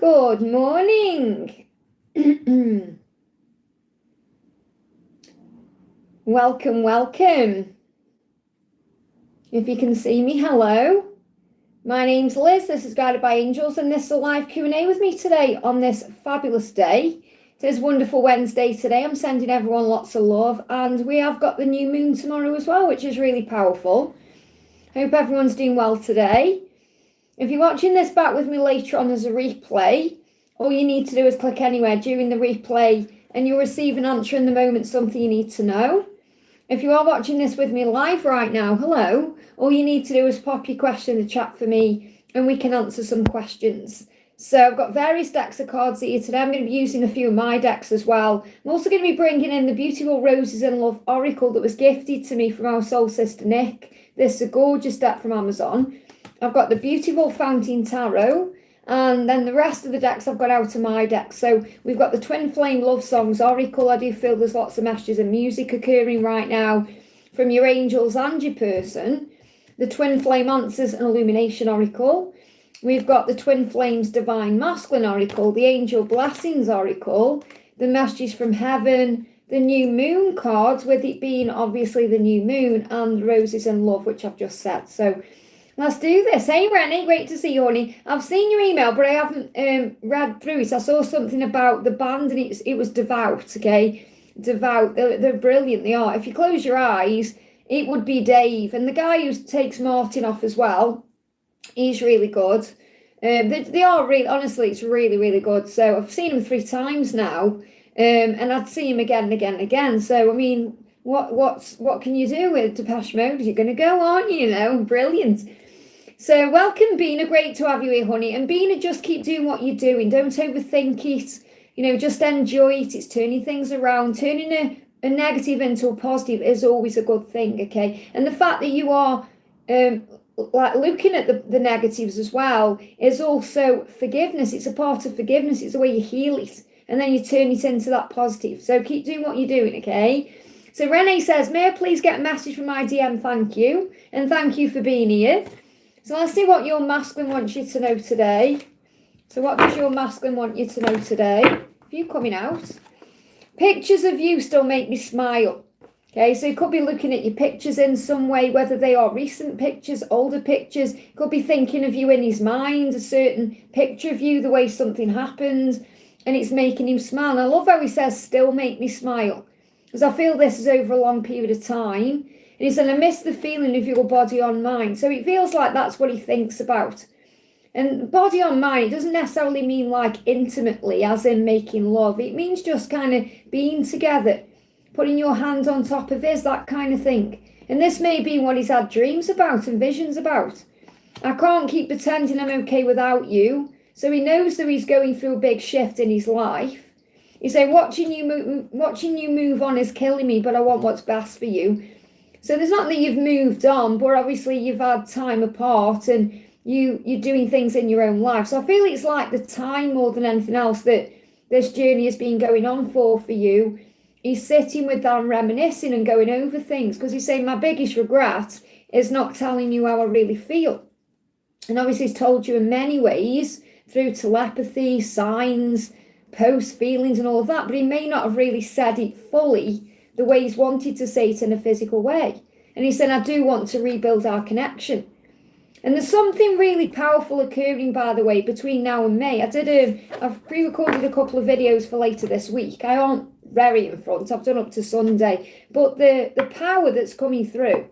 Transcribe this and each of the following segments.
Good morning. Welcome. If you can see me, hello. My name's Liz. This is Guided by Angels, and this is a live Q&A with me today on this fabulous day. It is wonderful Wednesday today. I'm sending everyone lots of love, and we have got the new moon tomorrow as well, which is really powerful. Hope everyone's doing well today. If you're watching this back with me later on as a replay, all you need to do is click anywhere during the replay and you'll receive an answer in the moment, something you need to know. If you are watching this with me live right now, hello, all you need to do is pop your question in the chat for me and we can answer some questions. So I've got various decks of cards here today. I'm going to be using a few of my decks as well. I'm also going to be bringing in the beautiful Roses in Love Oracle that was gifted to me from our soul sister Nick. This is a gorgeous deck from Amazon. I've got the beautiful Fountain Tarot, and then the rest of the decks I've got out of my deck. So we've got the Twin Flame Love Songs Oracle. I do feel there's lots of messages and music occurring right now from your angels and your person. The Twin Flame Answers and Illumination Oracle. We've got the Twin Flames Divine Masculine Oracle, the Angel Blessings Oracle, the Messages from Heaven, the New Moon cards, with it being obviously the new moon, and Roses in Love, which I've just said. So let's do this. Hey, Rennie, great to see you, honey. I've seen your email, but I haven't read through it. I saw something about the band, and it was Devout, okay? Devout. They're brilliant, they are. If you close your eyes, it would be Dave. And the guy who takes Martin off as well, he's really good. They are really, honestly, it's really, really good. So I've seen him 3 times now, and I'd see him again and again and again. So, I mean, what can you do with Depeche Mode? You're going to go on, you know, brilliant. So welcome, Bina. Great to have you here, honey. And Bina, just keep doing what you're doing. Don't overthink it. You know, just enjoy it. It's turning things around. Turning a negative into a positive is always a good thing, okay? And the fact that you are like looking at the negatives as well is also forgiveness. It's a part of forgiveness. It's the way you heal it. And then you turn it into that positive. So keep doing what you're doing, okay? So Renee says, may I please get a message from my DM? Thank you. And thank you for being here. So let's see what your masculine wants you to know today. So what does your masculine want you to know today? Are you coming out? Pictures of you still make me smile. Okay, so you could be looking at your pictures in some way, whether they are recent pictures, older pictures. Could be thinking of you in his mind, a certain picture of you, the way something happened, and it's making him smile. And I love how he says, still make me smile. Because I feel this is over a long period of time. And he said, I miss the feeling of your body on mine. So it feels like that's what he thinks about. And body on mine, it doesn't necessarily mean like intimately, as in making love. It means just kind of being together, putting your hand on top of his, that kind of thing. And this may be what he's had dreams about and visions about. I can't keep pretending I'm okay without you. So he knows that he's going through a big shift in his life. He's saying, watching you move on is killing me, but I want what's best for you. So there's not that you've moved on, but obviously you've had time apart and you're doing things in your own life. So I feel it's like the time more than anything else that this journey has been going on for you. He's sitting with that and reminiscing and going over things, because he's saying my biggest regret is not telling you how I really feel. And obviously he's told you in many ways through telepathy, signs, post feelings and all of that, but he may not have really said it fully the way he's wanted to say it in a physical way. And he said, I do want to rebuild our connection. And there's something really powerful occurring, by the way, between now and May. I've pre-recorded a couple of videos for later this week. I aren't very in front. I've done up to Sunday. But the power that's coming through,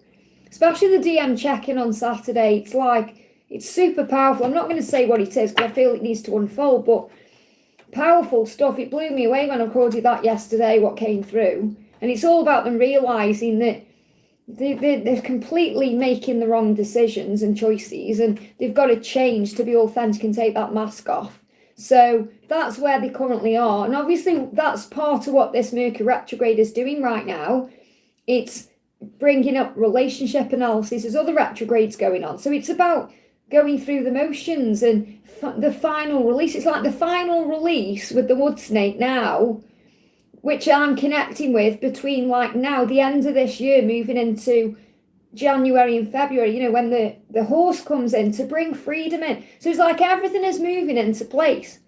especially the DM check-in on Saturday, it's super powerful. I'm not going to say what it is because I feel it needs to unfold, but powerful stuff. It blew me away when I recorded that yesterday, what came through. And it's all about them realising that they're completely making the wrong decisions and choices, and they've got to change to be authentic and take that mask off. So that's where they currently are. And obviously that's part of what this Mercury retrograde is doing right now. It's bringing up relationship analysis. There's other retrogrades going on. So it's about going through the motions and the final release. It's like the final release with the wood snake now, which I'm connecting with between like now, the end of this year, moving into January and February, you know, when the horse comes in to bring freedom in. So it's like everything is moving into place.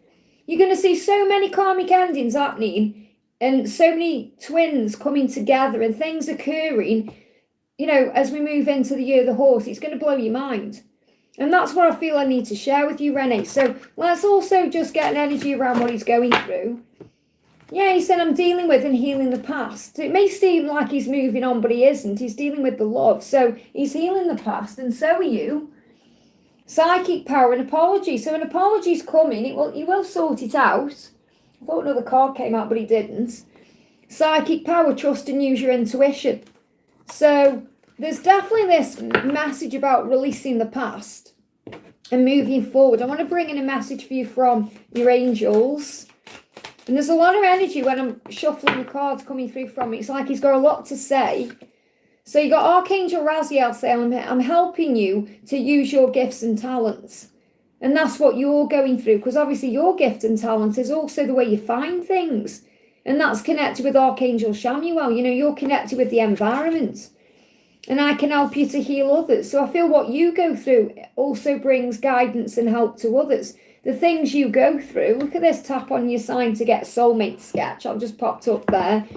You're going to see so many karmic endings happening and so many twins coming together and things occurring, you know, as we move into the year of the horse. It's going to blow your mind. And that's what I feel I need to share with you, Renee. So let's also just get an energy around what he's going through. Yeah, he said, I'm dealing with and healing the past. It may seem like he's moving on, but he isn't. He's dealing with the love. So he's healing the past, and so are you. Psychic power and apology. So an apology's coming. He will sort it out. I thought another card came out, but he didn't. Psychic power, trust and use your intuition. So there's definitely this message about releasing the past and moving forward. I want to bring in a message for you from your angels. And there's a lot of energy when I'm shuffling the cards coming through from it. It's like he's got a lot to say. So you got Archangel Raziel saying, I'm helping you to use your gifts and talents. And that's what you're going through, because obviously your gift and talent is also the way you find things. And that's connected with Archangel Shamuel. You know, you're connected with the environment. And I can help you to heal others. So I feel what you go through also brings guidance and help to others. The things you go through, look at this, tap on your sign to get soulmate sketch. I've just popped up there.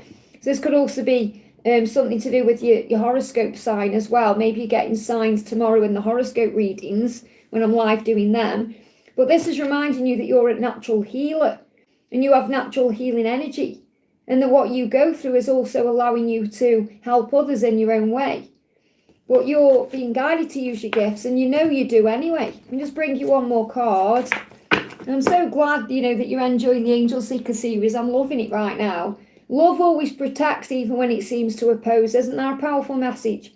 So this could also be something to do with your horoscope sign as well. Maybe you're getting signs tomorrow in the horoscope readings when I'm live doing them. But this is reminding you that you're a natural healer and you have natural healing energy. And that what you go through is also allowing you to help others in your own way. But you're being guided to use your gifts, and you know you do anyway. I'll just bring you one more card. I'm so glad, you know, that you're enjoying the Angel Seeker series. I'm loving it right now. Love always protects even when it seems to oppose. Isn't that a powerful message?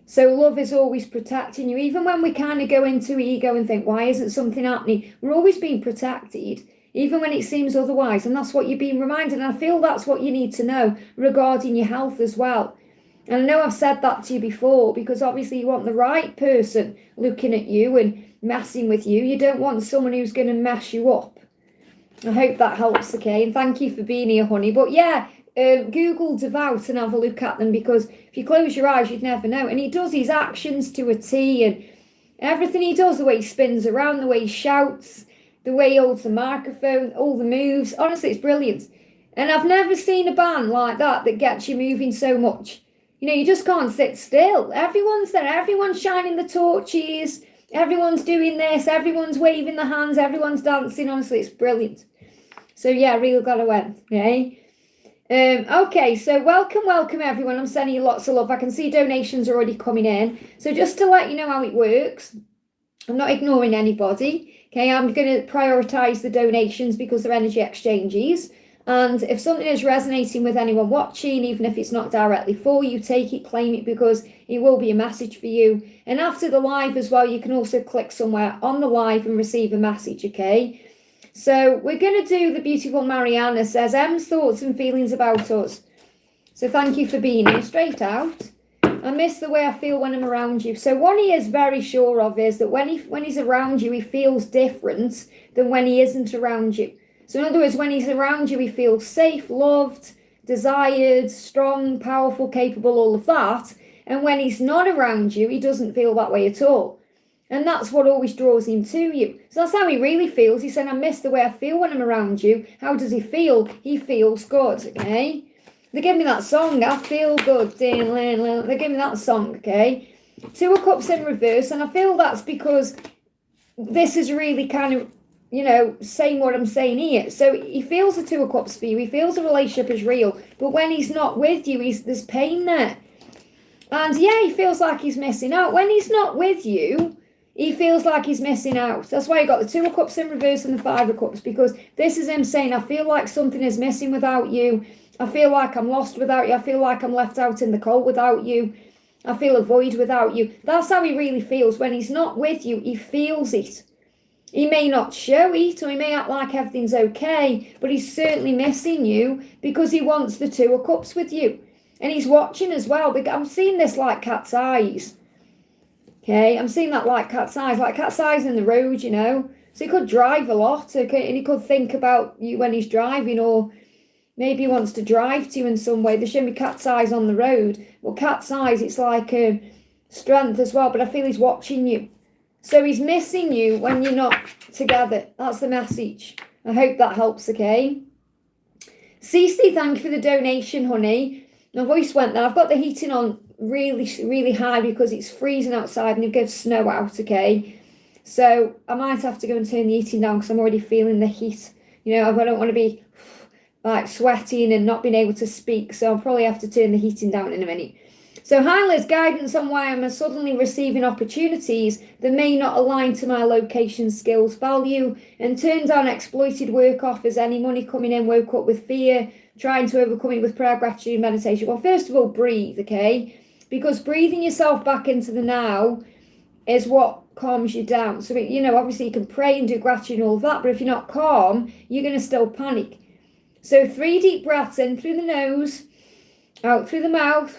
So love is always protecting you. Even when we kind of go into ego and think, why isn't something happening? We're always being protected, even when it seems otherwise. And that's what you're being reminded. And I feel that's what you need to know regarding your health as well. And I know I've said that to you before, because obviously you want the right person looking at you and messing with you. You don't want someone who's going to mess you up. I hope that helps, okay? And thank you for being here, honey. But yeah, Google devout and have a look at them, because if you close your eyes, you'd never know. And he does his actions to a T, and everything he does, the way he spins around, the way he shouts, the way he holds the microphone, all the moves. Honestly, it's brilliant. And I've never seen a band like that gets you moving so much. You know, you just can't sit still. Everyone's there. Everyone's shining the torches. Everyone's doing this. Everyone's waving the hands. Everyone's dancing. Honestly, it's brilliant. So, yeah, really glad I went. Okay. Okay, so welcome, everyone. I'm sending you lots of love. I can see donations already coming in. So just to let you know how it works, I'm not ignoring anybody. Okay, I'm going to prioritize the donations because they're energy exchanges. And if something is resonating with anyone watching, even if it's not directly for you, take it, claim it, because it will be a message for you. And after the live as well, you can also click somewhere on the live and receive a message, okay? So we're going to do the beautiful Mariana says, M's thoughts and feelings about us. So thank you for being here. Straight out. I miss the way I feel when I'm around you. So what he is very sure of is that when he's around you, he feels different than when he isn't around you. So in other words, when he's around you, he feels safe, loved, desired, strong, powerful, capable, all of that. And when he's not around you, he doesn't feel that way at all. And that's what always draws him to you. So that's how he really feels. He said, I miss the way I feel when I'm around you. How does he feel? He feels good, okay? They give me that song, I feel good. They give me that song, okay? Two of Cups in reverse. And I feel that's because this is really kind of, you know, saying what I'm saying here. So he feels the Two of Cups for you. He feels the relationship is real. But when he's not with you, there's pain there. And yeah, he feels like he's missing out. When he's not with you, he feels like he's missing out. That's why he got the Two of Cups in reverse and the Five of Cups. Because this is him saying, I feel like something is missing without you. I feel like I'm lost without you. I feel like I'm left out in the cold without you. I feel a void without you. That's how he really feels. When he's not with you, he feels it. He may not show it, or he may act like everything's okay, but he's certainly missing you because he wants the Two of Cups with you. And he's watching as well. I'm seeing this like cat's eyes. Okay, I'm seeing that like cat's eyes in the road, you know. So he could drive a lot, okay, and he could think about you when he's driving, or maybe he wants to drive to you in some way. There's showing me cat's eyes on the road. Well, cat's eyes, it's like strength as well, but I feel he's watching you. So he's missing you when you're not together. That's the message. I hope that helps, okay? Cece, thank you for the donation, honey. My voice went there. I've got the heating on really, really high because it's freezing outside and it gives snow out, okay? So I might have to go and turn the heating down because I'm already feeling the heat. You know, I don't want to be like sweating and not being able to speak. So I'll probably have to turn the heating down in a minute. So hi Liz, guidance on why I'm suddenly receiving opportunities that may not align to my location, skills, value, and turn down exploited work offers. Any money coming in, woke up with fear, trying to overcome it with prayer, gratitude, and meditation. Well, first of all, breathe, okay? Because breathing yourself back into the now is what calms you down. So, you know, obviously you can pray and do gratitude and all of that, but if you're not calm, you're going to still panic. So 3 deep breaths in through the nose, out through the mouth,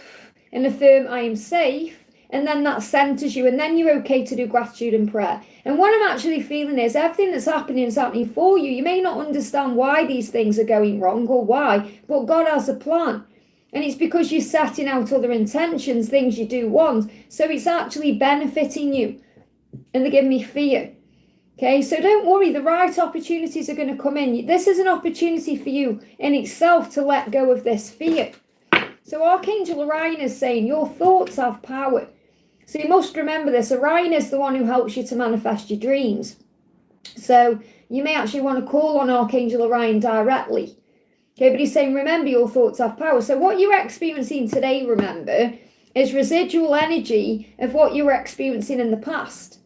and affirm I am safe, and then that centers you, and then you're okay to do gratitude and prayer. And what I'm actually feeling is everything that's happening is happening for you. You may not understand why these things are going wrong or why, but God has a plan. And it's because you're setting out other intentions, things you do want. So it's actually benefiting you. And they're giving me fear. Okay, so don't worry, the right opportunities are going to come in. This is an opportunity for you in itself to let go of this fear. So Archangel Orion is saying your thoughts have power. So you must remember this. Orion is the one who helps you to manifest your dreams. So you may actually want to call on Archangel Orion directly. Okay, but he's saying, remember, your thoughts have power. So what you're experiencing today, remember, is residual energy of what you were experiencing in the past.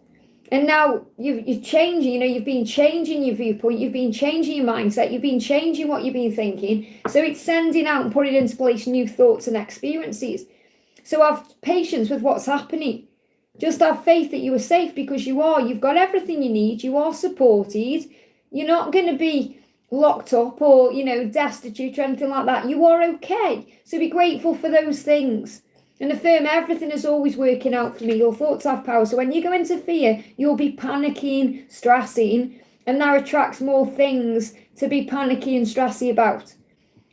And now you're changing, you know, you've been changing your viewpoint, you've been changing your mindset, you've been changing what you've been thinking. So it's sending out and putting into place new thoughts and experiences. So have patience with what's happening. Just have faith that you are safe because you are. You've got everything you need. You are supported. You're not going to be locked up or, you know, destitute or anything like that. You are okay. So be grateful for those things. And affirm everything is always working out for me. Your thoughts have power. So when you go into fear, you'll be panicking, stressing, and that attracts more things to be panicky and stressy about.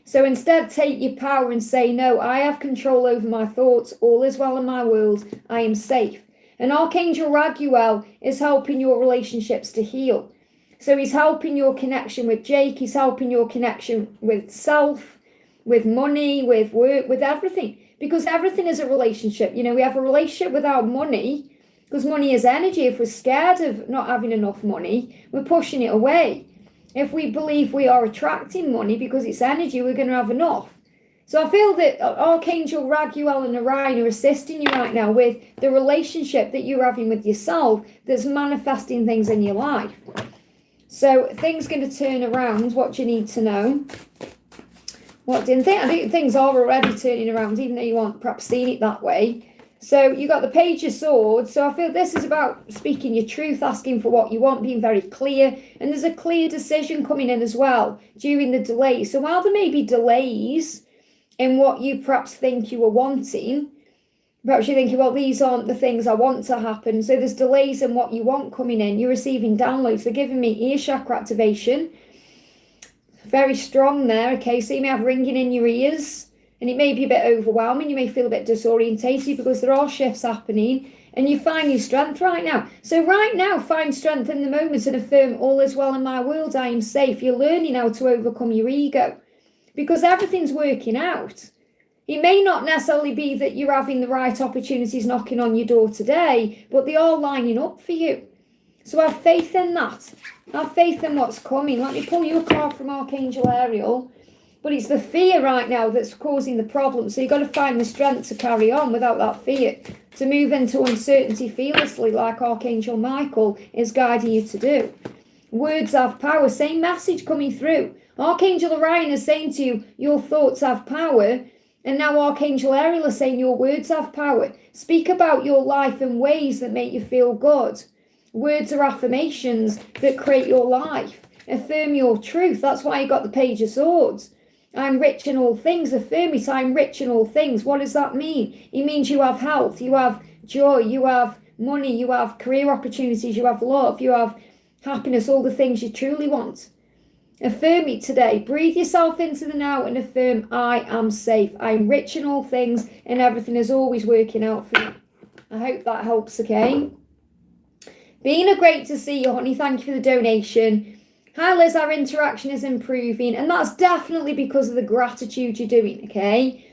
So instead, take your power and say, no, I have control over my thoughts. All is well in my world. I am safe. And Archangel Raguel is helping your relationships to heal. So he's helping your connection with Jake. He's helping your connection with self, with money, with work, with everything. Because everything is a relationship. You know, we have a relationship with our money because money is energy. If we're scared of not having enough money, we're pushing it away. If we believe we are attracting money because it's energy, we're going to have enough. So I feel that Archangel Raguel and Orion are assisting you right now with the relationship that you're having with yourself that's manifesting things in your life. So things going to turn around. What do you need to know? What didn't think? I think things are already turning around, even though you aren't perhaps seeing it that way. So you got the Page of Swords. So I feel this is about speaking your truth, asking for what you want, being very clear. And there's a clear decision coming in as well during the delay. So while there may be delays in what you perhaps think you are wanting, perhaps you're thinking, well, these aren't the things I want to happen. So there's delays in what you want coming in. You're receiving downloads. They're giving me ear chakra activation. Very strong there, okay? So you may have ringing in your ears and it may be a bit overwhelming. You may feel a bit disorientated because there are shifts happening and you find your strength right now. So right now, find strength in the moment and affirm all is well in my world. I am safe. You're learning how to overcome your ego because everything's working out. It may not necessarily be that you're having the right opportunities knocking on your door today, but they are lining up for you. So have faith in that. Have faith in what's coming. Let me pull you a card from Archangel Ariel. But it's the fear right now that's causing the problem. So you've got to find the strength to carry on without that fear. To move into uncertainty fearlessly like Archangel Michael is guiding you to do. Words have power. Same message coming through. Archangel Orion is saying to you, your thoughts have power. And now Archangel Ariel is saying your words have power. Speak about your life in ways that make you feel good. Words are affirmations that create your life. Affirm your truth. That's why you got the Page of Swords. I'm rich in all things. Affirm it. I'm rich in all things. What does that mean? It means you have health, you have joy, you have money, you have career opportunities, you have love, you have happiness, all the things you truly want. Affirm it today. Breathe yourself into the now and affirm I am safe. I'm rich in all things and everything is always working out for me. I hope that helps, okay? Bina, great to see you, honey. Thank you for the donation. Hi Liz, our interaction is improving, and that's definitely because of the gratitude you're doing, okay?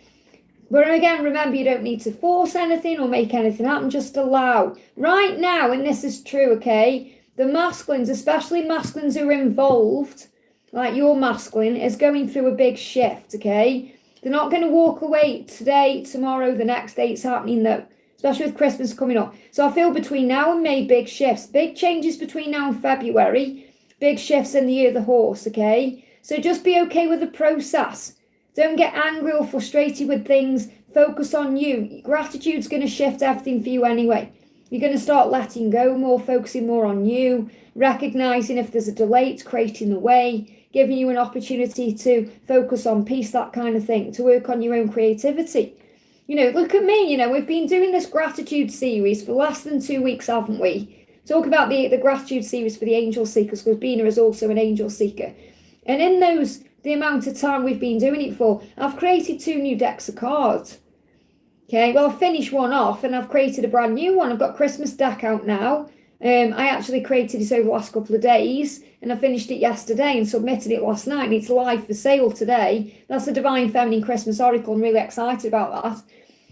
But again, remember, you don't need to force anything or make anything happen, just allow. Right now, and this is true, okay, the masculines, especially masculines who are involved, like your masculine, is going through a big shift, okay? They're not going to walk away today, tomorrow, the next day it's happening though, especially with Christmas coming up. So I feel between now and May, big shifts, big changes between now and February, big shifts in the year of the horse, okay? So just be okay with the process. Don't get angry or frustrated with things. Focus on you. Gratitude's going to shift everything for you anyway. You're going to start letting go more, focusing more on you, recognizing if there's a delay, it's creating the way, giving you an opportunity to focus on peace, that kind of thing, to work on your own creativity. You know, look at me, you know, we've been doing this gratitude series for less than 2 weeks, haven't we? Talk about the gratitude series for the angel seekers, because Bina is also an angel seeker. And in the amount of time we've been doing it for, I've created 2 new decks of cards. Okay, well, I've finished one off and I've created a brand new one. I've got Christmas deck out now. I actually created it over the last couple of days and I finished it yesterday and submitted it last night, and it's live for sale today. That's the Divine Feminine Christmas Oracle. I'm really excited about that.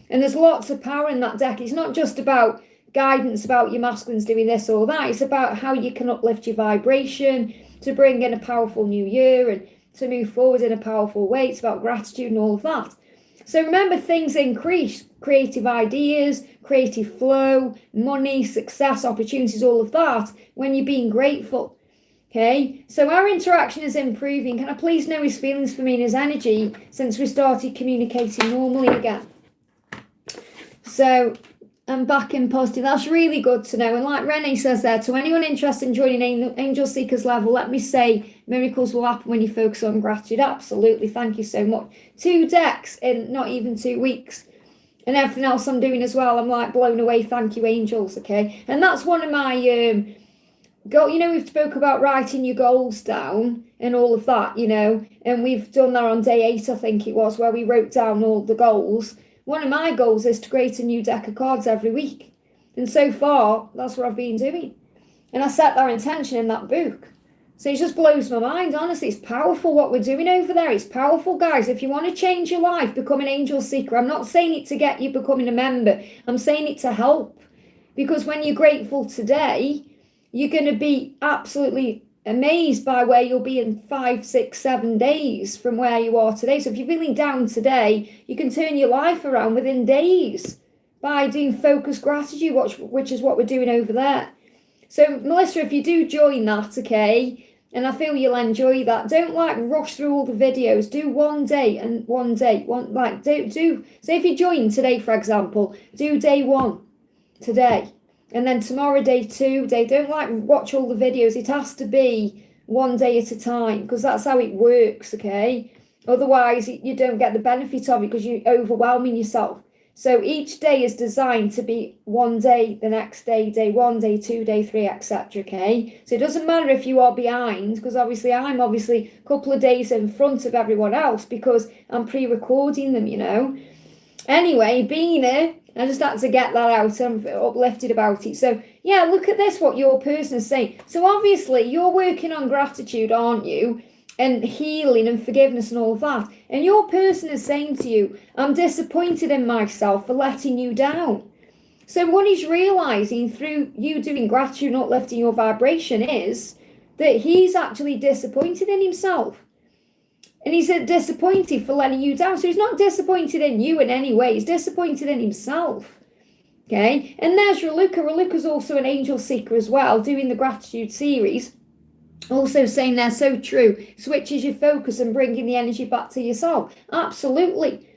And there's lots of power in that deck. It's not just about guidance about your masculines doing this or that. It's about how you can uplift your vibration to bring in a powerful new year and to move forward in a powerful way. It's about gratitude and all of that. So remember, things increase, creative ideas, creative flow, money, success, opportunities, all of that, when you're being grateful. Okay, so our interaction is improving. Can I please know his feelings for me and his energy since we started communicating normally again? So I'm back in positive. That's really good to know. And like Renee says there, to anyone interested in joining Angel Seekers level, let me say miracles will happen when you focus on gratitude. Absolutely. Thank you so much. 2 decks in not even 2 weeks. And everything else I'm doing as well, I'm like blown away. Thank you, angels. Okay. And that's one of my you know, we've spoke about writing your goals down and all of that, you know, and we've done that on day 8, I think it was, where we wrote down all the goals. One of my goals is to create a new deck of cards every week. And so far, that's what I've been doing. And I set that intention in that book. So it just blows my mind, honestly. It's powerful what we're doing over there. It's powerful, guys. If you want to change your life, become an angel seeker. I'm not saying it to get you becoming a member. I'm saying it to help. Because when you're grateful today, you're going to be absolutely amazed by where you'll be in 5, 6, 7 days from where you are today. So if you're feeling down today, you can turn your life around within days by doing focused gratitude, which is what we're doing over there. So Melissa, if you do join that, okay, and I feel you'll enjoy that, don't like rush through all the videos. Do one day and one day. Say if you join today, for example, do day 1 today. And then tomorrow, day 2, don't like watch all the videos. It has to be one day at a time, because that's how it works, okay? Otherwise, you don't get the benefit of it because you're overwhelming yourself. So each day is designed to be one day, the next day, day 1, day 2, day 3, etc., okay? So it doesn't matter if you are behind, because obviously I'm a couple of days in front of everyone else because I'm pre-recording them, you know? Anyway, Bina, I just had to get that out. I'm uplifted about it. So, yeah, look at this, what your person is saying. So, obviously, you're working on gratitude, aren't you? And healing and forgiveness and all of that. And your person is saying to you, I'm disappointed in myself for letting you down. So, what he's realizing through you doing gratitude and uplifting your vibration is that he's actually disappointed in himself. And he's disappointed for letting you down. So he's not disappointed in you in any way. He's disappointed in himself. Okay. And there's Raluca. Raluca's also an angel seeker as well, doing the gratitude series. Also saying they're so true. Switches your focus and bringing the energy back to yourself. Absolutely.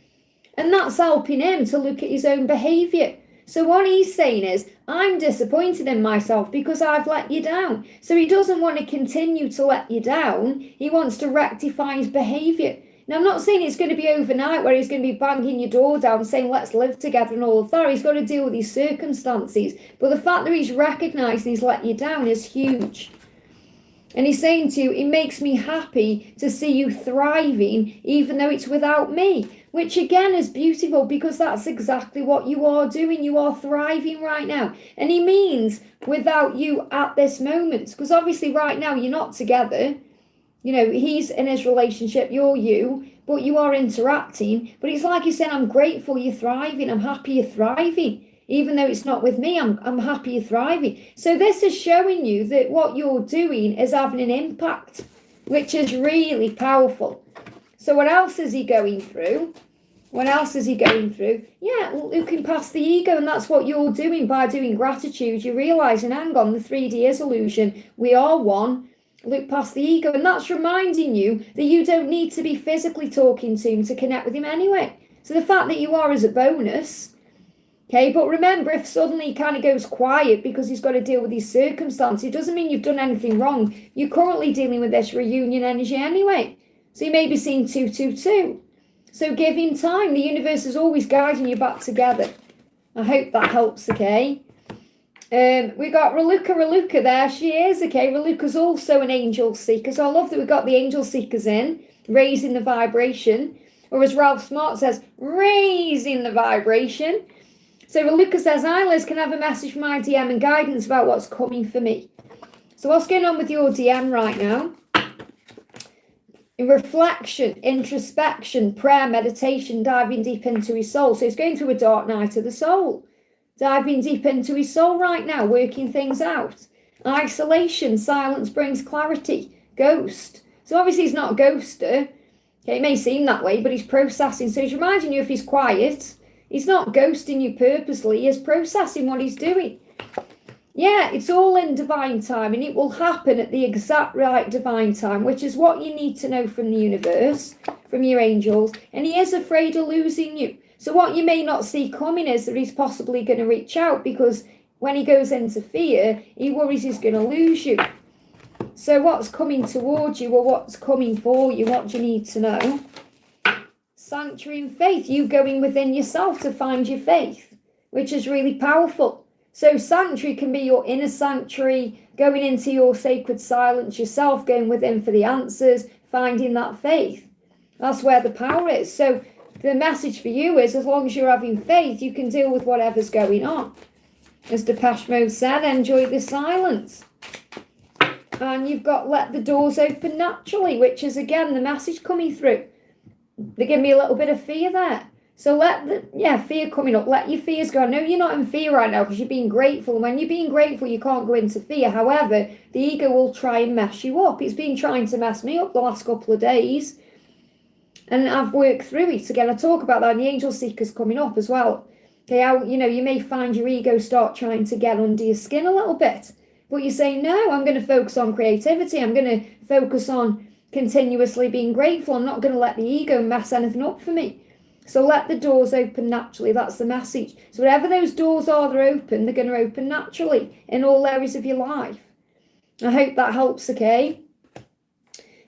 And that's helping him to look at his own behavior. So what he's saying is, I'm disappointed in myself because I've let you down. So he doesn't want to continue to let you down. He wants to rectify his behaviour. Now, I'm not saying it's going to be overnight where he's going to be banging your door down saying, let's live together and all of that. He's got to deal with these circumstances. But the fact that he's recognising he's let you down is huge. And he's saying to you, it makes me happy to see you thriving, even though it's without me. which again is beautiful because that's exactly what you are doing. You are thriving right now. And he means without you at this moment, because obviously right now you're not together. You know, he's in his relationship, you're you, but you are interacting. But it's like he's saying, I'm grateful you're thriving. I'm happy you're thriving. Even though it's not with me, I'm happy you're thriving. So this is showing you that what you're doing is having an impact, which is really powerful. So what else is he going through? What else is he going through? Yeah, looking past the ego, and that's what you're doing by doing gratitude. You're realising, hang on, the 3D is illusion. We are one. Look past the ego, and that's reminding you that you don't need to be physically talking to him to connect with him anyway. So the fact that you are is a bonus. Okay, but remember, if suddenly he kind of goes quiet because he's got to deal with these circumstances, it doesn't mean you've done anything wrong. You're currently dealing with this reunion energy anyway. So you may be seeing 222. So give him time. The universe is always guiding you back together. I hope that helps, okay? We got Raluca, there she is, okay? Raluca's also an angel seeker. So I love that we got the angel seekers in, raising the vibration. Or as Ralph Smart says, raising the vibration. So Raluca says, hi Liz, can I have a message from my DM and guidance about what's coming for me? So what's going on with your DM right now? Reflection, introspection, prayer, meditation, diving deep into his soul. So he's going through a dark night of the soul. Diving deep into his soul right now, working things out. Isolation, silence brings clarity. Ghost. So obviously he's not a ghoster. Okay, it may seem that way, but he's processing. So he's reminding you if he's quiet, he's not ghosting you purposely. He is processing what he's doing. Yeah, it's all in divine time, and it will happen at the exact right divine time, which is what you need to know from the universe, from your angels. And he is afraid of losing you. So what you may not see coming is that he's possibly going to reach out, because when he goes into fear, he worries he's going to lose you. So what's coming towards you, or what's coming for you, what do you need to know? Sanctuary and faith, you going within yourself to find your faith, which is really powerful. So sanctuary can be your inner sanctuary, going into your sacred silence yourself, going within for the answers, finding that faith. That's where the power is. So the message for you is, as long as you're having faith, you can deal with whatever's going on. As Depeche Mode said, enjoy the silence. And you've got let the doors open naturally, which is, again, the message coming through. They give me a little bit of fear there. So fear coming up. Let your fears go. I know you're not in fear right now because you're being grateful. And when you're being grateful, you can't go into fear. However, the ego will try and mess you up. It's been trying to mess me up the last couple of days. And I've worked through it. Again, I talk about that, and the angel seekers coming up as well. Okay, you may find your ego start trying to get under your skin a little bit. But you say, no, I'm going to focus on creativity. I'm going to focus on continuously being grateful. I'm not going to let the ego mess anything up for me. So let the doors open naturally. That's the message. So whatever those doors are, they're open. They're going to open naturally in all areas of your life. I hope that helps, okay?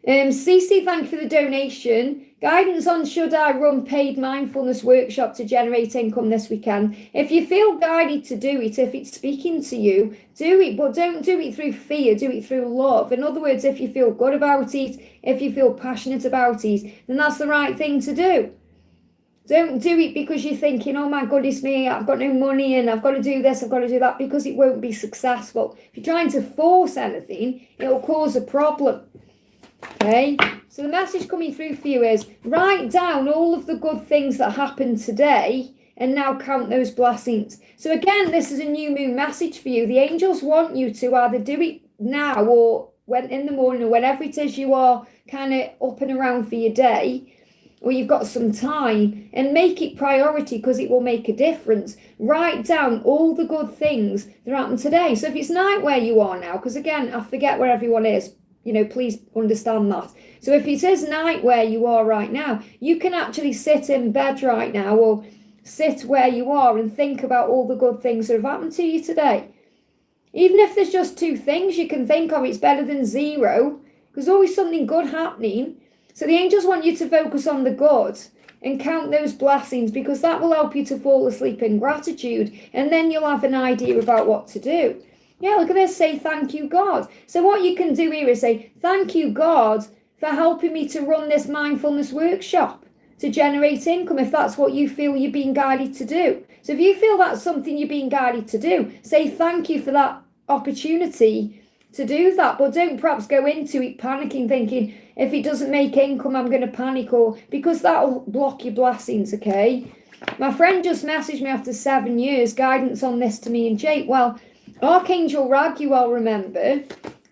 Cece, thank you for the donation. Guidance on should I run paid mindfulness workshop to generate income this weekend. If you feel guided to do it, if it's speaking to you, do it. But don't do it through fear. Do it through love. In other words, if you feel good about it, if you feel passionate about it, then that's the right thing to do. Don't do it because you're thinking, oh my goodness me, I've got no money and I've got to do this, I've got to do that, because it won't be successful. If you're trying to force anything, it'll cause a problem. Okay, so the message coming through for you is, write down all of the good things that happened today and now count those blessings. So again, this is a new moon message for you. The angels want you to either do it now or when in the morning, or whenever it is you are kind of up and around for your day, or you've got some time, and make it priority because it will make a difference. Write down all the good things that happened today. So if it's night where you are now, because again, I forget where everyone is, please understand that. So if it is night where you are right now, you can actually sit in bed right now, or sit where you are and think about all the good things that have happened to you today. Even if there's just 2 things you can think of, it's better than 0. There's always something good happening. So the angels want you to focus on the good and count those blessings, because that will help you to fall asleep in gratitude, and then you'll have an idea about what to do. Yeah, look at this, say thank you, God. So what you can do here is say, thank you, God, for helping me to run this mindfulness workshop. to generate income if that's what you feel you're being guided to do. So if you feel that's something you're being guided to do, say thank you for that opportunity to do that, but don't perhaps go into it panicking, thinking if it doesn't make income I'm going to panic, or because that'll block your blessings. Okay, my friend just messaged me after 7 years, guidance on this to me and Jake. Well, Archangel Raguel, remember,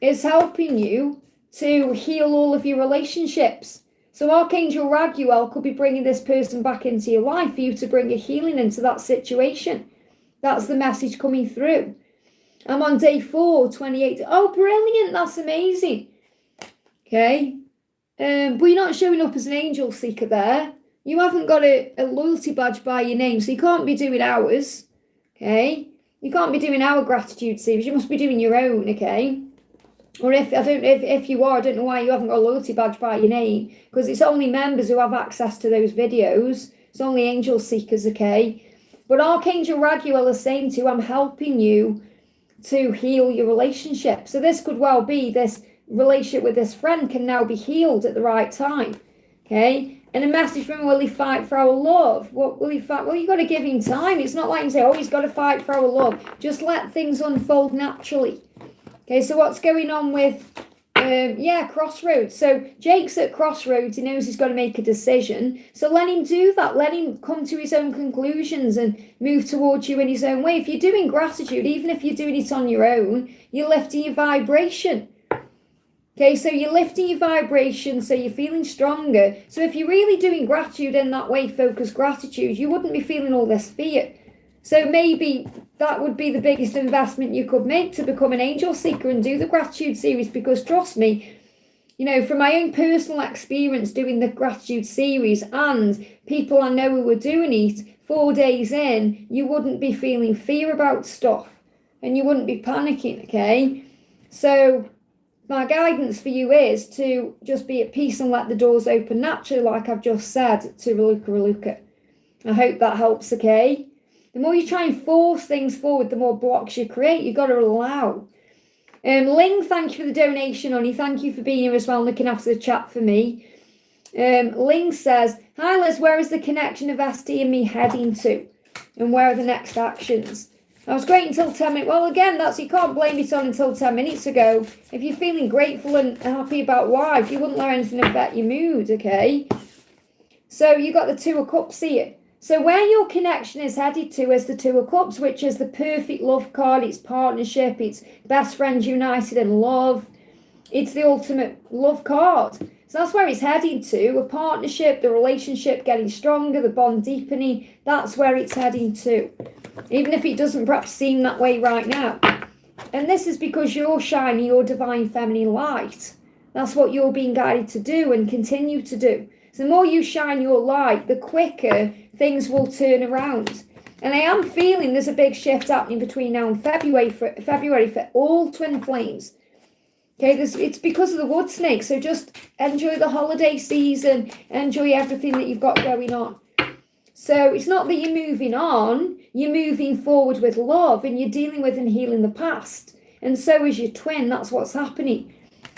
is helping you to heal all of your relationships. So Archangel Raguel could be bringing this person back into your life for you to bring a healing into that situation. That's the message coming through. I'm on day 428. Oh, brilliant. That's amazing. Okay. But you're not showing up as an angel seeker there. You haven't got a loyalty badge by your name, so you can't be doing ours. Okay. You can't be doing our gratitude series. You must be doing your own. Okay. Or if you are, I don't know why you haven't got a loyalty badge by your name, because it's only members who have access to those videos. It's only angel seekers. Okay. But Archangel Raguel is saying to you, I'm helping you to heal your relationship. So this could well be this relationship with this friend can now be healed at the right time. Okay. And a message from him, will he fight for our love? What will he fight? Well, you've got to give him time. It's not like you say, oh, he's got to fight for our love. Just let things unfold naturally. Okay, so what's going on with, crossroads. So Jake's at crossroads. He knows he's got to make a decision. So let him do that. Let him come to his own conclusions and move towards you in his own way. If you're doing gratitude, even if you're doing it on your own, you're lifting your vibration. Okay, so you're lifting your vibration, so you're feeling stronger. So if you're really doing gratitude in that way, focused gratitude, you wouldn't be feeling all this fear. So maybe that would be the biggest investment you could make, to become an angel seeker and do the gratitude series, because trust me, you know, from my own personal experience doing the gratitude series and people I know who were doing it, 4 days in, you wouldn't be feeling fear about stuff and you wouldn't be panicking. Okay, so my guidance for you is to just be at peace and let the doors open naturally, like I've just said to Raluca. I hope that helps. Okay, the more you try and force things forward, the more blocks you create. You've got to allow. Ling, thank you for the donation, honey. Thank you for being here as well, looking after the chat for me. Ling says, hi Liz, where is the connection of ST and me heading to? And where are the next actions? I was great until 10 minutes. Well, again, you can't blame it on until 10 minutes ago. If you're feeling grateful and happy about life, you wouldn't let anything affect your mood, okay? So you got the Two of Cups here. So where your connection is headed to is the Two of Cups, which is the perfect love card. It's partnership. It's best friends united in love. It's the ultimate love card. So that's where it's heading to, a partnership, the relationship getting stronger, the bond deepening. That's where it's heading to, even if it doesn't perhaps seem that way right now. And this is because you're shining your divine feminine light. That's what you're being guided to do and continue to do. So the more you shine your light, the quicker things will turn around. And I am feeling there's a big shift happening between now and February for all twin flames. Okay, it's because of the wood snake. So just enjoy the holiday season, enjoy everything that you've got going on. So it's not that you're moving on, you're moving forward with love, and you're dealing with and healing the past. And so is your twin. That's what's happening.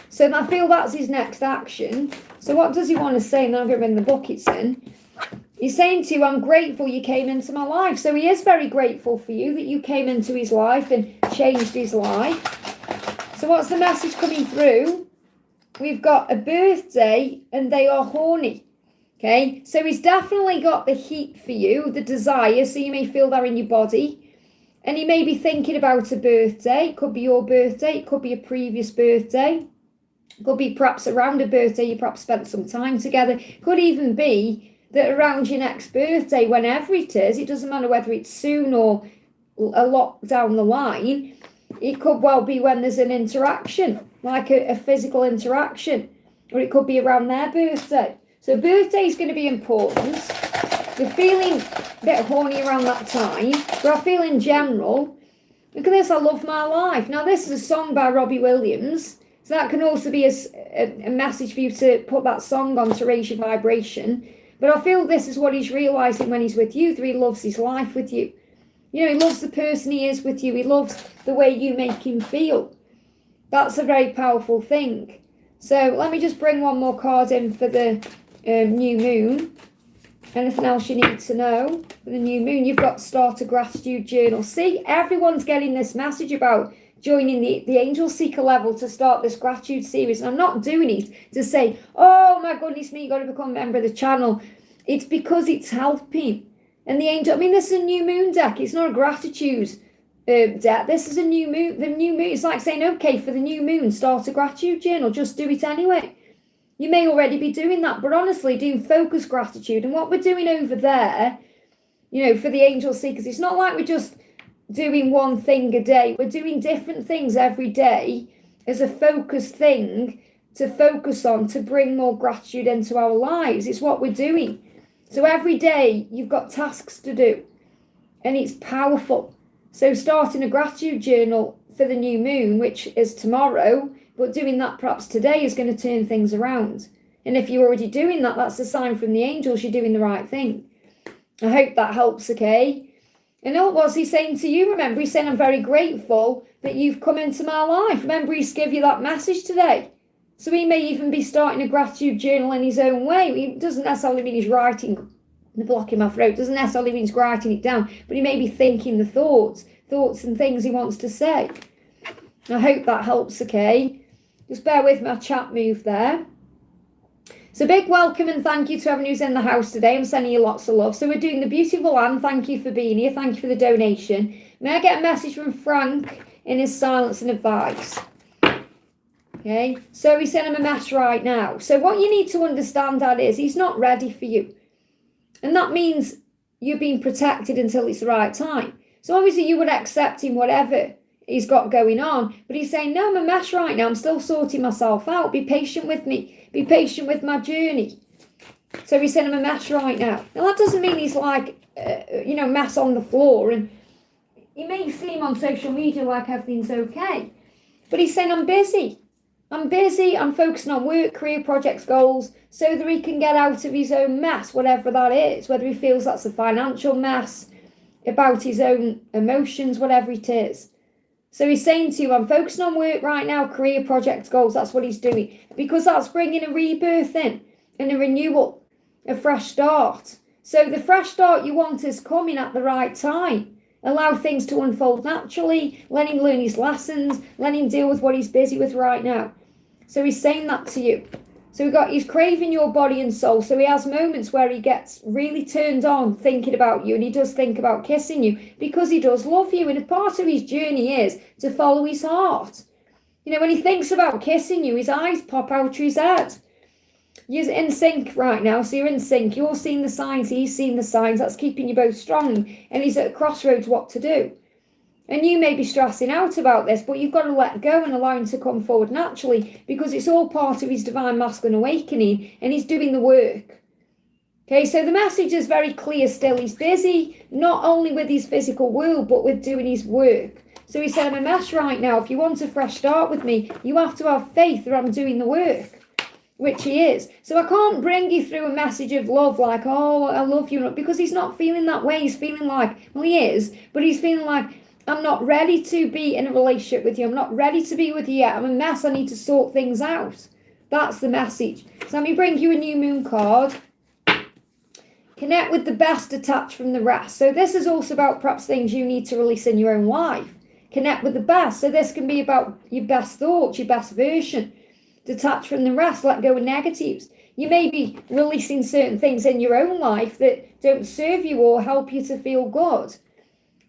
So I feel that's his next action. So what does he want to say? And then I'll get rid of the buckets in. He's saying to you, I'm grateful you came into my life. So he is very grateful for you that you came into his life and changed his life. So what's the message coming through? We've got a birthday and they are horny. Okay, so he's definitely got the heat for you, the desire, so you may feel that in your body. And he may be thinking about a birthday. It could be your birthday, it could be a previous birthday. It could be perhaps around a birthday you perhaps spent some time together. It could even be that around your next birthday, whenever it is, it doesn't matter whether it's soon or a lot down the line, it could well be when there's an interaction, like a physical interaction, or it could be around their birthday. So birthday is going to be important. You're feeling a bit horny around that time, but I feel in general, look at this, I love my life. Now this is a song by Robbie Williams, so that can also be a message for you to put that song on to raise your vibration. But I feel this is what he's realising when he's with you, that he loves his life with you. You know, he loves the person he is with you. He loves the way you make him feel. That's a very powerful thing. So let me just bring one more card in for the new moon. Anything else you need to know for the new moon? You've got to start a gratitude journal. See, everyone's getting this message about joining the Angel Seeker level to start this gratitude series. And I'm not doing it to say, oh my goodness me, you've got to become a member of the channel. It's because it's helping. And the angel, I mean, this is a new moon deck. It's not a gratitude deck. This is a new moon. The new moon, it's like saying, okay, for the new moon, start a gratitude journal. Just do it anyway. You may already be doing that, but honestly, do focus gratitude. And what we're doing over there, you know, for the Angel Seekers, it's not like we're just doing one thing a day. We're doing different things every day as a focused thing to focus on to bring more gratitude into our lives. It's what we're doing. So every day you've got tasks to do, and it's powerful. So starting a gratitude journal for the new moon, which is tomorrow, but doing that perhaps today is going to turn things around. And if you're already doing that, that's a sign from the angels you're doing the right thing. I hope that helps, okay? And what's he saying to you? Remember, he's saying, I'm very grateful that you've come into my life. Remember, he's given you that message today. So he may even be starting a gratitude journal in his own way. It doesn't necessarily mean he's writing, the block in my throat, doesn't necessarily mean he's writing it down, but he may be thinking the thoughts and things he wants to say. I hope that helps, okay? Just bear with my chat move there. So big welcome and thank you to everyone who's in the house today. I'm sending you lots of love. So we're doing the beautiful Anne. Thank you for being here. Thank you for the donation. May I get a message from Frank in his silence and advice? Okay, so he's saying I'm a mess right now. So what you need to understand, Dad, is he's not ready for you. And that means you're being protected until it's the right time. So obviously you would accept him whatever he's got going on. But he's saying, no, I'm a mess right now. I'm still sorting myself out. Be patient with me. Be patient with my journey. So he's saying I'm a mess right now. Now that doesn't mean he's like, mess on the floor. And he may seem on social media like everything's okay. But he's saying I'm busy. I'm focusing on work, career, projects, goals, so that he can get out of his own mess, whatever that is, whether he feels that's a financial mess, about his own emotions, whatever it is. So he's saying to you, I'm focusing on work right now, career, projects, goals, that's what he's doing, because that's bringing a rebirth in, and a renewal, a fresh start. So the fresh start you want is coming at the right time. Allow things to unfold naturally, let him learn his lessons, let him deal with what he's busy with right now. So he's saying that to you. So he's craving your body and soul. So he has moments where he gets really turned on thinking about you, and he does think about kissing you because he does love you. And a part of his journey is to follow his heart. You know, when he thinks about kissing you, his eyes pop out of his head. You're in sync right now, so you're in sync. You're seeing the signs, he's seeing the signs. That's keeping you both strong. And he's at a crossroads what to do. And you may be stressing out about this, but you've got to let go and allow him to come forward naturally, because it's all part of his divine masculine awakening, and he's doing the work. Okay, so the message is very clear still. He's busy, not only with his physical world, but with doing his work. So he said, I'm a mess right now. If you want a fresh start with me, you have to have faith that I'm doing the work, which he is. So I can't bring you through a message of love like, oh, I love you, because he's not feeling that way. He's feeling like, well, he is, but he's feeling like, I'm not ready to be in a relationship with you. I'm not ready to be with you yet. I'm a mess. I need to sort things out. That's the message. So let me bring you a new moon card. Connect with the best, detach from the rest. So this is also about perhaps things you need to release in your own life. Connect with the best. So this can be about your best thoughts, your best version. Detach from the rest. Let go of negatives. You may be releasing certain things in your own life that don't serve you or help you to feel good.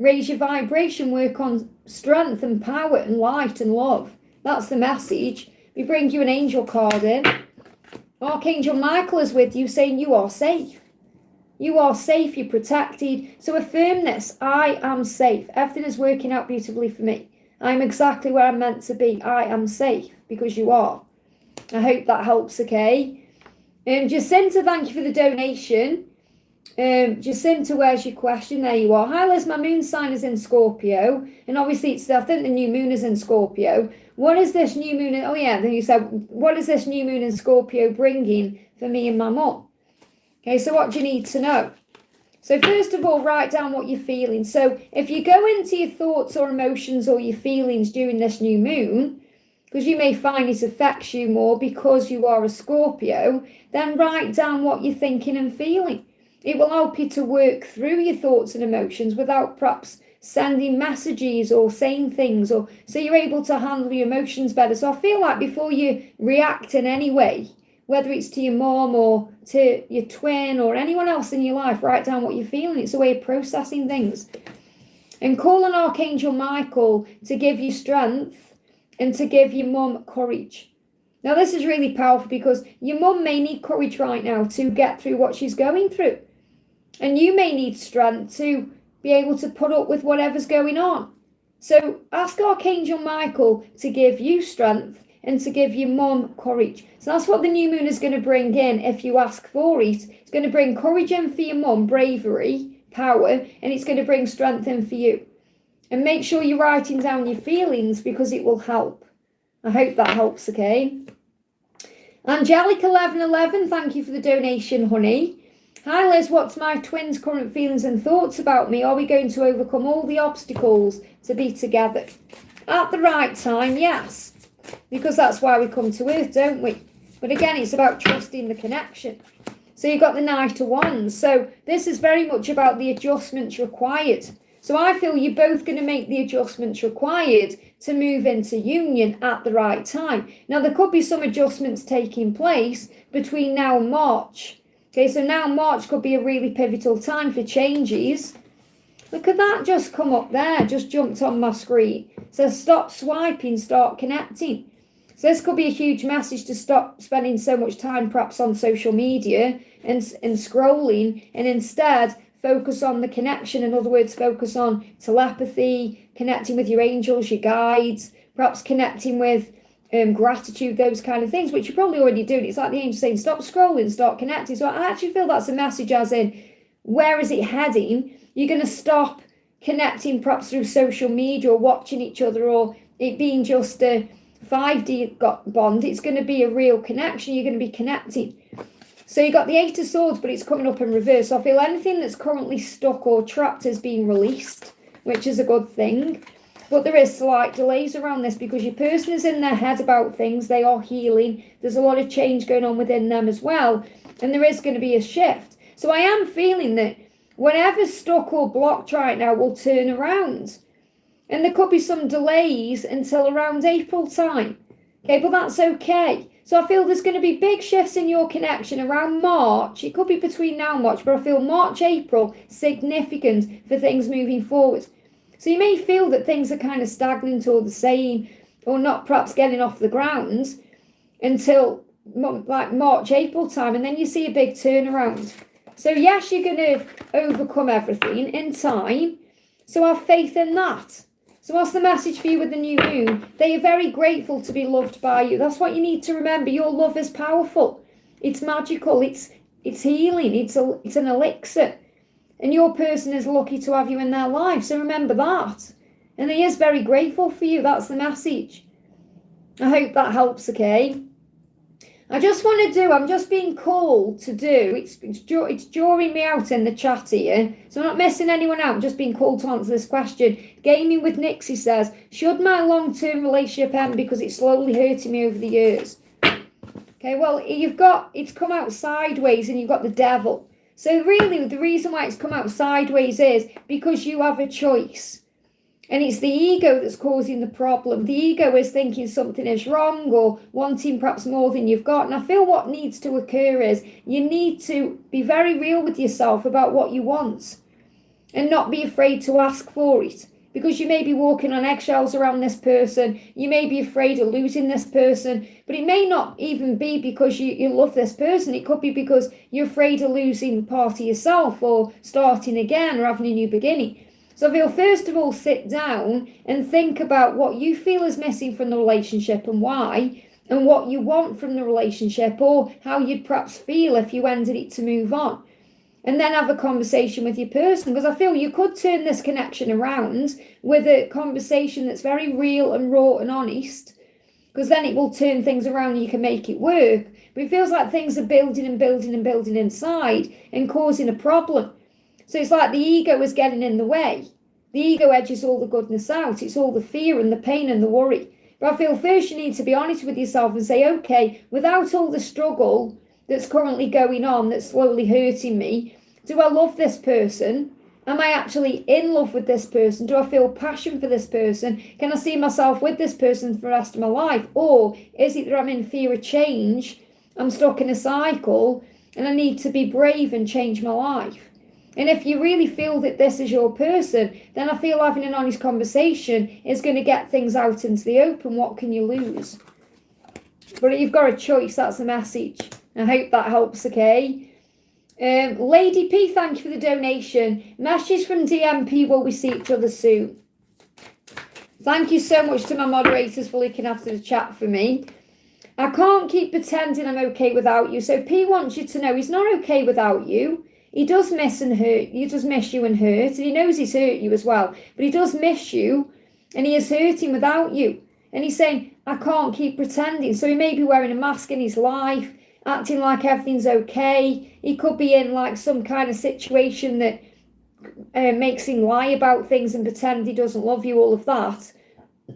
Raise your vibration, work on strength and power and light and love. That's the message. We bring you an angel card in. Archangel Michael is with you, saying you are safe. You are safe, you're protected. So affirm this. I am safe. Everything is working out beautifully for me. I'm exactly where I'm meant to be. I am safe because you are. I hope that helps, okay? Jacinta, thank you for the donation. Jacinta, where's your question? There you are. Hi Liz, my moon sign is in Scorpio, and obviously I think the new moon is in Scorpio. What is this new moon then you said, what is this new moon in Scorpio bringing for me and my mum? Okay, so what do you need to know? So first of all, write down what you're feeling. So if you go into your thoughts or emotions or your feelings during this new moon, because you may find it affects you more because you are a Scorpio, then write down what you're thinking and feeling. It will help you to work through your thoughts and emotions without perhaps sending messages or saying things, or so you're able to handle your emotions better. So I feel like before you react in any way, whether it's to your mom or to your twin or anyone else in your life, write down what you're feeling. It's a way of processing things. And call on Archangel Michael to give you strength and to give your mum courage. Now, this is really powerful because your mum may need courage right now to get through what she's going through. And you may need strength to be able to put up with whatever's going on. So ask Archangel Michael to give you strength and to give your mum courage. So that's what the new moon is going to bring in if you ask for it. It's going to bring courage in for your mum, bravery, power, and it's going to bring strength in for you. And make sure you're writing down your feelings because it will help. I hope that helps, okay? Angelic 1111, thank you for the donation, honey. Hi Liz, what's my twins' current feelings and thoughts about me? Are we going to overcome all the obstacles to be together? At the right time, yes. Because that's why we come to Earth, don't we? But again, it's about trusting the connection. So you've got the Knight of Wands. So this is very much about the adjustments required. So I feel you're both going to make the adjustments required to move into union at the right time. Now, there could be some adjustments taking place between now and March. Okay, so now March could be a really pivotal time for changes. Look at that just come up there, just jumped on my screen. So stop swiping, start connecting. So this could be a huge message to stop spending so much time perhaps on social media and scrolling, and instead focus on the connection. In other words, focus on telepathy, connecting with your angels, your guides, perhaps connecting with gratitude, those kind of things, which you're probably already doing. It's like the angel saying, stop scrolling, start connecting. So I actually feel that's a message as in, where is it heading? You're going to stop connecting perhaps through social media or watching each other or it being just a 5D bond. It's going to be a real connection. You're going to be connecting. So you got the Eight of Swords, but it's coming up in reverse. So I feel anything that's currently stuck or trapped is being released, which is a good thing. But there is slight delays around this because your person is in their head about things. They are healing. There's a lot of change going on within them as well. And there is going to be a shift. So I am feeling that whatever's stuck or blocked right now will turn around. And there could be some delays until around April time. Okay, but that's okay. So I feel there's going to be big shifts in your connection around March. It could be between now and March, but I feel March, April, significant for things moving forward. So you may feel that things are kind of stagnant or the same, or not perhaps getting off the ground until like March, April time, and then you see a big turnaround. So yes, you're going to overcome everything in time. So have faith in that. So what's the message for you with the new moon? They are very grateful to be loved by you. That's what you need to remember. Your love is powerful. It's magical. It's healing. It's an elixir. And your person is lucky to have you in their life. So remember that. And he is very grateful for you. That's the message. I hope that helps, okay? I just want to I'm just being called to do, it's drawing me out in the chat here. So I'm not missing anyone out. I'm just being called to answer this question. Gaming with Nixie says, should my long-term relationship end because it's slowly hurting me over the years? Okay, well, it's come out sideways and you've got the devil. So really, the reason why it's come out sideways is because you have a choice. And it's the ego that's causing the problem. The ego is thinking something is wrong or wanting perhaps more than you've got. And I feel what needs to occur is you need to be very real with yourself about what you want and not be afraid to ask for it. Because you may be walking on eggshells around this person. You may be afraid of losing this person. But it may not even be because you love this person. It could be because you're afraid of losing part of yourself or starting again or having a new beginning. So I feel first of all, sit down and think about what you feel is missing from the relationship and why, and what you want from the relationship or how you'd perhaps feel if you ended it to move on. And then have a conversation with your person, because I feel you could turn this connection around with a conversation that's very real and raw and honest, because then it will turn things around and you can make it work. But it feels like things are building and building and building inside and causing a problem. So it's like the ego is getting in the way. The ego edges all the goodness out. It's all the fear and the pain and the worry. But I feel first you need to be honest with yourself and say, okay, without all the struggle that's currently going on, that's slowly hurting me, Do I love this person? Am I actually in love with this person? Do I feel passion for this person? Can I see myself with this person for the rest of my life? Or is it that I'm in fear of change? I'm stuck in a cycle and I need to be brave and change my life. And if you really feel that this is your person, then I feel having an honest conversation is going to get things out into the open. What can you lose? But you've got a choice. That's the message. I hope that helps, okay? Lady P, thank you for the donation. Message from DMP, will we see each other soon? Thank you so much to my moderators for looking after the chat for me. I can't keep pretending I'm okay without you. So P wants you to know he's not okay without you. He does miss and hurt. He does miss you and hurt. And he knows he's hurt you as well. But he does miss you. And he is hurting without you. And he's saying, I can't keep pretending. So he may be wearing a mask in his life, acting like everything's okay. He could be in like some kind of situation that makes him lie about things and pretend he doesn't love you, all of that.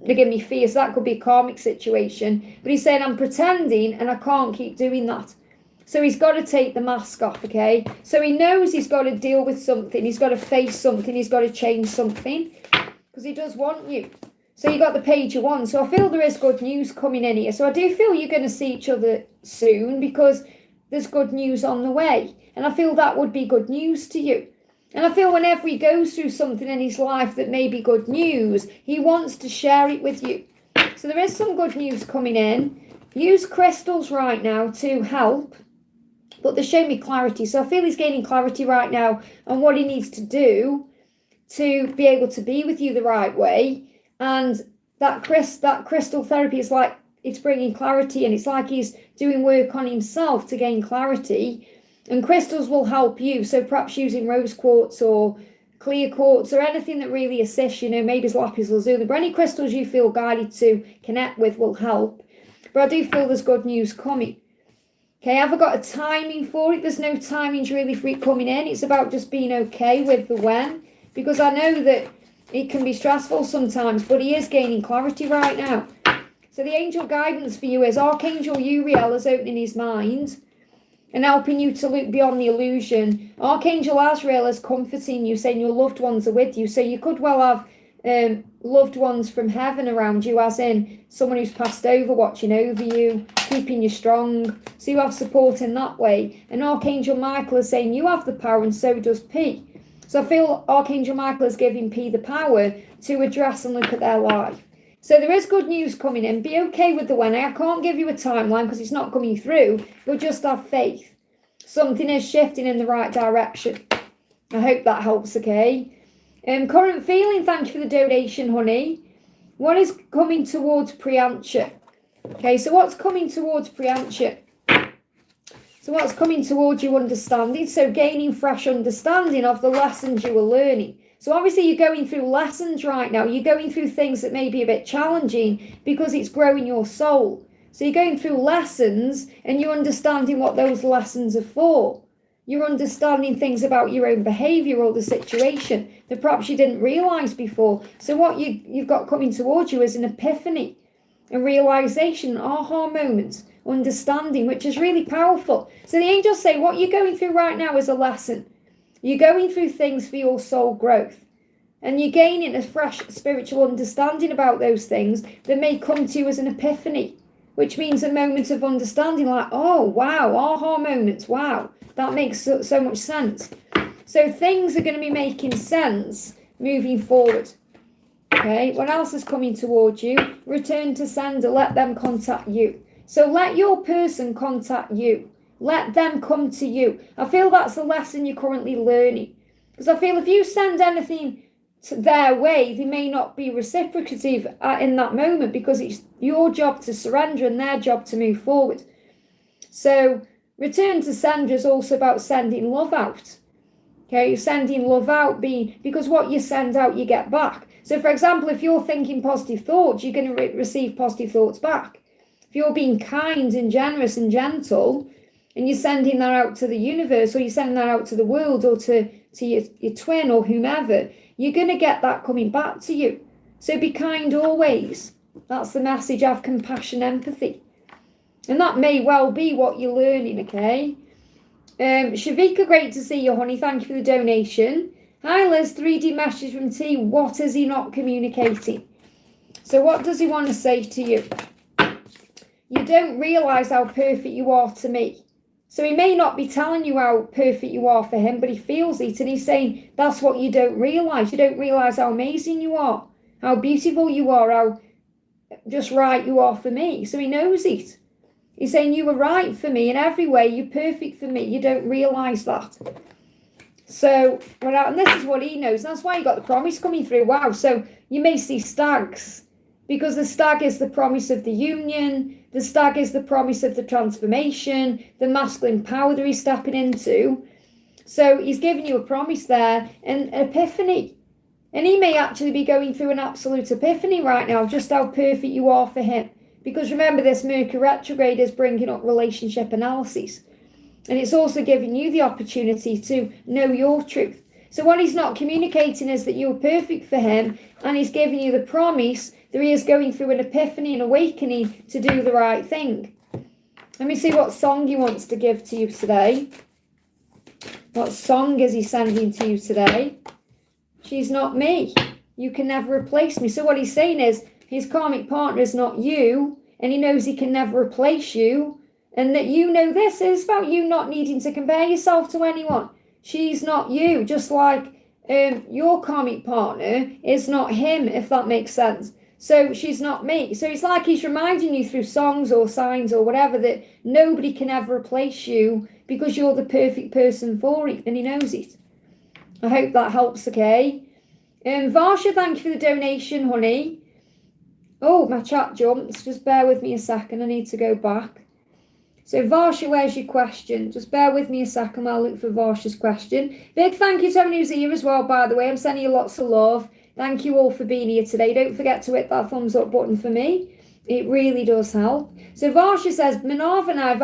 They give me fears. That could be a karmic situation. But he's saying, I'm pretending and I can't keep doing that. So he's got to take the mask off, okay? So he knows he's got to deal with something. He's got to face something. He's got to change something because he does want you. So you got the page you want. So I feel there is good news coming in here. So I do feel you're going to see each other soon because there's good news on the way. And I feel that would be good news to you. And I feel whenever he goes through something in his life that may be good news, he wants to share it with you. So there is some good news coming in. Use crystals right now to help. But they show me clarity. So I feel he's gaining clarity right now on what he needs to do to be able to be with you the right way. And that crystal therapy is like it's bringing clarity, and it's like he's doing work on himself to gain clarity. And crystals will help you. So perhaps using rose quartz or clear quartz or anything that really assists, maybe it's lapis lazuli. But any crystals you feel guided to connect with will help. But I do feel there's good news coming. Okay, have I got a timing for it? There's no timings really for it coming in. It's about just being okay with the when. Because I know that it can be stressful sometimes, but he is gaining clarity right now. So the angel guidance for you is Archangel Uriel is opening his mind and helping you to look beyond the illusion. Archangel Azrael is comforting you, saying your loved ones are with you. So you could well have loved ones from heaven around you, as in someone who's passed over, watching over you, keeping you strong. So you have support in that way. And Archangel Michael is saying you have the power and so does P. So I feel Archangel Michael is giving P the power to address and look at their life. So there is good news coming in. Be okay with the when. I can't give you a timeline because it's not coming through, but just have faith. Something is shifting in the right direction. I hope that helps, okay? Current feeling, thank you for the donation, honey. What is coming towards Priyancha? Okay, so what's coming towards Priyancha? So what's coming towards you understanding? So gaining fresh understanding of the lessons you were learning. So obviously you're going through lessons right now. You're going through things that may be a bit challenging because it's growing your soul. So you're going through lessons and you're understanding what those lessons are for. You're understanding things about your own behaviour or the situation that perhaps you didn't realise before. So what you've got coming towards you is an epiphany, a realisation, an aha moment, understanding, which is really powerful. So the angels say what you're going through right now is a lesson. You're going through things for your soul growth. And you're gaining a fresh spiritual understanding about those things that may come to you as an epiphany, which means a moment of understanding like, oh, wow, aha moments, wow. That makes so much sense. So things are going to be making sense moving forward. Okay, what else is coming towards you? Return to sender, let them contact you. So let your person contact you. Let them come to you. I feel that's the lesson you're currently learning. Because I feel if you send anything to their way, they may not be reciprocative in that moment because it's your job to surrender and their job to move forward. So return to sender is also about sending love out. Okay, you're sending love out because what you send out, you get back. So for example, if you're thinking positive thoughts, you're going to receive positive thoughts back. If you're being kind and generous and gentle, and you're sending that out to the universe, or you're sending that out to the world, or to your twin or whomever, you're going to get that coming back to you. So be kind always. That's the message. Have compassion, empathy. And that may well be what you're learning, okay? Shavika, great to see you, honey. Thank you for the donation. Hi, Liz. 3D message from T. What is he not communicating? So what does he want to say to you? You don't realise how perfect you are to me. So he may not be telling you how perfect you are for him, but he feels it, and he's saying that's what you don't realise. You don't realise how amazing you are, how beautiful you are, how just right you are for me. So he knows it. He's saying you were right for me in every way. You're perfect for me. You don't realise that. So, and this is what he knows. That's why you got the promise coming through. Wow. So you may see stags, because the stag is the promise of the union. The stag is the promise of the transformation, the masculine power that he's stepping into. So he's giving you a promise there, an epiphany. And he may actually be going through an absolute epiphany right now, just how perfect you are for him. Because remember, this Mercury retrograde is bringing up relationship analysis. And it's also giving you the opportunity to know your truth. So what he's not communicating is that you're perfect for him, and he's giving you the promise that he is going through an epiphany and awakening to do the right thing. Let me see what song he wants to give to you today. What song is he sending to you today? She's not me. You can never replace me. So what he's saying is his karmic partner is not you, and he knows he can never replace you, and that you know this is about you not needing to compare yourself to anyone. She's not you, just like your karmic partner is not him, if that makes sense. So she's not me. So it's like he's reminding you through songs or signs or whatever that nobody can ever replace you because you're the perfect person for it, and he knows it. I hope that helps, okay? Varsha, thank you for the donation, honey. Oh, my chat jumps. Just bear with me a second. I need to go back. So, Varsha, where's your question? Just bear with me a second. I'll look for Varsha's question. Big thank you to everyone who's here as well, by the way. I'm sending you lots of love. Thank you all for being here today. Don't forget to hit that thumbs up button for me. It really does help. So Varsha says, Manav and I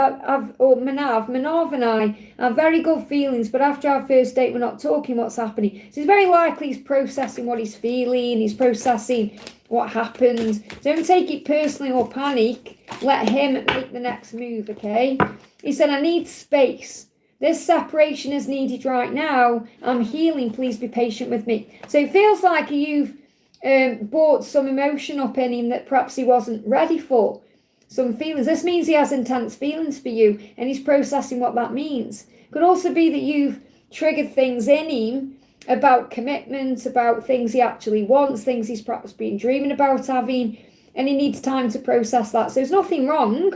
have very good feelings, but after our first date, we're not talking. What's happening? So it's very likely he's processing what he's feeling. He's processing what happened. Don't take it personally or panic. Let him make the next move, okay? He said, I need space. This separation is needed right now. I'm healing. Please be patient with me. So it feels like you've brought some emotion up in him that perhaps he wasn't ready for. Some feelings. This means he has intense feelings for you, and he's processing what that means. Could also be that you've triggered things in him about commitment, about things he actually wants, things he's perhaps been dreaming about having, and he needs time to process that. So there's nothing wrong.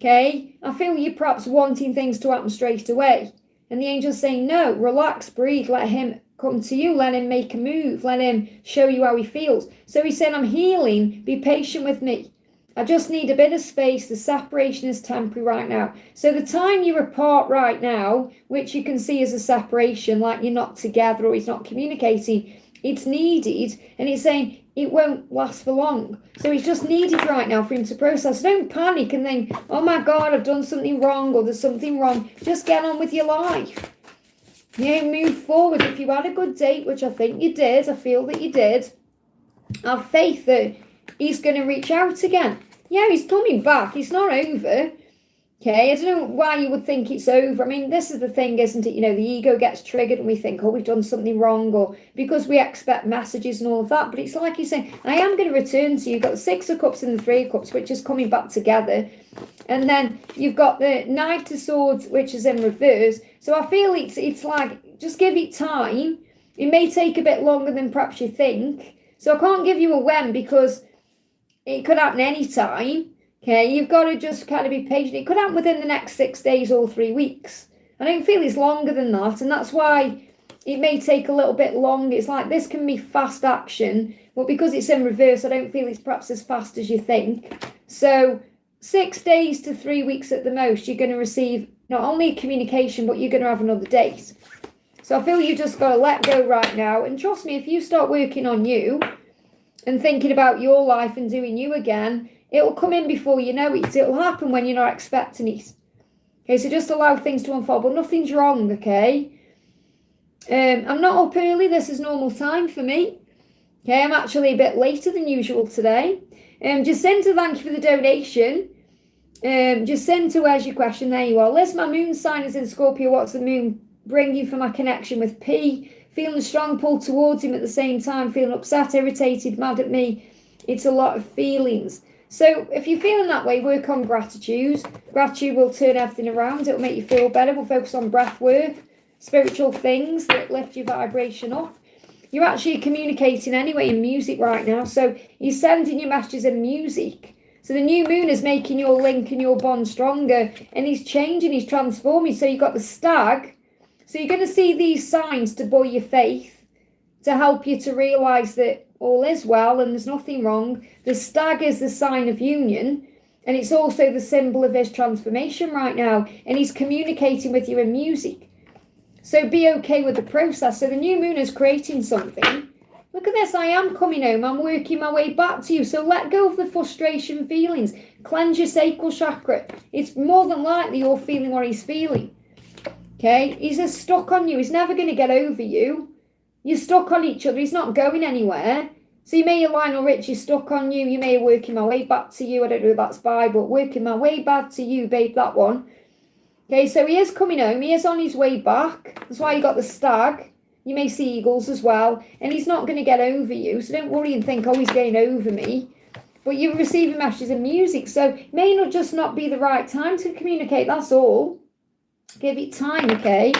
Okay, I feel you perhaps wanting things to happen straight away. And the angel's saying, no, relax, breathe, let him come to you, let him make a move, let him show you how he feels. So he's saying, I'm healing, be patient with me. I just need a bit of space. The separation is temporary right now. So the time you're apart right now, which you can see as a separation, like you're not together or he's not communicating, it's needed. And he's saying, it won't last for long. So it's just needed right now for him to process. Don't panic and think, oh my God, I've done something wrong or there's something wrong. Just get on with your life. Yeah, move forward. If you had a good date, which I think you did, I feel that you did, have faith that he's going to reach out again. Yeah, he's coming back. It's not over. Okay, I don't know why you would think it's over. I mean, this is the thing, isn't it? You know, the ego gets triggered and we think, oh, we've done something wrong, or because we expect messages and all of that. But it's like you say, I am going to return to you. You've got the Six of Cups and the Three of Cups, which is coming back together. And then you've got the Knight of Swords, which is in reverse. So I feel it's like, just give it time. It may take a bit longer than perhaps you think. So I can't give you a when because it could happen any time. Okay, you've got to just kind of be patient. It could happen within the next 6 days or 3 weeks. I don't feel it's longer than that, and that's why it may take a little bit longer. It's like this can be fast action, but because it's in reverse, I don't feel it's perhaps as fast as you think. So 6 days to 3 weeks at the most, you're going to receive not only a communication, but you're going to have another date. So I feel you just got to let go right now. And trust me, if you start working on you and thinking about your life and doing you again, it'll come in before you know it. It'll happen when you're not expecting it. Okay, so just allow things to unfold, but nothing's wrong, okay? I'm not up early. This is normal time for me. Okay, I'm actually a bit later than usual today. Jacinta, thank you for the donation. Jacinta, where's your question? There you are. Liz, my moon sign is in Scorpio. What's the moon bringing for my connection with P? Feeling a strong pull towards him at the same time, feeling upset, irritated, mad at me. It's a lot of feelings. So if you're feeling that way, work on gratitude. Gratitude will turn everything around. It'll make you feel better. We'll focus on breath work, spiritual things that lift your vibration up. You're actually communicating anyway in music right now. So you're sending your messages in music. So the new moon is making your link and your bond stronger, and he's changing, he's transforming. So you've got the stag. So you're going to see these signs to buoy your faith, to help you to realise that all is well and there's nothing wrong. The stag is the sign of union, and it's also the symbol of his transformation right now, and he's communicating with you in music. So be okay with the process. So the new moon is creating something. Look at this, I am coming home, I'm working my way back to you. So let go of the frustration feelings. Cleanse your sacral chakra. It's more than likely you're feeling what he's feeling. Okay, he's just stuck on you. He's never going to get over you. You're stuck on each other. He's not going anywhere. So you may, Lionel Richie, stuck on you. You may be working my way back to you. I don't know if that's Bible. Working my way back to you, babe, that one. Okay, so he is coming home. He is on his way back. That's why you got the stag. You may see eagles as well. And he's not going to get over you. So don't worry and think, oh, he's getting over me. But you're receiving messages in music. So it may not just not be the right time to communicate. That's all. Give it time, okay?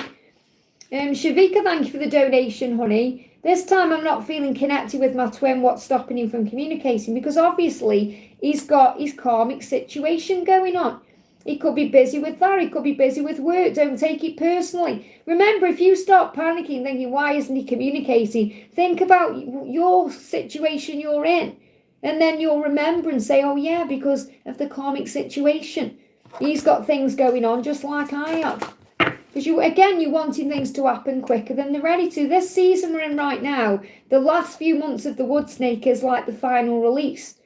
Shavika, thank you for the donation, honey. This time I'm not feeling connected with my twin. What's stopping him from communicating? Because obviously he's got his karmic situation going on. He could be busy with that. He could be busy with work. Don't take it personally. Remember, if you start panicking, thinking, why isn't he communicating? Think about your situation you're in. And then you'll remember and say, oh yeah, because of the karmic situation. He's got things going on just like I have. Because you're wanting things to happen quicker than they're ready to. This season we're in right now, the last few months of the wood snake is like the final release.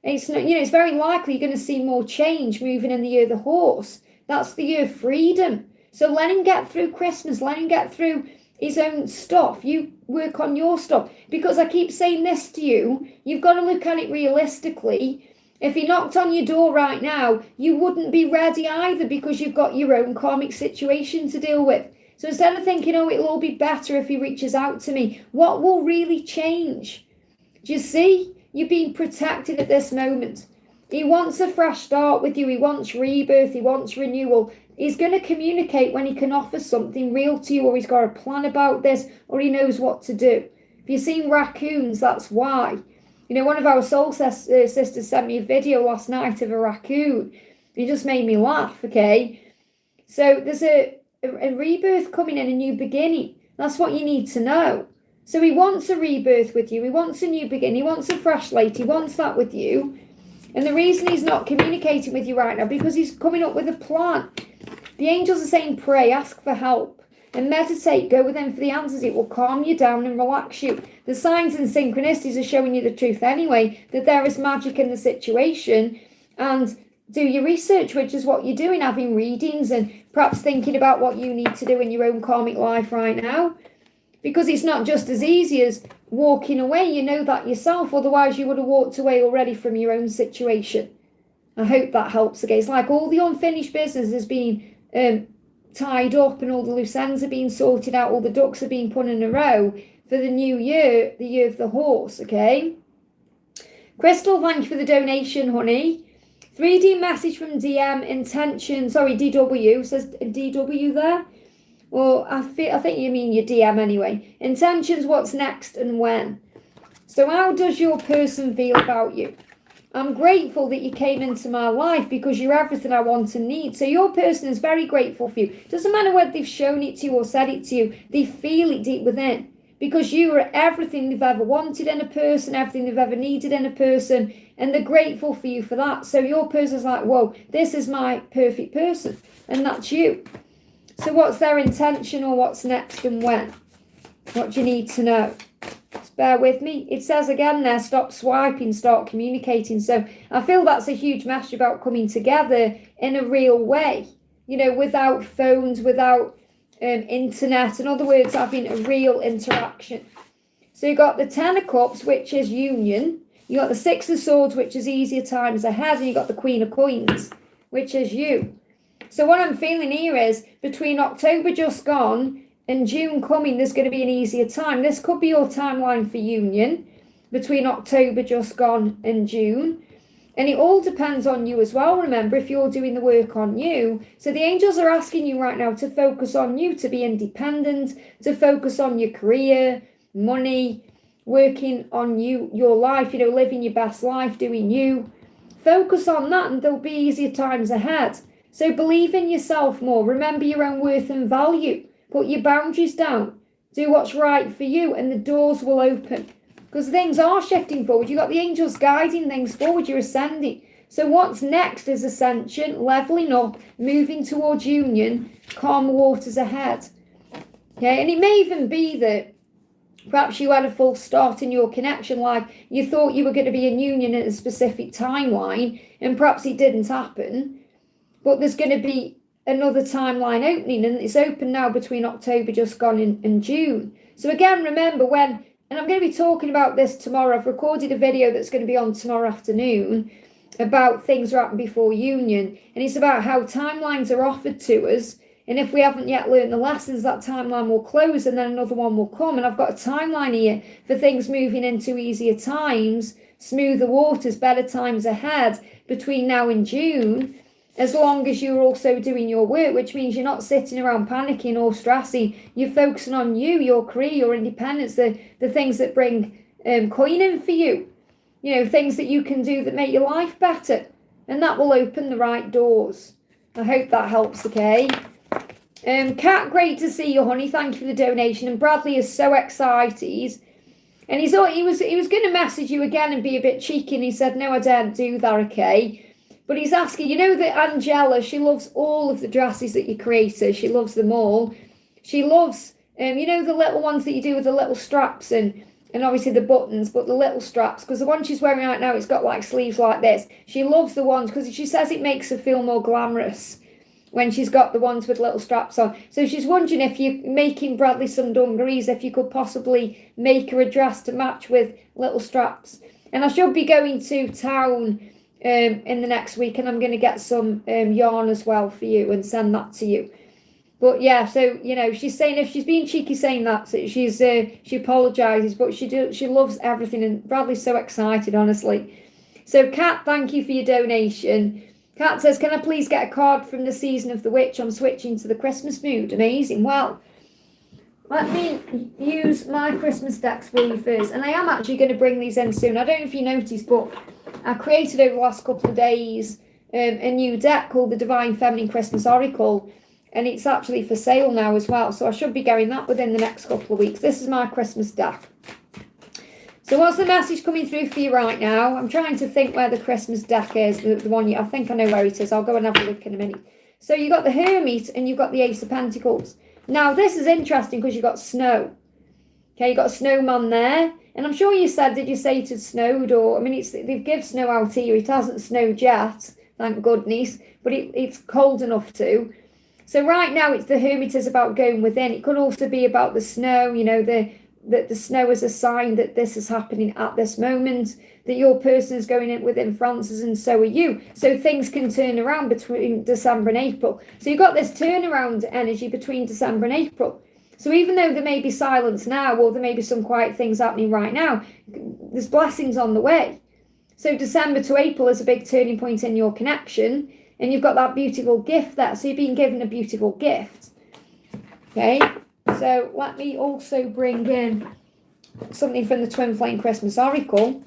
And it's very likely you're going to see more change moving in the year of the horse. That's the year of freedom. So let him get through Christmas. Let him get through his own stuff. You work on your stuff. Because I keep saying this to you, you've got to look at it realistically. If he knocked on your door right now, you wouldn't be ready either because you've got your own karmic situation to deal with. So instead of thinking, oh, it'll all be better if he reaches out to me, what will really change? Do you see? You're being protected at this moment. He wants a fresh start with you. He wants rebirth. He wants renewal. He's going to communicate when he can offer something real to you, or he's got a plan about this, or he knows what to do. If you've seen raccoons, that's why. You know, one of our soul sisters sent me a video last night of a raccoon. It just made me laugh, okay? So there's a rebirth coming in, a new beginning. That's what you need to know. So he wants a rebirth with you. He wants a new beginning. He wants a fresh slate. He wants that with you. And the reason he's not communicating with you right now, because he's coming up with a plan. The angels are saying pray, ask for help, and meditate. Go with him for the answers. It will calm you down and relax you. The signs and synchronicities are showing you the truth anyway, that there is magic in the situation. And do your research, which is what you're doing, having readings and perhaps thinking about what you need to do in your own karmic life right now. Because it's not just as easy as walking away. You know that yourself. Otherwise, you would have walked away already from your own situation. I hope that helps. Okay, it's like all the unfinished business is being tied up and all the loose ends are being sorted out. All the ducks are being put in a row for the new year, the year of the horse, okay? Crystal, thank you for the donation, honey. 3D message from DM intention. Sorry, DW. Says DW there. Well, I think you mean your DM anyway. Intentions, what's next and when. So how does your person feel about you? I'm grateful that you came into my life because you're everything I want and need. So your person is very grateful for you. Doesn't matter whether they've shown it to you or said it to you. They feel it deep within. Because you are everything they've ever wanted in a person, everything they've ever needed in a person. And they're grateful for you for that. So your person's like, whoa, this is my perfect person. And that's you. So what's their intention or what's next and when? What do you need to know? Just bear with me. It says again there, stop swiping, start communicating. So I feel that's a huge message about coming together in a real way. You know, without phones, without internet. In other words, having a real interaction. So you've got the Ten of Cups, which is union. You got the Six of Swords, which is easier times ahead. And you got the Queen of Coins. which is you. So what I'm feeling here is between October just gone and June coming, there's going to be an easier time. This could be your timeline for union between October just gone and June. And it all depends on you as well, remember, if you're doing the work on you. So the angels are asking you right now to focus on you, to be independent, to focus on your career, money, working on you, your life, living your best life, doing you. Focus on that and there'll be easier times ahead. So believe in yourself more. Remember your own worth and value. Put your boundaries down. Do what's right for you and the doors will open. Because things are shifting forward. You've got the angels guiding things forward. You're ascending. So what's next is ascension, leveling up, moving towards union, calm waters ahead. Okay, and it may even be that perhaps you had a false start in your connection, like you thought you were going to be in union at a specific timeline, and perhaps it didn't happen. But there's going to be another timeline opening, and it's open now between October just gone and June. So again, remember when... And I'm going to be talking about this tomorrow. I've recorded a video that's going to be on tomorrow afternoon about things that happen before union. And it's about how timelines are offered to us. And if we haven't yet learned the lessons, that timeline will close and then another one will come. And I've got a timeline here for things moving into easier times, smoother waters, better times ahead between now and June. As long as you're also doing your work, which means you're not sitting around panicking or stressing. You're focusing on you, your career, your independence, the things that bring coin in for you. Things that you can do that make your life better. And that will open the right doors. I hope that helps, okay? Kat, great to see you, honey. Thank you for the donation. And Bradley is so excited. And he was going to message you again and be a bit cheeky. And he said, no, I daren't do that, okay? But he's asking, that Angela, she loves all of the dresses that you created. She loves them all. She loves, the little ones that you do with the little straps and obviously the buttons, but the little straps. Because the one she's wearing right now, it's got like sleeves like this. She loves the ones because she says it makes her feel more glamorous when she's got the ones with little straps on. So she's wondering if you're making Bradley some dungarees, if you could possibly make her a dress to match with little straps. And I should be going to town in the next week, and I'm going to get some yarn as well for you and send that to you. But yeah, so she's saying, if she's being cheeky saying that, so she apologizes, but she loves everything, and Bradley's so excited, honestly. So Kat, thank you for your donation. Kat says, can I please get a card from the Season of the Witch? I'm switching to the Christmas mood. Amazing. Well, let me use my Christmas decks for you first, and I am actually going to bring these in soon. I don't know if you noticed, but I created over the last couple of days a new deck called the Divine Feminine Christmas Oracle, and it's actually for sale now as well, so I should be going that within the next couple of weeks. This is my Christmas deck. So what's the message coming through for you right now? I'm trying to think where the Christmas deck is, the one I think I know where it is. I'll go and have a look in a minute. So you've got the Hermit and you've got the Ace of Pentacles. Now this is interesting because you've got snow. Okay, you've got a snowman there. And I'm sure you said, did you say it had snowed? Or, I mean, they've given snow out here. It hasn't snowed yet, thank goodness. But it's cold enough to. So right now, it's the Hermit is about going within. It could also be about the snow, that the snow is a sign that this is happening at this moment, that your person is going in within Francis and so are you. So things can turn around between December and April. So you've got this turnaround energy between December and April. So even though there may be silence now, or there may be some quiet things happening right now, there's blessings on the way. So December to April is a big turning point in your connection, and you've got that beautiful gift there. So you're being given a beautiful gift. Okay, so let me also bring in something from the Twin Flame Christmas Oracle.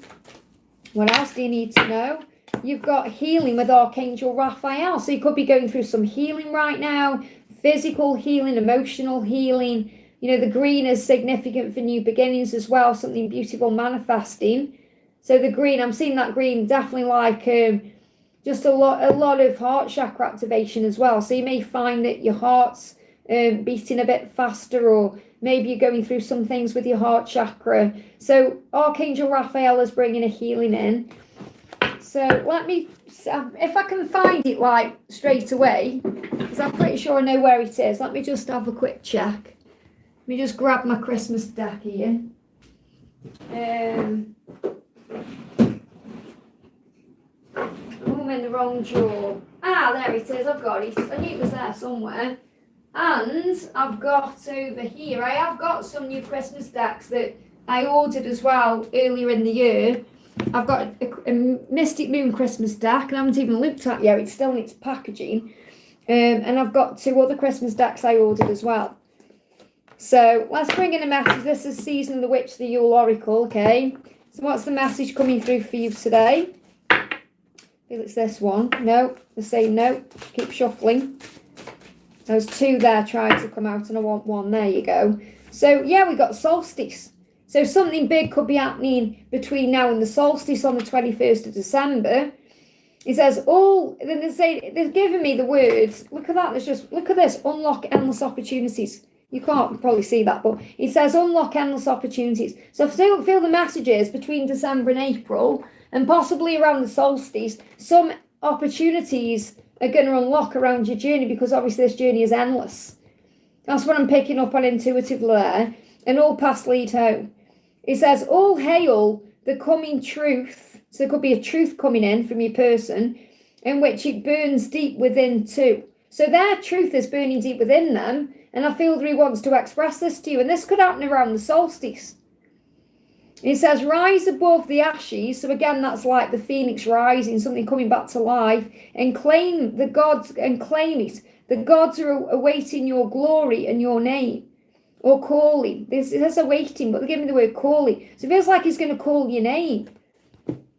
What else do you need to know? You've got healing with Archangel Raphael. So you could be going through some healing right now. Physical healing, emotional healing. The green is significant for new beginnings as well. Something beautiful manifesting. So the green, I'm seeing that green definitely like just a lot of heart chakra activation as well. So you may find that your heart's beating a bit faster, or maybe you're going through some things with your heart chakra. So Archangel Raphael is bringing a healing in. So let me, if I can find it like straight away, because I'm pretty sure I know where it is. Let me just have a quick check. Let me just grab my Christmas deck here. Oh, I'm in the wrong drawer. Ah, there it is. I've got it. I knew it was there somewhere. And I've got over here, I have got some new Christmas decks that I ordered as well earlier in the year. I've got a Mystic Moon Christmas deck, and I haven't even looked at yet. It's still in its packaging. And I've got 2 other Christmas decks I ordered as well. So let's bring in a message. This is Season of the Witch, the Yule Oracle, okay? So what's the message coming through for you today? I feel it's this one. No, the same no. Keep shuffling. Those 2 there tried to come out and I want 1. There you go. So yeah, we got solstice. So something big could be happening between now and the solstice on the 21st of December. It says then they're giving me the words. Look at that. Look at this. Unlock endless opportunities. You can't probably see that, but it says unlock endless opportunities. So if you feel the messages between December and April, and possibly around the solstice, some opportunities are going to unlock around your journey, because obviously this journey is endless. That's what I'm picking up on intuitively there. And all paths lead home. It says, all hail the coming truth. So there could be a truth coming in from your person, in which it burns deep within too. So their truth is burning deep within them, and I feel that he wants to express this to you. And this could happen around the solstice. It says, rise above the ashes. So again, that's like the phoenix rising, something coming back to life, and claim the gods, and claim it. The gods are awaiting your glory and your name. Or calling. This is awaiting, but they're giving me the word calling. So it feels like he's going to call your name.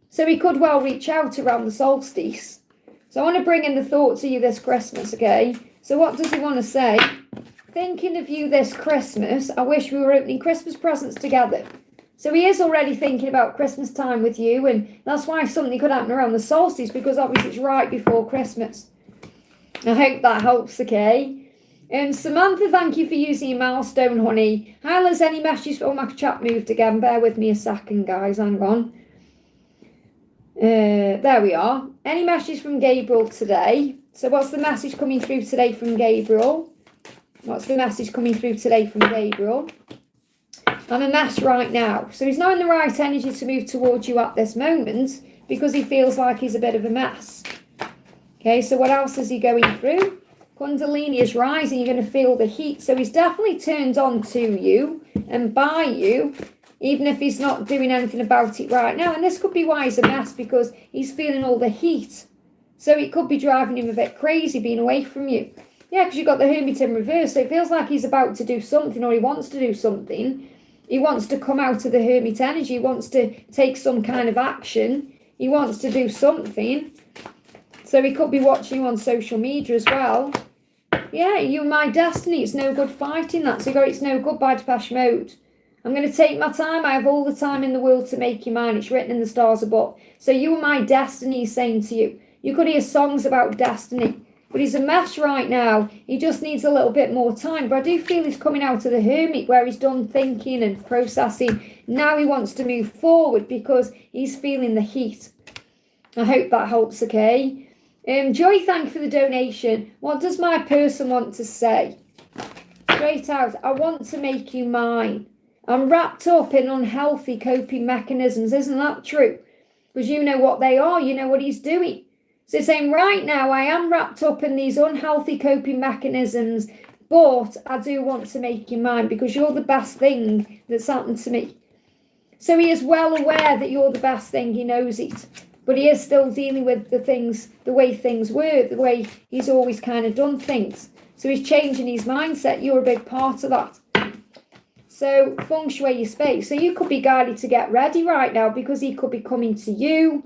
So he could well reach out around the solstice. So I want to bring in the thought to you this Christmas, okay? So what does he want to say? Thinking of you this Christmas, I wish we were opening Christmas presents together. So he is already thinking about Christmas time with you, and that's why something could happen around the solstice, because obviously it's right before Christmas. I hope that helps, okay? Samantha, thank you for using your milestone, honey. Hi, Liz, any messages? Oh, my chat moved again. Bear with me a second, guys. Hang on. There we are. Any messages from Gabriel today? So what's the message coming through today from Gabriel? What's the message coming through today from Gabriel? I'm a mess right now. So he's not in the right energy to move towards you at this moment, because he feels like he's a bit of a mess. Okay, so what else is he going through? Kundalini is rising. You're going to feel the heat. So he's definitely turned on to you and by you, even if he's not doing anything about it right now. And this could be why he's a mess, because he's feeling all the heat. So it could be driving him a bit crazy, being away from you. Yeah, because you've got the Hermit in reverse. So it feels like he's about to do something, or he wants to do something. He wants to come out of the Hermit energy. He wants to take some kind of action. He wants to do something. So he could be watching you on social media as well. Yeah, you're my destiny. It's no good fighting that. So you got It's No Good by Depeche Mode. I'm going to take my time. I have all the time in the world to make you mine. It's written in the stars above. So you are my destiny, he's saying to you. You could hear songs about destiny. But he's a mess right now. He just needs a little bit more time. But I do feel he's coming out of the Hermit, where he's done thinking and processing. Now he wants to move forward, because he's feeling the heat. I hope that helps, okay? Joy, thank you for the donation. What does my person want to say? Straight out, I want to make you mine. I'm wrapped up in unhealthy coping mechanisms. Isn't that true? Because you know what they are. You know what he's doing. So he's saying, right now, I am wrapped up in these unhealthy coping mechanisms, but I do want to make you mine, because you're the best thing that's happened to me. So he is well aware that you're the best thing. He knows it. But he is still dealing with the way things were, the way he's always kind of done things. So he's changing his mindset. You're a big part of that. So feng shui your space. So you could be guided to get ready right now, because he could be coming to you.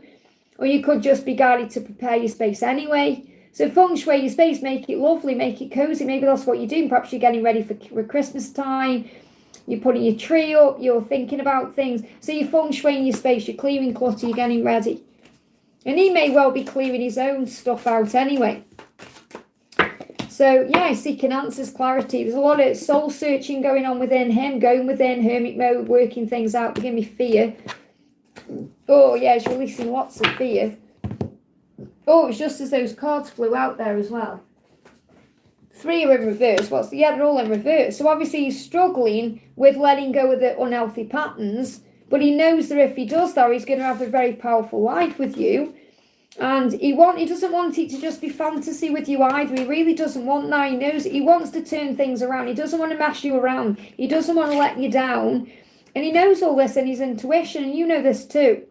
Or you could just be guided to prepare your space anyway. So feng shui your space, make it lovely, make it cozy. Maybe that's what you're doing. Perhaps you're getting ready for Christmas time. You're putting your tree up. You're thinking about things. So you're feng shuiing your space. You're clearing clutter. You're getting ready. And he may well be clearing his own stuff out anyway. So, yeah, he's seeking answers, clarity. There's a lot of soul searching going on within him, going within hermit mode, working things out. They give me fear. Oh, yeah, he's releasing lots of fear. Oh, it's just as those cards flew out there as well. 3 are in reverse. Yeah, they're all in reverse. So, obviously, he's struggling with letting go of the unhealthy patterns. But he knows that if he does that, he's going to have a very powerful life with you. And he doesn't want it to just be fantasy with you either. He really doesn't want that. He knows he wants to turn things around. He doesn't want to mess you around. He doesn't want to let you down. And he knows all this in his intuition, and you know this too.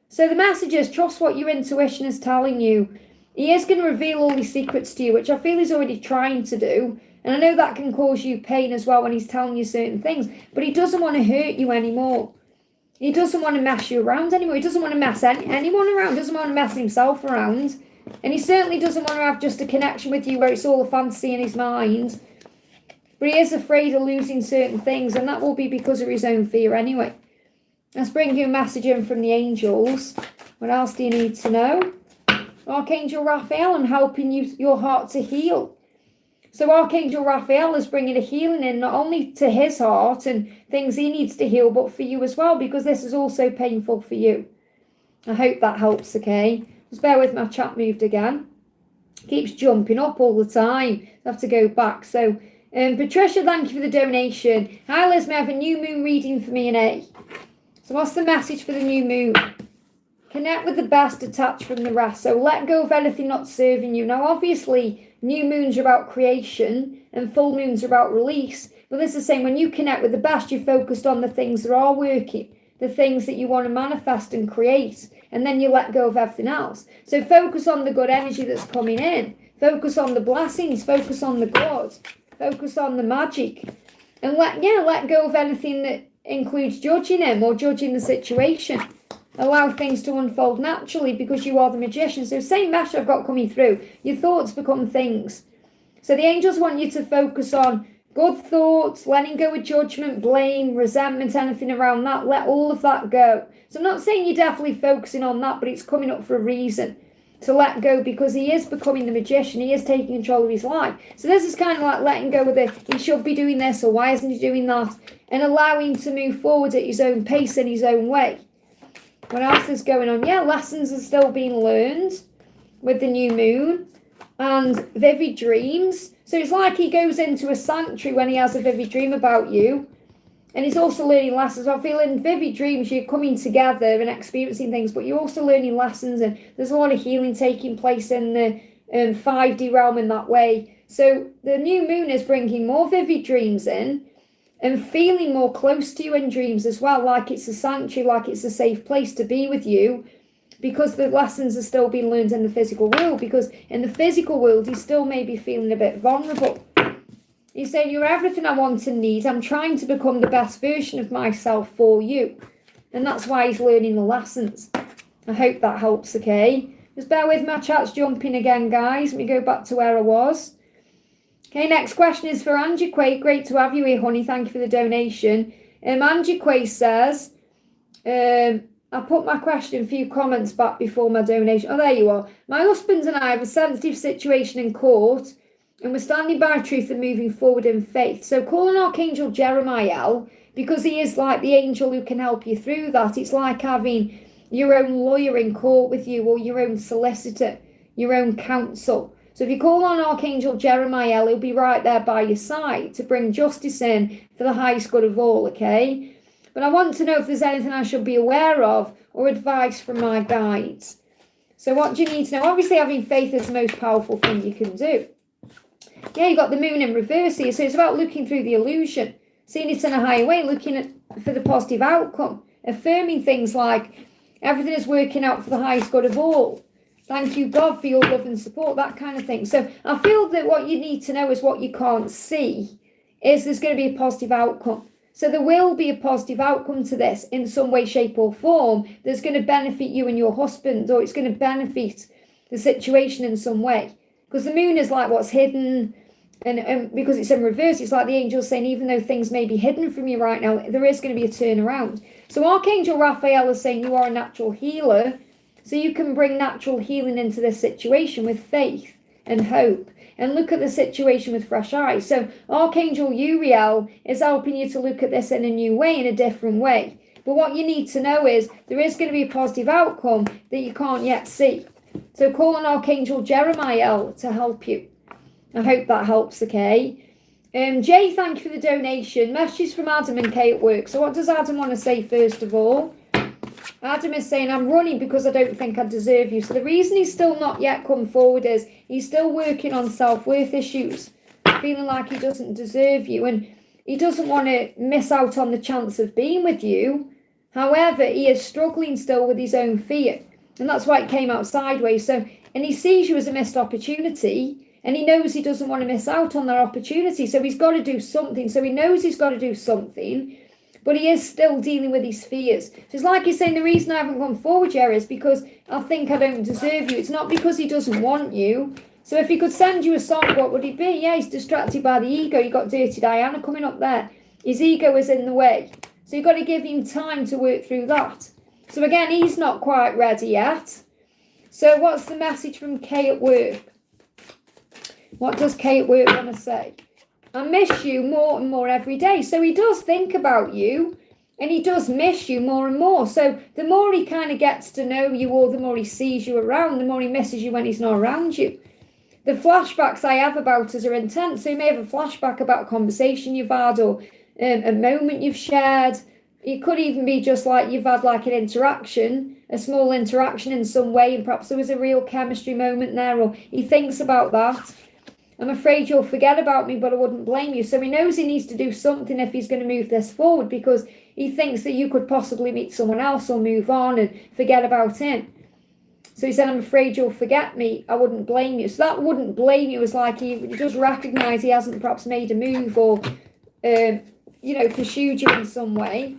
So the message is, trust what your intuition is telling you. He is going to reveal all these secrets to you, which I feel he's already trying to do. And I know that can cause you pain as well when he's telling you certain things. But he doesn't want to hurt you anymore. He doesn't want to mess you around anymore. He doesn't want to mess anyone around. He doesn't want to mess himself around. And he certainly doesn't want to have just a connection with you where it's all a fantasy in his mind. But he is afraid of losing certain things, and that will be because of his own fear anyway. Let's bring you a message in from the angels. What else do you need to know? Archangel Raphael, I'm helping your heart to heal. So Archangel Raphael is bringing a healing in, not only to his heart and things he needs to heal, but for you as well, because this is also painful for you. I hope that helps, okay? Just bear with, my chat moved again. Keeps jumping up all the time. I have to go back. So Patricia, thank you for the donation. Hi Liz, may I have a new moon reading for me and A? So what's the message for the new moon? Connect with the best, detach from the rest. So let go of anything not serving you. Now, obviously, new moons are about creation and full moons are about release. But this is saying when you connect with the best, you're focused on the things that are working, the things that you want to manifest and create. And then you let go of everything else. So focus on the good energy that's coming in. Focus on the blessings. Focus on the good. Focus on the magic. And let go of anything that includes judging him or judging the situation. Allow things to unfold naturally because you are the magician. So same message I've got coming through. Your thoughts become things. So the angels want you to focus on good thoughts, letting go of judgment, blame, resentment, anything around that. Let all of that go. So I'm not saying you're definitely focusing on that, but it's coming up for a reason to let go because he is becoming the magician. He is taking control of his life. So this is kind of like letting go with he should be doing this or why isn't he doing that? And allowing him to move forward at his own pace in his own way. What else is going on? Yeah, lessons are still being learned with the new moon and vivid dreams. So it's like he goes into a sanctuary when he has a vivid dream about you. And he's also learning lessons. I feel in vivid dreams, you're coming together and experiencing things, but you're also learning lessons. And there's a lot of healing taking place in the 5D realm in that way. So the new moon is bringing more vivid dreams in. And feeling more close to you in dreams as well, like it's a sanctuary, like it's a safe place to be with you, because the lessons are still being learned in the physical world, because in the physical world, you still may be feeling a bit vulnerable. He's saying, you're everything I want and need. I'm trying to become the best version of myself for you. And that's why he's learning the lessons. I hope that helps, okay? Just bear with my chat's jumping again, guys. Let me go back to where I was. Okay, next question is for Angie Quay. Great to have you here, honey. Thank you for the donation. Angie Quay says, I put my question, a few comments back before my donation. Oh, there you are. My husband and I have a sensitive situation in court, and we're standing by truth and moving forward in faith. So call on Archangel Jeremiah, because he is like the angel who can help you through that. It's like having your own lawyer in court with you, or your own solicitor, your own counsel. So if you call on Archangel Jeremiah, he'll be right there by your side to bring justice in for the highest good of all, okay? But I want to know if there's anything I should be aware of or advice from my guides. So what do you need to know? Obviously, having faith is the most powerful thing you can do. Yeah, you got the moon in reverse here. So it's about looking through the illusion, seeing it in a higher way, looking for the positive outcome, affirming things like everything is working out for the highest good of all. Thank you, God, for your love and support, that kind of thing. So I feel that what you need to know is what you can't see is there's going to be a positive outcome. So there will be a positive outcome to this in some way, shape or form that's going to benefit you and your husband, or it's going to benefit the situation in some way. Because the moon is like what's hidden, and because it's in reverse, it's like the angels saying, even though things may be hidden from you right now, there is going to be a turnaround. So Archangel Raphael is saying you are a natural healer. So you can bring natural healing into this situation with faith and hope and look at the situation with fresh eyes. So Archangel Uriel is helping you to look at this in a new way, in a different way. But what you need to know is there is going to be a positive outcome that you can't yet see. So call on Archangel Jeremiah to help you. I hope that helps, okay? Jay, thank you for the donation. Messages from Adam and Kay at work. So what does Adam want to say first of all? Adam is saying, I'm running because I don't think I deserve you. So the reason he's still not yet come forward is he's still working on self-worth issues, feeling like he doesn't deserve you, and he doesn't want to miss out on the chance of being with you. However, he is struggling still with his own fear, and that's why it came out sideways. So, and he sees you as a missed opportunity, and he knows he doesn't want to miss out on that opportunity. So he's got to do something. So he knows he's got to do something, but he is still dealing with his fears. So it's like he's saying, the reason I haven't gone forward, Jerry, is because I think I don't deserve you. It's not because he doesn't want you. So if he could send you a song, what would it be? Yeah, he's distracted by the ego. You got Dirty Diana coming up there. His ego is in the way. So you've got to give him time to work through that. So again, he's not quite ready yet. So what's the message from Kay at work? What does Kay at work want to say? I miss you more and more every day. So he does think about you, and he does miss you more and more. So the more he kind of gets to know you, or the more he sees you around, the more he misses you when he's not around you. The flashbacks I have about us are intense. So you may have a flashback about a conversation you've had, or a moment you've shared. It could even be just like you've had like an interaction, a small interaction in some way, and perhaps there was a real chemistry moment there, or he thinks about that. I'm afraid you'll forget about me, but I wouldn't blame you. So he knows he needs to do something if he's going to move this forward, because he thinks that you could possibly meet someone else or move on and forget about him. So he said, I'm afraid you'll forget me. I wouldn't blame you. So that wouldn't blame you is like he does recognise he hasn't perhaps made a move or, pursued you in some way.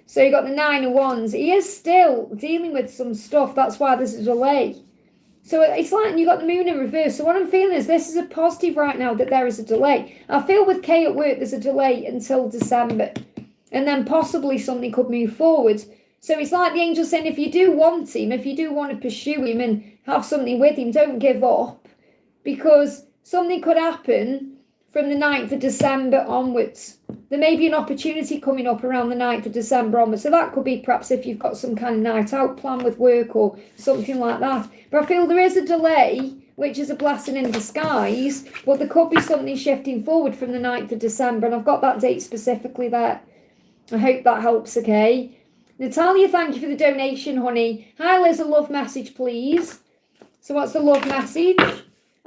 So you got the 9 of Wands. He is still dealing with some stuff. That's why there's a delay. So it's like you got the Moon in reverse. So what I'm feeling is this is a positive right now, that there is a delay. I feel with Kay at work, there's a delay until December. And then possibly something could move forward. So it's like the angel saying, if you do want him, if you do want to pursue him and have something with him, don't give up. Because something could happen from the 9th of December onwards. There may be an opportunity coming up around the 9th of December onwards. So that could be perhaps if you've got some kind of night out plan with work or something like that. But I feel there is a delay, which is a blessing in disguise. But there could be something shifting forward from the 9th of December. And I've got that date specifically there. I hope that helps, okay? Natalia, thank you for the donation, honey. Hi, Liz, a love message, please. So what's the love message?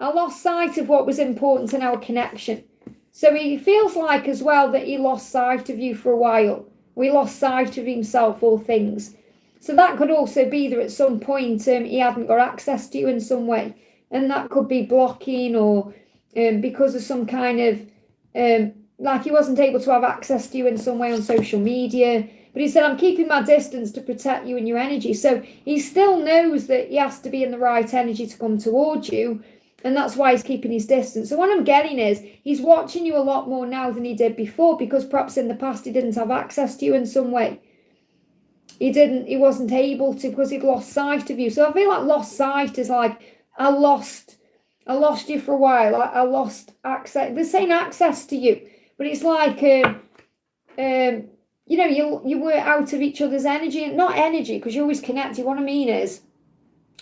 I lost sight of what was important in our connection. So he feels like as well that he lost sight of you for a while. We lost sight of himself, all things. So that could also be that at some point he hadn't got access to you in some way. And that could be blocking or because of some kind of, like he wasn't able to have access to you in some way on social media. But he said, I'm keeping my distance to protect you and your energy. So he still knows that he has to be in the right energy to come towards you. And that's why he's keeping his distance. So what I'm getting is he's watching you a lot more now than he did before, because perhaps in the past he didn't have access to you in some way. He wasn't able to because he'd lost sight of you. So I feel like lost sight is like, I lost you for a while. I lost access. They're saying access to you. But it's like, you were out of each other's energy, and not energy because you're always connected. What I mean is,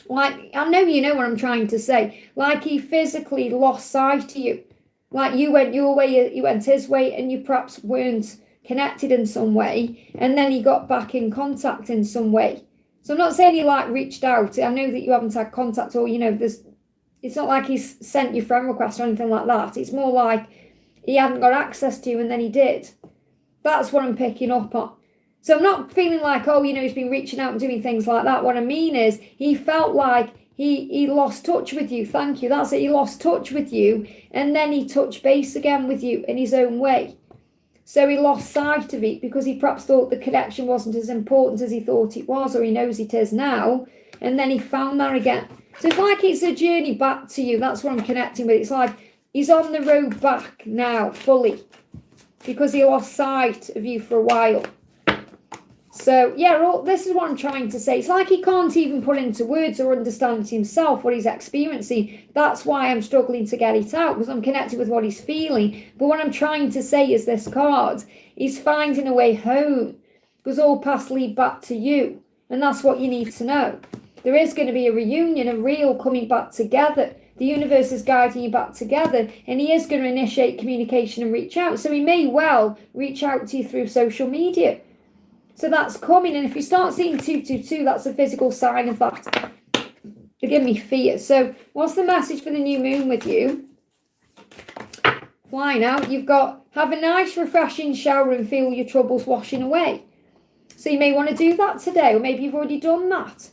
like, I know you know what I'm trying to say. Like he physically lost sight of you. Like you went your way, he went his way, and you perhaps weren't connected in some way. And then he got back in contact in some way. So I'm not saying he like reached out. I know that you haven't had contact, or it's not like he's sent you friend requests or anything like that. It's more like he hadn't got access to you and then he did. That's what I'm picking up on. So I'm not feeling like, he's been reaching out and doing things like that. What I mean is he felt like he lost touch with you. Thank you. That's it. He lost touch with you. And then he touched base again with you in his own way. So he lost sight of it because he perhaps thought the connection wasn't as important as he thought it was, or he knows it is now. And then he found that again. So it's like it's a journey back to you. That's what I'm connecting with. It's like he's on the road back now fully because he lost sight of you for a while. So, this is what I'm trying to say. It's like he can't even put into words or understand it himself what he's experiencing. That's why I'm struggling to get it out, because I'm connected with what he's feeling. But what I'm trying to say is this card, he's finding a way home, because all paths lead back to you. And that's what you need to know. There is going to be a reunion, a real coming back together. The universe is guiding you back together, and he is going to initiate communication and reach out. So he may well reach out to you through social media. So that's coming. And if you start seeing 222, that's a physical sign of that. They give me fear. So what's the message for the new moon with you? Flying out, you've got, have a nice refreshing shower and feel your troubles washing away. So you may want to do that today, or maybe you've already done that.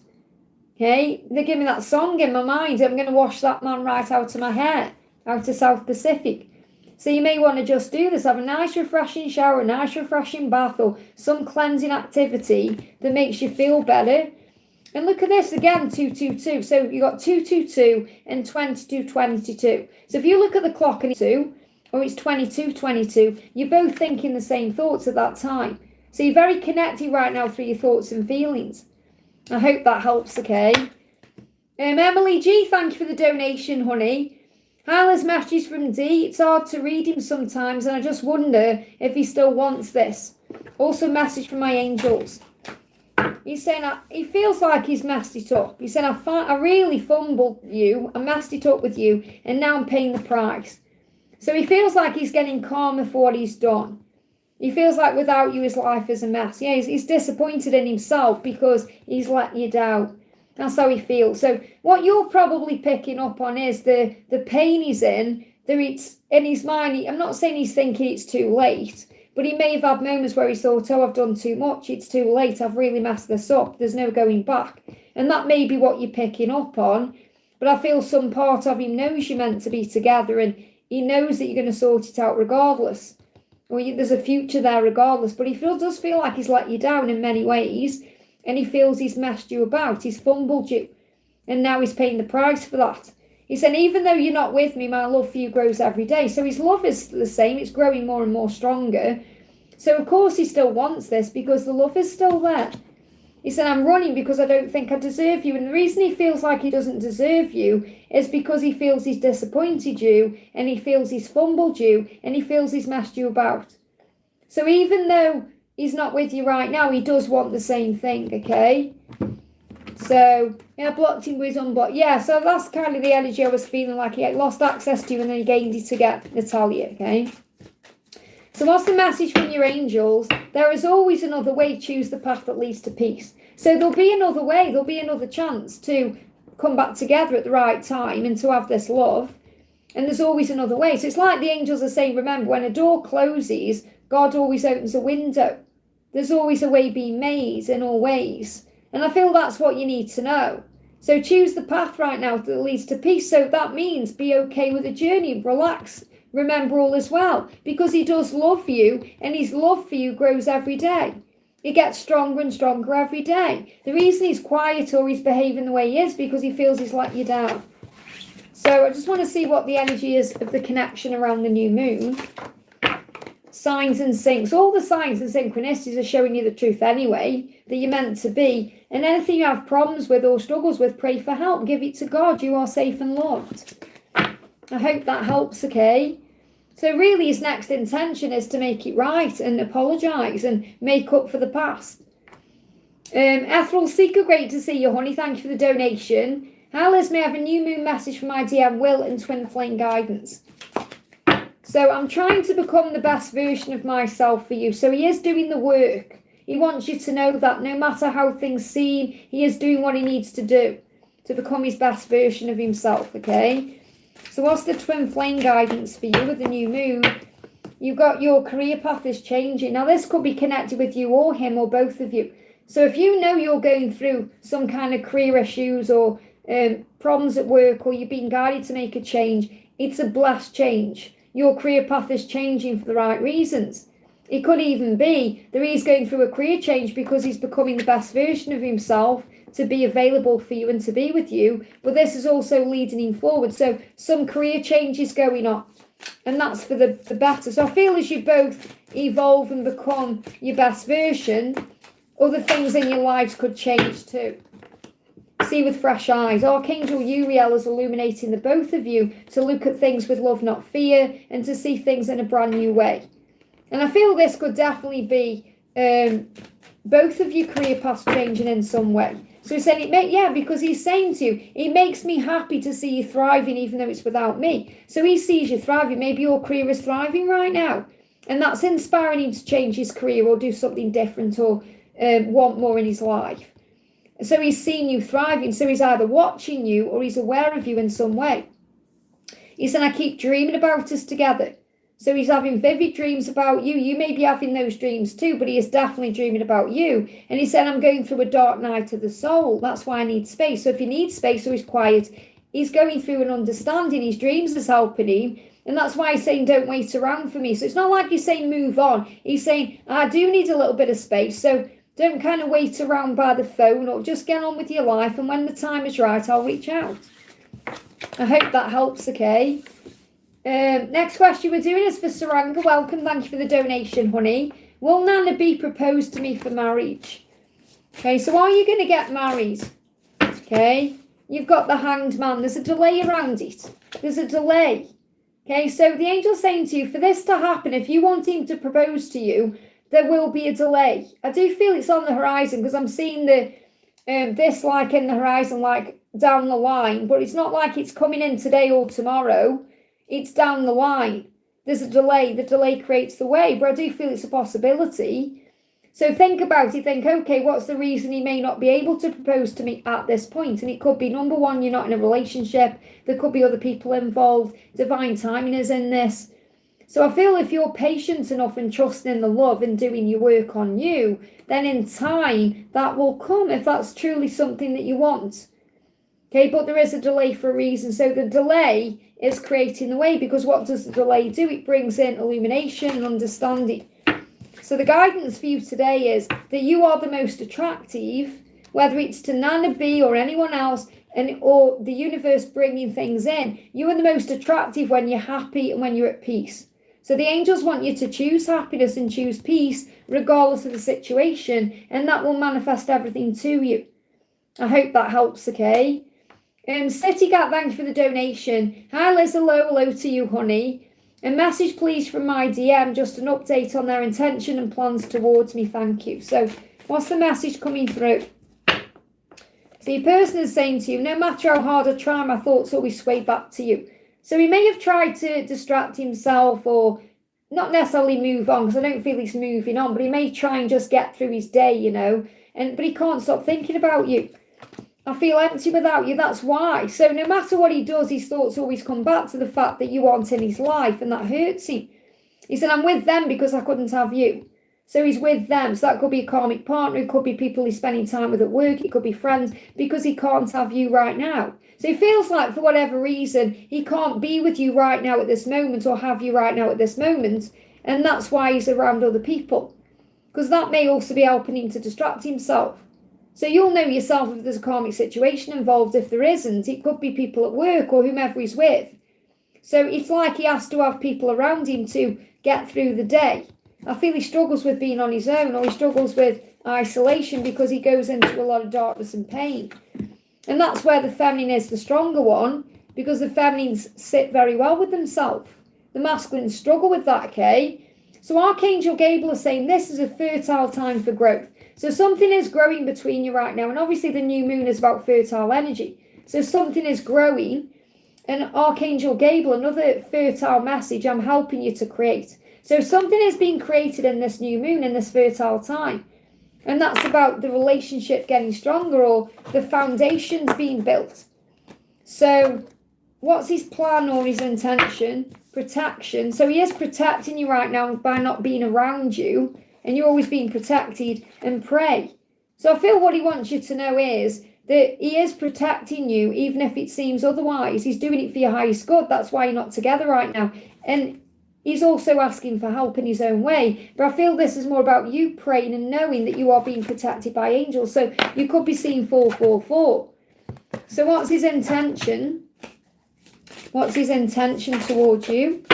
Okay, they give me that song in my mind. I'm going to wash that man right out of my hair, out of South Pacific. So you may want to just do this. Have a nice refreshing shower, a nice refreshing bath, or some cleansing activity that makes you feel better. And look at this again, 222. So you got 222 and 2222. So if you look at the clock and it's 2, or it's 2222, you're both thinking the same thoughts at that time. So you're very connected right now through your thoughts and feelings. I hope that helps, okay? Emily G, thank you for the donation, honey. Hyla's messages from D. It's hard to read him sometimes, and I just wonder if he still wants this. Also, message from my angels. He's saying he feels like he's messed it up. He's saying I really fumbled you, I messed it up with you, and now I'm paying the price. So he feels like he's getting calmer for what he's done. He feels like without you, his life is a mess. Yeah, he's disappointed in himself because he's let you down. That's how he feels. So what you're probably picking up on is the pain he's in. It's in his mind. I'm not saying he's thinking it's too late, but he may have had moments where he thought, oh, I've done too much. It's too late. I've really messed this up. There's no going back. And that may be what you're picking up on. But I feel some part of him knows you're meant to be together, and he knows that you're going to sort it out regardless. Or there's a future there regardless. But he does feel like he's let you down in many ways. And he feels he's messed you about. He's fumbled you. And now he's paying the price for that. He said, even though you're not with me, my love for you grows every day. So his love is the same. It's growing more and more stronger. So, of course, he still wants this because the love is still there. He said, I'm running because I don't think I deserve you. And the reason he feels like he doesn't deserve you is because he feels he's disappointed you, and he feels he's fumbled you, and he feels he's messed you about. So even though he's not with you right now, he does want the same thing, okay? So, yeah, blocked him with unblocked. Yeah, so that's kind of the energy I was feeling like he had lost access to and then he gained it to get Natalia, okay? So what's the message from your angels? There is always another way. Choose the path that leads to peace. So there'll be another way. There'll be another chance to come back together at the right time and to have this love. And there's always another way. So it's like the angels are saying, remember, when a door closes, God always opens a window. There's always a way being made in all ways. And I feel that's what you need to know. So choose the path right now that leads to peace. So that means be okay with the journey, relax. Remember all is well, because he does love you, and his love for you grows every day. It gets stronger and stronger every day. The reason he's quiet or he's behaving the way he is because he feels he's let you down. So I just want to see what the energy is of the connection around the new moon. Signs and syncs. All the signs and synchronicities are showing you the truth anyway, that you're meant to be. And anything you have problems with or struggles with, pray for help. Give it to God. You are safe and loved. I hope that helps, okay? So really his next intention is to make it right and apologise and make up for the past. Ethel Seeker, great to see you, honey. Thank you for the donation. Hi, Liz, may I have a new moon message from my DM Will and Twin Flame guidance? So I'm trying to become the best version of myself for you. So he is doing the work. He wants you to know that no matter how things seem, he is doing what he needs to do to become his best version of himself, okay? So what's the Twin Flame guidance for you with the new moon? You've got your career path is changing. Now, this could be connected with you or him or both of you. So if you know you're going through some kind of career issues or problems at work, or you're being guided to make a change, it's a blessed change. Your career path is changing for the right reasons. It could even be that he's going through a career change because he's becoming the best version of himself to be available for you and to be with you. But this is also leading him forward. So some career change is going on. And that's for the better. So I feel as you both evolve and become your best version, other things in your lives could change too. See with fresh eyes. Archangel Uriel is illuminating the both of you to look at things with love, not fear, and to see things in a brand new way. And I feel this could definitely be both of your career paths changing in some way. So he's saying, because he's saying to you, it makes me happy to see you thriving even though it's without me. So he sees you thriving. Maybe your career is thriving right now. And that's inspiring him to change his career or do something different or want more in his life. So he's seen you thriving. So he's either watching you or he's aware of you in some way. He said, I keep dreaming about us together. So he's having vivid dreams about you. You may be having those dreams too, but he is definitely dreaming about you. And he said, I'm going through a dark night of the soul. That's why I need space. So if he needs space or he's quiet, he's going through an understanding. His dreams is helping him. And that's why he's saying, don't wait around for me. So it's not like he's saying, move on. He's saying, I do need a little bit of space. So don't kind of wait around by the phone, or just get on with your life. And when the time is right, I'll reach out. I hope that helps, okay? Next question we're doing is for Saranga. Welcome. Thank you for the donation, honey. Will Nana B propose to me for marriage? Okay, so are you going to get married? Okay, you've got the Hanged Man. There's a delay around it. There's a delay. Okay, so the angel's saying to you, for this to happen, if you want him to propose to you, there will be a delay. I do feel it's on the horizon, because I'm seeing the this like in the horizon, like down the line, but it's not like it's coming in today or tomorrow. It's down the line. There's a delay. The delay creates the way, but I do feel it's a possibility. So think about it. Think, okay, what's the reason he may not be able to propose to me at this point? And it could be, number one, you're not in a relationship. There could be other people involved. Divine timing is in this. So I feel if you're patient enough and trusting in the love and doing your work on you, then in time that will come, if that's truly something that you want. Okay, but there is a delay for a reason. So the delay is creating the way, because what does the delay do? It brings in illumination and understanding. So the guidance for you today is that you are the most attractive, whether it's to Nana B or anyone else, or the universe bringing things in. You are the most attractive when you're happy and when you're at peace. So the angels want you to choose happiness and choose peace, regardless of the situation, and that will manifest everything to you. I hope that helps, okay? City Cat, thank you for the donation. Hi Liz, hello to you, honey. A message please from my DM, just an update on their intention and plans towards me, thank you. So what's the message coming through? So your person is saying to you, no matter how hard I try, my thoughts always sway back to you. So he may have tried to distract himself, or not necessarily move on, because I don't feel he's moving on, but he may try and just get through his day, you know, but he can't stop thinking about you. I feel empty without you, that's why. So no matter what he does, his thoughts always come back to the fact that you aren't in his life, and that hurts him. He said, I'm with them because I couldn't have you. So he's with them. So that could be a karmic partner, it could be people he's spending time with at work, it could be friends, because he can't have you right now. So he feels like for whatever reason, he can't be with you right now at this moment, or have you right now at this moment, and that's why he's around other people. Because that may also be helping him to distract himself. So you'll know yourself if there's a karmic situation involved. If there isn't, it could be people at work or whomever he's with. So it's like he has to have people around him to get through the day. I feel he struggles with being on his own, or he struggles with isolation because he goes into a lot of darkness and pain. And that's where the feminine is the stronger one, because the feminines sit very well with themselves. The masculines struggle with that, okay? So Archangel Gabriel is saying this is a fertile time for growth. So something is growing between you right now. And obviously the new moon is about fertile energy. So something is growing. And Archangel Gabriel, another fertile message, I'm helping you to create. So something is being created in this new moon, in this fertile time. And that's about the relationship getting stronger, or the foundations being built. So what's his plan or his intention? Protection. So he is protecting you right now by not being around you. And you're always being protected, and pray. So I feel what he wants you to know is that he is protecting you, even if it seems otherwise. He's doing it for your highest good. That's why you're not together right now. And he's also asking for help in his own way. But I feel this is more about you praying and knowing that you are being protected by angels. So you could be seeing 444. So what's his intention? What's his intention towards you?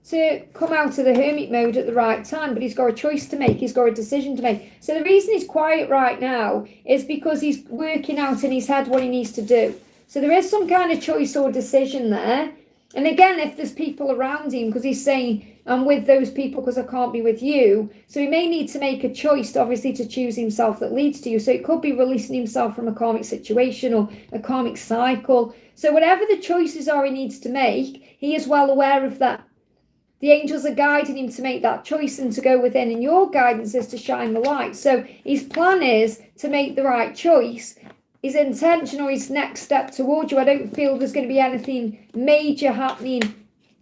To come out of the hermit mode at the right time, but he's got a choice to make. He's got a decision to make. So the reason he's quiet right now is because he's working out in his head what he needs to do. So there is some kind of choice or decision there. And again, if there's people around him, because he's saying, I'm with those people because I can't be with you. So he may need to make a choice, obviously, to choose himself that leads to you. So it could be releasing himself from a karmic situation or a karmic cycle. So whatever the choices are he needs to make, he is well aware of that. The angels are guiding him to make that choice and to go within, and your guidance is to shine the light. So his plan is to make the right choice. His intention or his next step towards you, I don't feel there's going to be anything major happening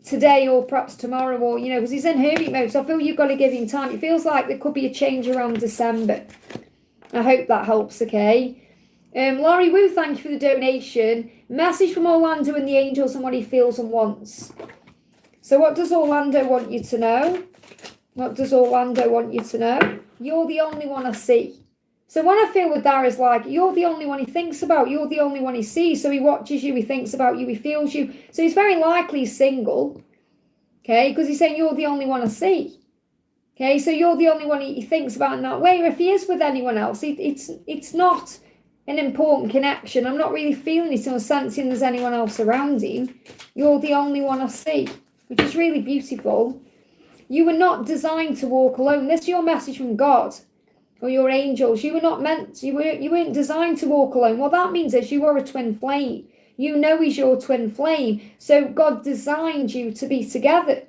today or perhaps tomorrow, or, you know, because he's in hermit mode. So I feel you've got to give him time. It feels like there could be a change around December. I hope that helps, okay? Laurie Wu, thank you for the donation. Message from Orlando and the angels and what he feels and wants. So what does Orlando want you to know? What does Orlando want you to know? You're the only one I see. So what I feel with that is like, you're the only one he thinks about. You're the only one he sees. So he watches you, he thinks about you, he feels you. So he's very likely single. Okay, because he's saying you're the only one I see. Okay, so you're the only one he thinks about in that way. Or if he is with anyone else, it's not an important connection. I'm not really feeling it or sensing there's anyone else around him. You're the only one I see, which is really beautiful. You were not designed to walk alone. This is your message from God or your angels. You were not meant, you weren't designed to walk alone. What that means is you are a twin flame. You know he's your twin flame. So God designed you to be together.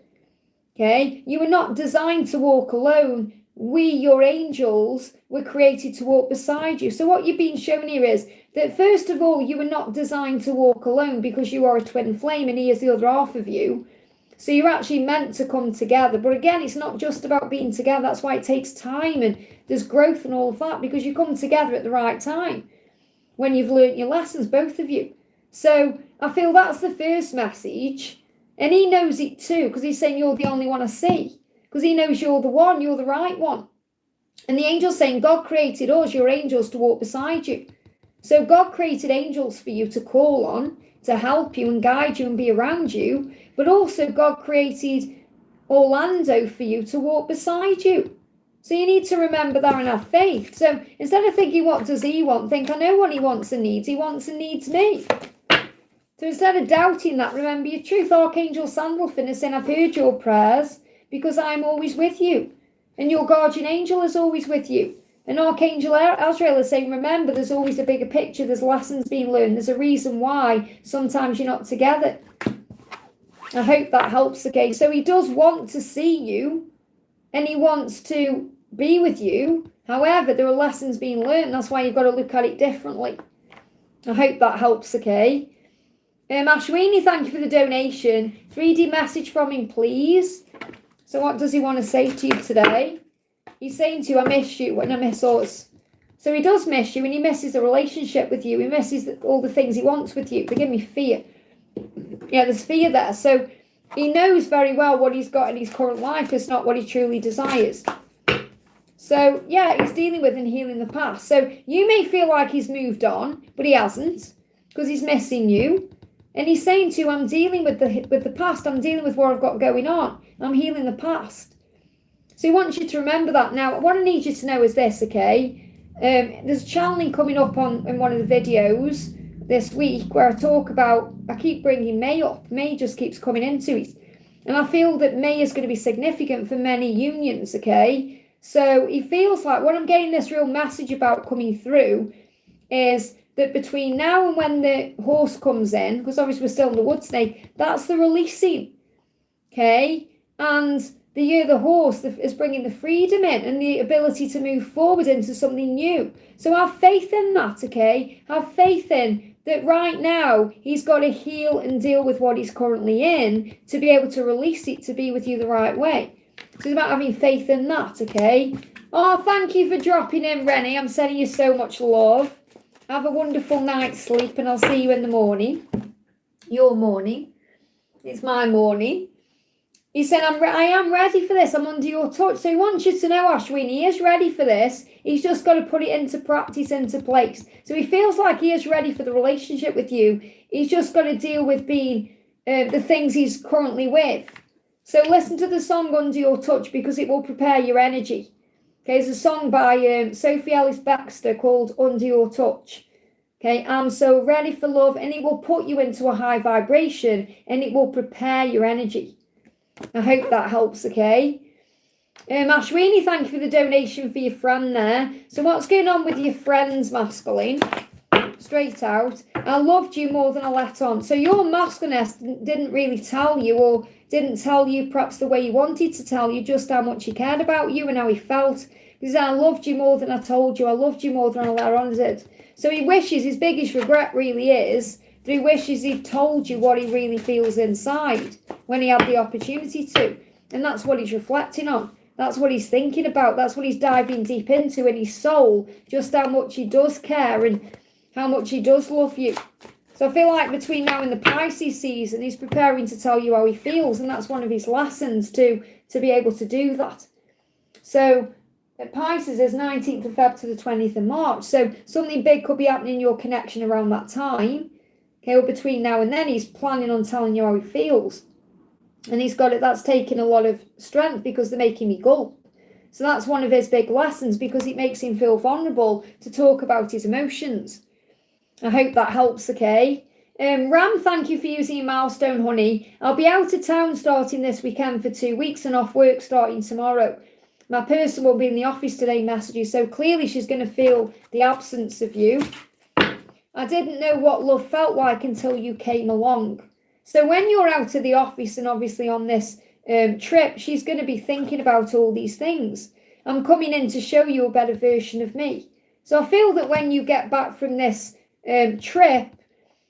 Okay? You were not designed to walk alone. We, your angels, were created to walk beside you. So what you've been shown here is that first of all, you were not designed to walk alone because you are a twin flame and he is the other half of you. So you're actually meant to come together. But again, it's not just about being together. That's why it takes time and there's growth and all of that, because you come together at the right time when you've learnt your lessons, both of you. So I feel that's the first message. And he knows it too, because he's saying you're the only one I see. Because he knows you're the one, you're the right one. And the angel's saying God created us, your angels, to walk beside you. So God created angels for you to call on, to help you and guide you and be around you. But also God created Orlando for you to walk beside you. So you need to remember that and have faith. So instead of thinking, what does he want? Think, I know what he wants and needs. He wants and needs me. So instead of doubting that, remember your truth. Archangel Sandalphon is saying, I've heard your prayers because I'm always with you. And your guardian angel is always with you. And Archangel Azrael is saying, remember, there's always a bigger picture. There's lessons being learned. There's a reason why sometimes you're not together. I hope that helps, okay? So he does want to see you and he wants to be with you. However, there are lessons being learned. That's why you've got to look at it differently. I hope that helps, okay? Ashwini, thank you for the donation. 3D message from him, please. So what does he want to say to you today? He's saying to you, I miss you and I miss us. So he does miss you and he misses the relationship with you. He misses all the things he wants with you. They give me fear. Yeah, there's fear there. So he knows very well what he's got in his current life is not what he truly desires. So, yeah, he's dealing with and healing the past. So you may feel like he's moved on, but he hasn't, because he's missing you. And he's saying to you, I'm dealing with the past. I'm dealing with what I've got going on. I'm healing the past. So he wants you to remember that. Now, what I need you to know is this, okay? There's a channeling coming up in one of the videos this week where I keep bringing May up. May just keeps coming into it. And I feel that May is going to be significant for many unions, okay? So he feels like what I'm getting this real message about coming through is that between now and when the horse comes in, because obviously we're still in the wood snake, that's the releasing, okay? And the year of the horse is bringing the freedom in and the ability to move forward into something new. So have faith in that, okay? Have faith in that right now he's got to heal and deal with what he's currently in to be able to release it to be with you the right way. So it's about having faith in that, okay? Oh, thank you for dropping in, Rennie. I'm sending you so much love. Have a wonderful night's sleep and I'll see you in the morning. Your morning. It's my morning. He said, I am ready for this. I'm under your touch. So he wants you to know, Ashwin, he is ready for this. He's just got to put it into practice, into place. So he feels like he is ready for the relationship with you. He's just got to deal with being the things he's currently with. So listen to the song Under Your Touch because it will prepare your energy. Okay, there's a song by Sophie Ellis Baxter called Under Your Touch. Okay, I'm so ready for love, and it will put you into a high vibration and it will prepare your energy. I hope that helps, okay? Ashwini, thank you for the donation for your friend there. So what's going on with your friends, masculine? Straight out. I loved you more than I let on. So your masculinist didn't really tell you or didn't tell you perhaps the way he wanted to tell you, just how much he cared about you and how he felt. Because I loved you more than I told you. I loved you more than I let on did. So he wishes, his biggest regret really is that he wishes he'd told you what he really feels inside when he had the opportunity to. And that's what he's reflecting on. That's what he's thinking about. That's what he's diving deep into in his soul, just how much he does care and how much he does love you. So I feel like between now and the Pisces season, he's preparing to tell you how he feels, and that's one of his lessons to be able to do that. So at Pisces is 19th of Feb to the 20th of March. So something big could be happening in your connection around that time. Okay, well, between now and then, he's planning on telling you how he feels. And he's got it, that's taking a lot of strength because they're making me gulp. So that's one of his big lessons because it makes him feel vulnerable to talk about his emotions. I hope that helps, okay? Ram, thank you for using your milestone, honey. I'll be out of town starting this weekend for 2 weeks and off work starting tomorrow. My person will be in the office today, messages, so clearly she's going to feel the absence of you. I didn't know what love felt like until you came along. So when you're out of the office and obviously on this trip, she's going to be thinking about all these things. I'm coming in to show you a better version of me. So I feel that when you get back from this trip,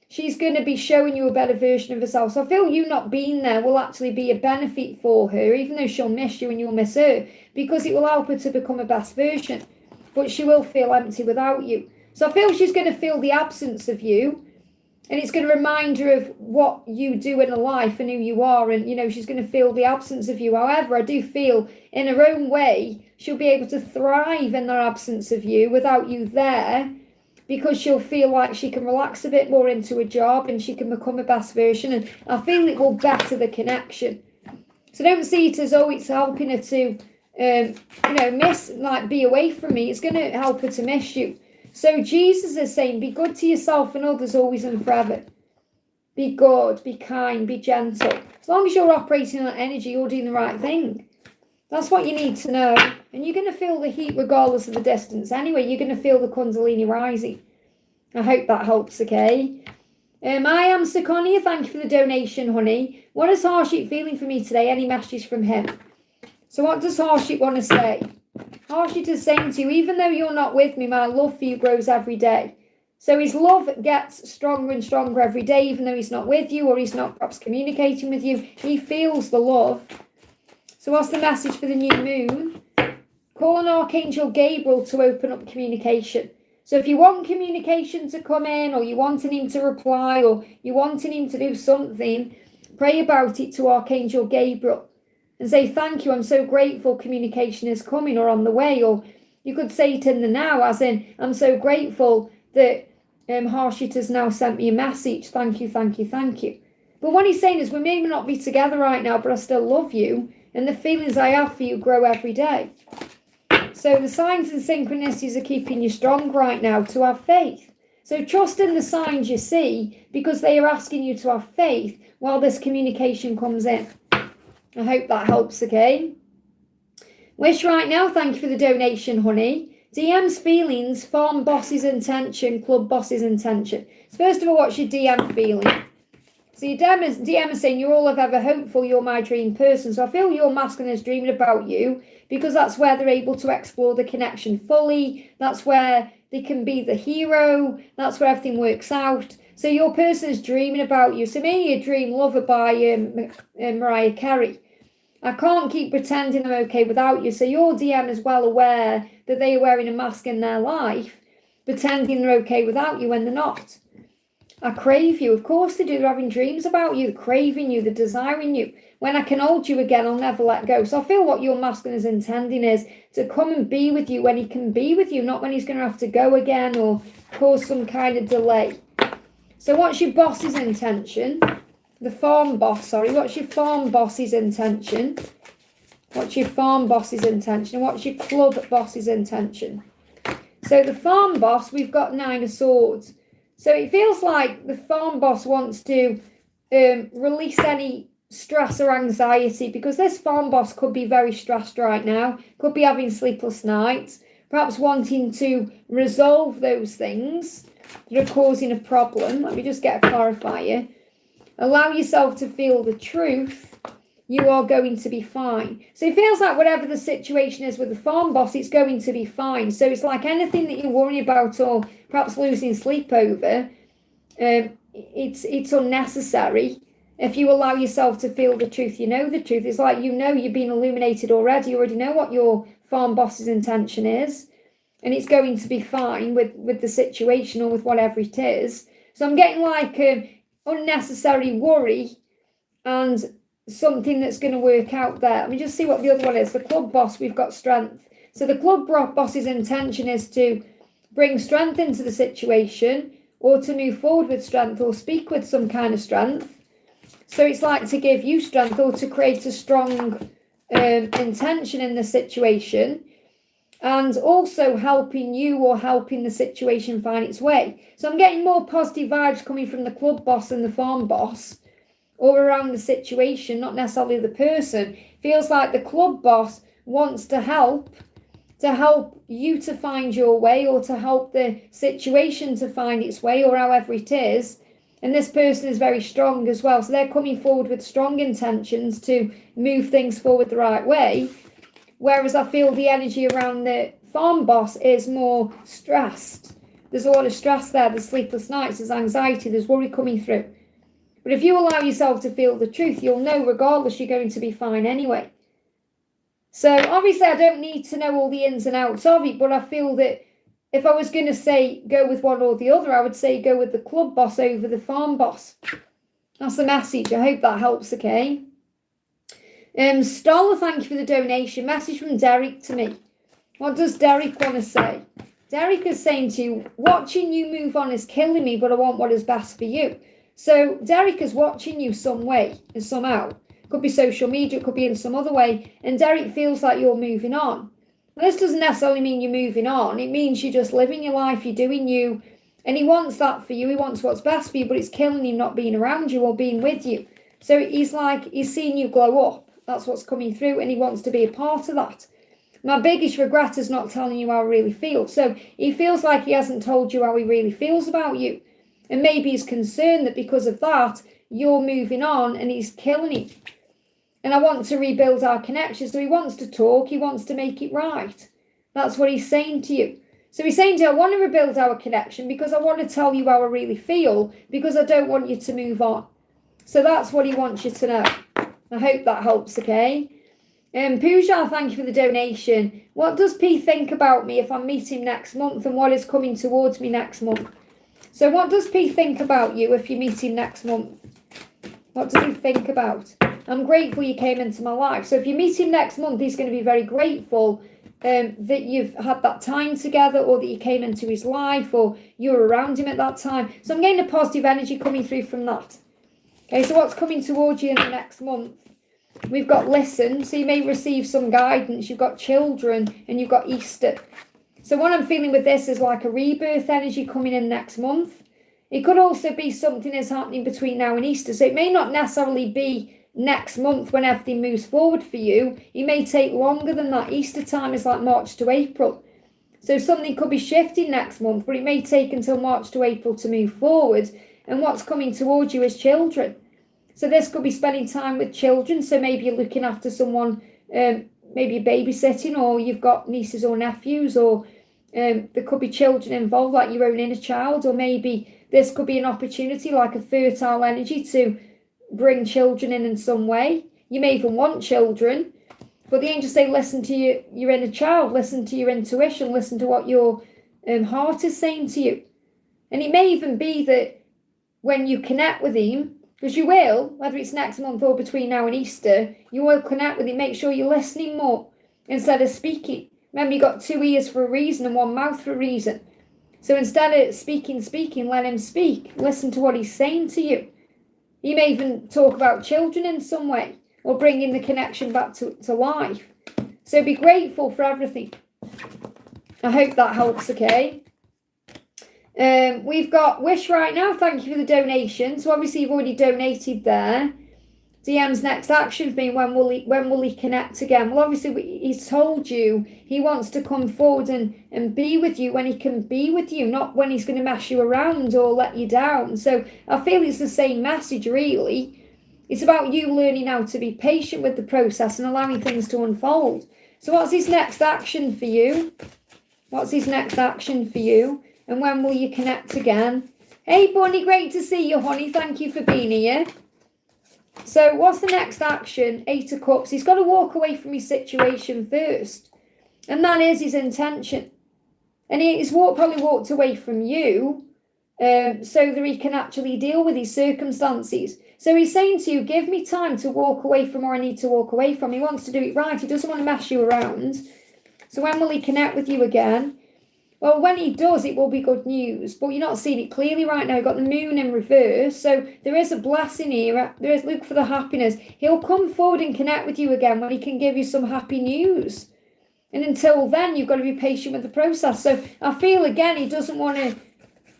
she's going to be showing you a better version of herself. So I feel you not being there will actually be a benefit for her, even though she'll miss you and you'll miss her, because it will help her to become a best version. But she will feel empty without you. So I feel she's going to feel the absence of you. And it's going to remind her of what you do in her life and who you are. And, you know, she's going to feel the absence of you. However, I do feel in her own way, she'll be able to thrive in the absence of you without you there, because she'll feel like she can relax a bit more into a job and she can become a best version. And I feel it will better the connection. So don't see it as, oh, it's helping her to, be away from me. It's going to help her to miss you. So Jesus is saying, be good to yourself and others always and forever. Be good, be kind, be gentle. As long as you're operating on that energy, you're doing the right thing. That's what you need to know. And you're going to feel the heat regardless of the distance. Anyway, you're going to feel the Kundalini rising. I hope that helps, okay? I am Seconia. Thank you for the donation, honey. What is Harshit feeling for me today? Any messages from him? So what does Harshit want to say? Harshit is saying to you, even though you're not with me, my love for you grows every day. So his love gets stronger and stronger every day, even though he's not with you or he's not perhaps communicating with you. He feels the love. So what's the message for the new moon? Call on Archangel Gabriel to open up communication. So if you want communication to come in, or you wanting him to reply, or you wanting him to do something, pray about it to Archangel Gabriel. And say, thank you, I'm so grateful communication is coming or on the way. Or you could say it in the now, as in, I'm so grateful that Harshit has now sent me a message. Thank you, thank you, thank you. But what he's saying is, we may not be together right now, but I still love you. And the feelings I have for you grow every day. So the signs and synchronicities are keeping you strong right now to have faith. So trust in the signs you see, because they are asking you to have faith while this communication comes in. I hope that helps, okay? Wish right now, thank you for the donation, honey. DM's feelings, farm boss's intention, club boss's intention. So first of all, what's your DM feeling? So your DM is saying, you're all I've ever hoped for, you're my dream person. So I feel your masculine is dreaming about you, because that's where they're able to explore the connection fully. That's where they can be the hero. That's where everything works out. So your person is dreaming about you. So maybe a dream lover by Mariah Carey. I can't keep pretending I'm okay without you. So your DM is well aware that they are wearing a mask in their life, pretending they're okay without you when they're not. I crave you. Of course they do. They're having dreams about you, they're craving you, they're desiring you. When I can hold you again, I'll never let go. So I feel what your masculine is intending is to come and be with you when he can be with you, not when he's going to have to go again or cause some kind of delay. So what's your boss's intention? The farm boss, sorry. What's your farm boss's intention? What's your farm boss's intention? And what's your club boss's intention? So the farm boss, we've got 9 of Swords. So it feels like the farm boss wants to release any stress or anxiety, because this farm boss could be very stressed right now, could be having sleepless nights, perhaps wanting to resolve those things that are causing a problem. Let me just get a clarifier. Allow yourself to feel the truth you are going to be fine. So it feels like whatever the situation is with the farm boss, it's going to be fine. So it's like anything that you're worrying about or perhaps losing sleep over, it's unnecessary. If you allow yourself to feel the truth, you know the truth. It's like you've been illuminated already. You already know what your farm boss's intention is. And it's going to be fine with the situation or with whatever it is. So I'm getting like unnecessary worry and something that's going to work out there. Let me just see what the other one is. The club boss, we've got strength. So the club boss's intention is to bring strength into the situation or to move forward with strength or speak with some kind of strength. So it's like to give you strength or to create a strong intention in the situation and also helping you or helping the situation find its way. So I'm getting more positive vibes coming from the club boss and the farm boss or around the situation, not necessarily the person. Feels like the club boss wants to help you to find your way or to help the situation to find its way or however it is. And this person is very strong as well. So they're coming forward with strong intentions to move things forward the right way. Whereas I feel the energy around the farm boss is more stressed. There's a lot of stress there. There's sleepless nights, there's anxiety, there's worry coming through. But if you allow yourself to feel the truth, you'll know regardless you're going to be fine anyway. So obviously I don't need to know all the ins and outs of it, but I feel that if I was going to say go with one or the other, I would say go with the club boss over the farm boss. That's the message. I hope that helps, okay? Stoller, thank you for the donation. Message from Derek to me. What does Derek want to say? Derek is saying to you, watching you move on is killing me, but I want what is best for you. So Derek is watching you some way and somehow. It could be social media, it could be in some other way. And Derek feels like you're moving on. Now, this doesn't necessarily mean you're moving on. It means you're just living your life, you're doing you. And he wants that for you. He wants what's best for you, but it's killing him not being around you or being with you. So he's seeing you glow up. That's what's coming through, and he wants to be a part of that. My biggest regret is not telling you how I really feel. So he feels like he hasn't told you how he really feels about you. And maybe he's concerned that because of that, you're moving on and he's killing it. And I want to rebuild our connection. So he wants to talk. He wants to make it right. That's what he's saying to you. So he's saying to you, I want to rebuild our connection because I want to tell you how I really feel because I don't want you to move on. So that's what he wants you to know. I hope that helps, okay? Pooja, thank you for the donation. What does P think about me if I meet him next month and what is coming towards me next month? So what does P think about you if you meet him next month? What does he think about? I'm grateful you came into my life. So if you meet him next month, he's going to be very grateful that you've had that time together or that you came into his life or you were around him at that time. So I'm getting a positive energy coming through from that. Okay, so what's coming towards you in the next month? We've got listen, so you may receive some guidance. You've got children and you've got Easter. So what I'm feeling with this is like a rebirth energy coming in next month. It could also be something that's happening between now and Easter. So it may not necessarily be next month when everything moves forward for you. It may take longer than that. Easter time is like March to April. So something could be shifting next month, but it may take until March to April to move forward. And what's coming towards you is children. So this could be spending time with children. So maybe you're looking after someone, maybe you're babysitting, or you've got nieces or nephews, or there could be children involved, like your own inner child, or maybe this could be an opportunity, like a fertile energy to bring children in some way. You may even want children, but the angels say listen to your inner child, listen to your intuition, listen to what your heart is saying to you. And it may even be that when you connect with him, because you will, whether it's next month or between now and Easter, you will connect with him. Make sure you're listening more instead of speaking. Remember, you've got 2 ears for a reason and 1 mouth for a reason. So instead of speaking, let him speak. Listen to what he's saying to you. You may even talk about children in some way or bringing the connection back to life. So be grateful for everything. I hope that helps, okay? We've got Wish right now. Thank you for the donation. So obviously you've already donated there. DM's next action being when will he connect again? Well, obviously he's told you he wants to come forward and be with you when he can be with you, not when he's going to mess you around or let you down. So I feel it's the same message really. It's about you learning how to be patient with the process and allowing things to unfold. So what's his next action for you? What's his next action for you? And when will you connect again? Hey, Bunny, great to see you, honey. Thank you for being here. So what's the next action? 8 of Cups. He's got to walk away from his situation first. And that is his intention. And he's probably walked away from you so that he can actually deal with his circumstances. So he's saying to you, give me time to walk away from where I need to walk away from. He wants to do it right. He doesn't want to mess you around. So when will he connect with you again? Well, when he does, it will be good news. But you're not seeing it clearly right now. You've got the moon in reverse. So there is a blessing here. There is, look for the happiness. He'll come forward and connect with you again when he can give you some happy news. And until then, you've got to be patient with the process. So I feel, again, he doesn't want to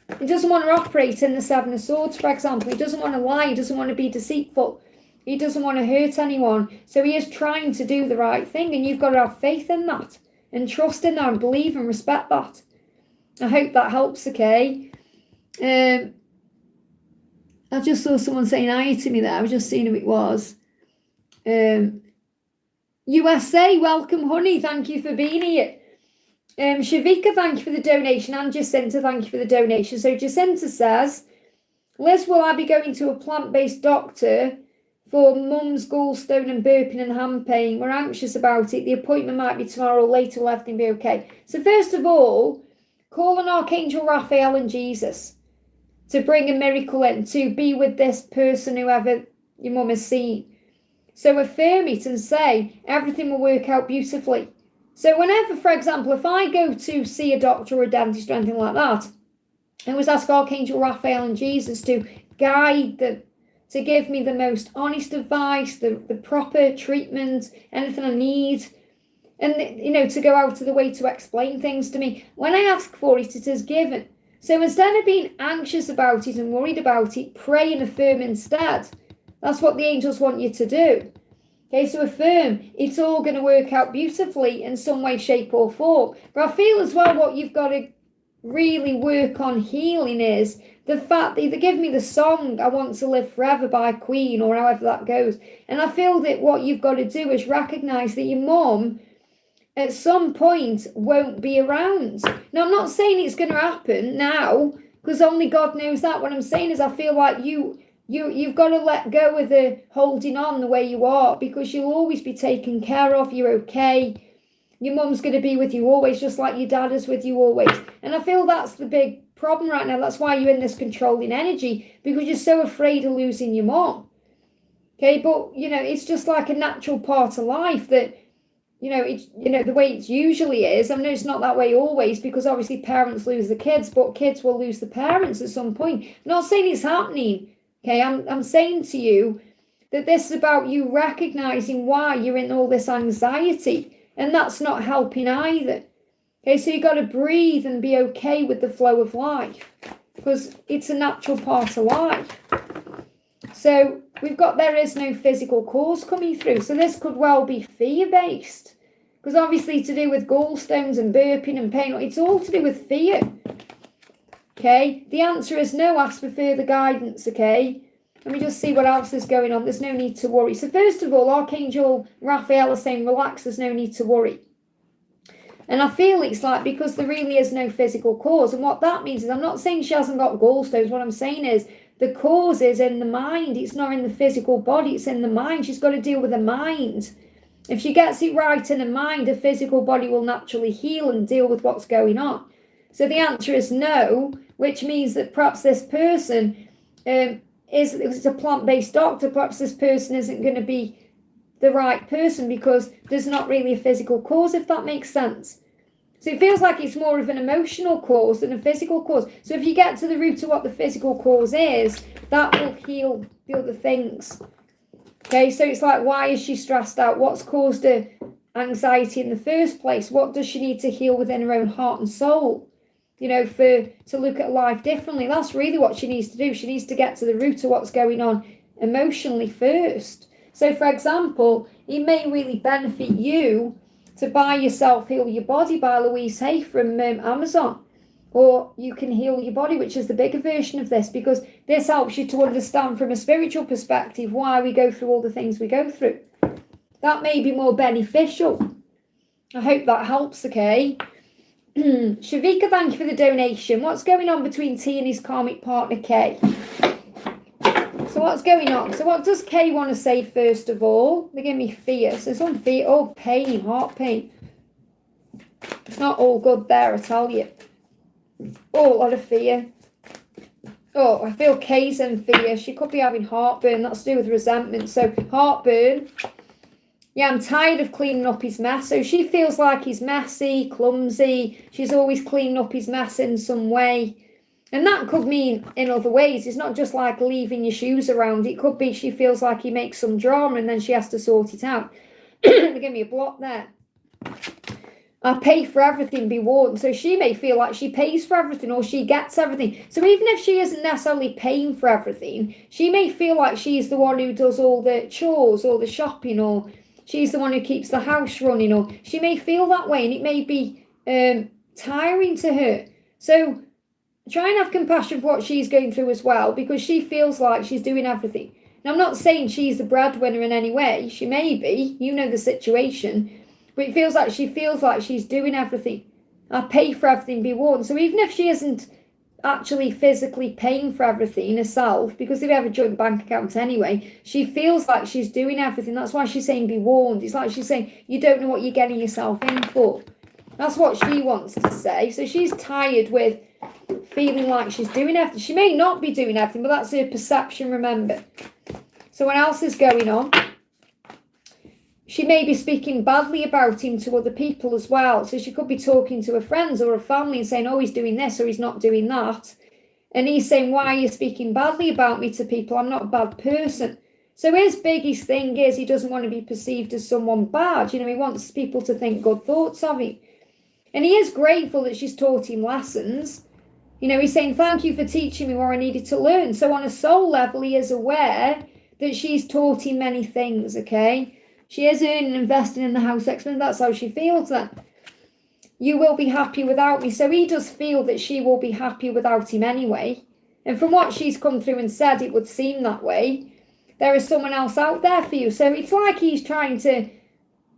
operate in the 7 of Swords, for example. He doesn't want to lie. He doesn't want to be deceitful. He doesn't want to hurt anyone. So he is trying to do the right thing. And you've got to have faith in that. And trust in that and believe and respect that. I hope that helps, okay? I just saw someone saying hi to me there. I was just seeing who it was. USA, welcome, honey. Thank you for being here. Shavika, thank you for the donation. And Jacinta, thank you for the donation. So Jacinta says, Liz, will I be going to a plant-based doctor for mum's gallstone and burping and hand pain? We're anxious about it. The appointment might be tomorrow or later. Will everything be okay? So first of all, call on Archangel Raphael and Jesus to bring a miracle in, to be with this person, whoever your mum has seen. So affirm it and say, everything will work out beautifully. So whenever, for example, if I go to see a doctor or a dentist or anything like that, I always ask Archangel Raphael and Jesus to guide them, to give me the most honest advice, the proper treatment, anything I need. And, to go out of the way to explain things to me. When I ask for it, it is given. So instead of being anxious about it and worried about it, pray and affirm instead. That's what the angels want you to do. Okay, so affirm. It's all going to work out beautifully in some way, shape or form. But I feel as well what you've got to really work on healing is the fact that they give me the song, I Want to Live Forever by Queen, or however that goes. And I feel that what you've got to do is recognise that your mum at some point won't be around. Now, I'm not saying it's going to happen now, because only God knows that. What I'm saying is I feel like you've got to let go of the holding on the way you are, because you'll always be taken care of. You're okay. Your mum's going to be with you always, just like your dad is with you always. And I feel that's the big problem right now. That's why you're in this controlling energy, because you're so afraid of losing your mum. Okay, but, it's just like a natural part of life that, the way it usually is. I know it's not that way always, because obviously parents lose the kids, but kids will lose the parents at some point. I'm not saying it's happening. Okay, I'm saying to you that this is about you recognizing why you're in all this anxiety, and that's not helping either. Okay, so you got to breathe and be okay with the flow of life, because it's a natural part of life. So we've got there is no physical cause coming through. So this could well be fear-based, because obviously to do with gallstones and burping and pain, it's all to do with fear. Okay, the answer is no. Ask for further guidance, okay? Let me just see what else is going on. There's no need to worry. So first of all, Archangel Raphael is saying, relax, there's no need to worry. And I feel it's like, because there really is no physical cause. And what that means is, I'm not saying she hasn't got gallstones. What I'm saying is, the cause is in the mind. It's not in the physical body. It's in the mind. She's got to deal with the mind. If she gets it right in the mind, the physical body will naturally heal and deal with what's going on. So the answer is no, which means that perhaps this person is a plant-based doctor. Perhaps this person isn't going to be the right person, because there's not really a physical cause, if that makes sense. So it feels like it's more of an emotional cause than a physical cause. So if you get to the root of what the physical cause is, that will heal the other things. Okay, so it's like, why is she stressed out? What's caused her anxiety in the first place? What does she need to heal within her own heart and soul? To look at life differently. That's really what she needs to do. She needs to get to the root of what's going on emotionally first. So, for example, it may really benefit you to buy yourself Heal Your Body by Louise Hay from Amazon. or you can heal your body, which is the bigger version of this, because this helps you to understand from a spiritual perspective why we go through all the things we go through. That may be more beneficial. I hope that helps, okay? Shavika, thank you for the donation. What's going on between T and his karmic partner, K? So what's going on? So what does K want to say first of all? They give me fear. So some fear. Oh, pain, heart pain. It's not all good there, I tell you. Oh, a lot of fear. Oh, I feel K's in fear. She could be having heartburn. That's to do with resentment. So heartburn. Yeah, I'm tired of cleaning up his mess. So she feels like he's messy, clumsy. She's always cleaning up his mess in some way. And that could mean in other ways. It's not just like leaving your shoes around. It could be she feels like he makes some drama and then she has to sort it out. They give me a block there. I pay for everything, be warned. So she may feel like she pays for everything or she gets everything. So even if she isn't necessarily paying for everything, she may feel like she's the one who does all the chores or the shopping, or she's the one who keeps the house running, or she may feel that way and it may be tiring to her. So try and have compassion for what she's going through as well, because she feels like she's doing everything. Now, I'm not saying she's the breadwinner in any way. She may be. You know the situation. But it feels like she's doing everything. I pay for everything, be warned. So even if she isn't actually physically paying for everything herself, because they have a joint bank account anyway, she feels like she's doing everything. That's why she's saying be warned. It's like she's saying you don't know what you're getting yourself in for. That's what she wants to say. So she's tired with feeling like she's doing everything. She may not be doing everything, but that's her perception, remember. So what else is going on? She may be speaking badly about him to other people as well. So she could be talking to her friends or her family and saying, oh, he's doing this or he's not doing that. And he's saying, why are you speaking badly about me to people? I'm not a bad person. So his biggest thing is he doesn't want to be perceived as someone bad. You know, he wants people to think good thoughts of him. And he is grateful that she's taught him lessons. You know, he's saying, thank you for teaching me where I needed to learn. So on a soul level, he is aware that she's taught him many things, okay? She is earning and investing in the house expense. That's how she feels that. You will be happy without me. So he does feel that she will be happy without him anyway. And from what she's come through and said, it would seem that way. There is someone else out there for you. So it's like he's trying to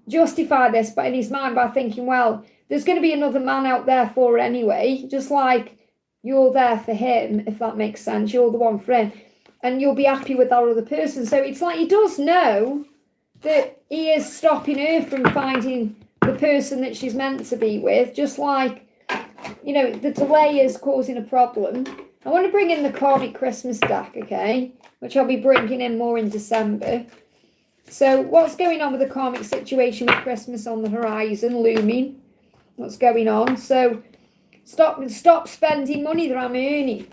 justify this, but in his mind by thinking, well, there's going to be another man out there for her anyway, just like you're there for him, if that makes sense. You're the one for him. And you'll be happy with that other person. So it's like he does know that he is stopping her from finding the person that she's meant to be with. Just like, you know, the delay is causing a problem. I want to bring in the karmic Christmas deck, okay? Which I'll be bringing in more in December. So what's going on with the karmic situation with Christmas on the horizon, looming? What's going on? So stop spending money that I'm earning.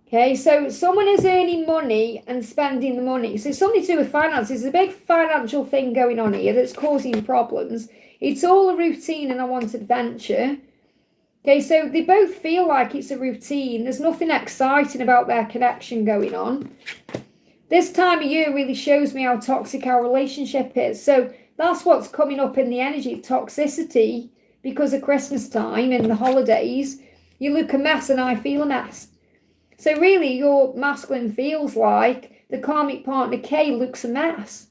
Okay, so someone is earning money and spending the money. So something to do with finances. There's a big financial thing going on here that's causing problems. It's all a routine and I want adventure. Okay, so they both feel like it's a routine. There's nothing exciting about their connection going on. This time of year really shows me how toxic our relationship is. So that's what's coming up in the energy, toxicity, because of Christmas time and the holidays. You look a mess and I feel a mess. So really your masculine feels like the karmic partner K looks a mess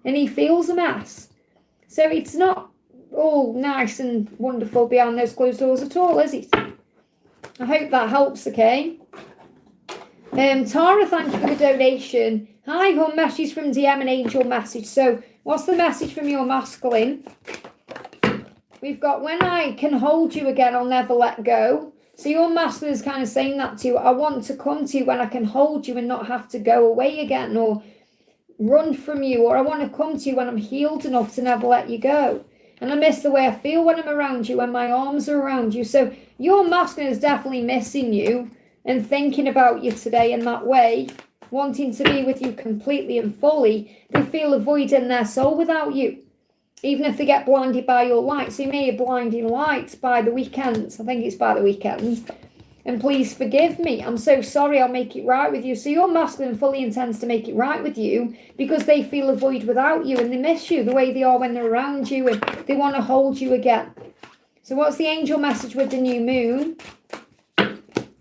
and he feels a mess. So it's not all nice and wonderful behind those closed doors at all, is it? I hope that helps, okay? Tara, thank you for the donation. Hi, home message from DM and angel message. So what's the message from your masculine? We've got, when I can hold you again, I'll never let go. So your masculine is kind of saying that to you. I want to come to you when I can hold you and not have to go away again or run from you. Or I want to come to you when I'm healed enough to never let you go. And I miss the way I feel when I'm around you, when my arms are around you. So your masculine is definitely missing you and thinking about you today in that way, wanting to be with you completely and fully. They feel a void in their soul without you, even if they get blinded by your lights. You may have blinding lights by the weekend. I think it's by the weekend. And please forgive me. I'm so sorry. I'll make it right with you. So your masculine fully intends to make it right with you because they feel a void without you and they miss you the way they are when they're around you and they want to hold you again. So what's the angel message with the new moon?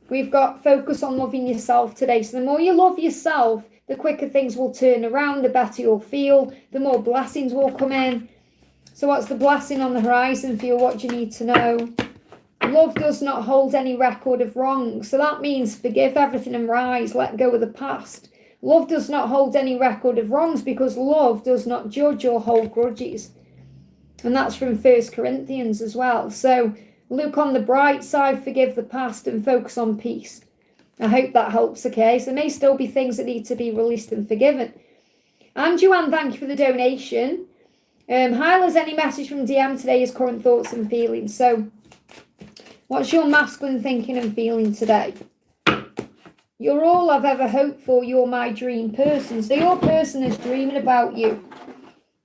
We've got focus on loving yourself today. So the more you love yourself, the quicker things will turn around, the better you'll feel, the more blessings will come in. So what's the blessing on the horizon for you? What do you need to know? Love does not hold any record of wrong. So that means forgive everything and rise, let go of the past. Love does not hold any record of wrongs because love does not judge or hold grudges. And that's from 1 Corinthians as well. So look on the bright side, forgive the past and focus on peace. I hope that helps, okay? So there may still be things that need to be released and forgiven. And Joanne, thank you for the donation. Hi, Liz, any message from DM today is current thoughts and feelings. So what's your masculine thinking and feeling today? You're all I've ever hoped for. You're my dream person. So your person is dreaming about you.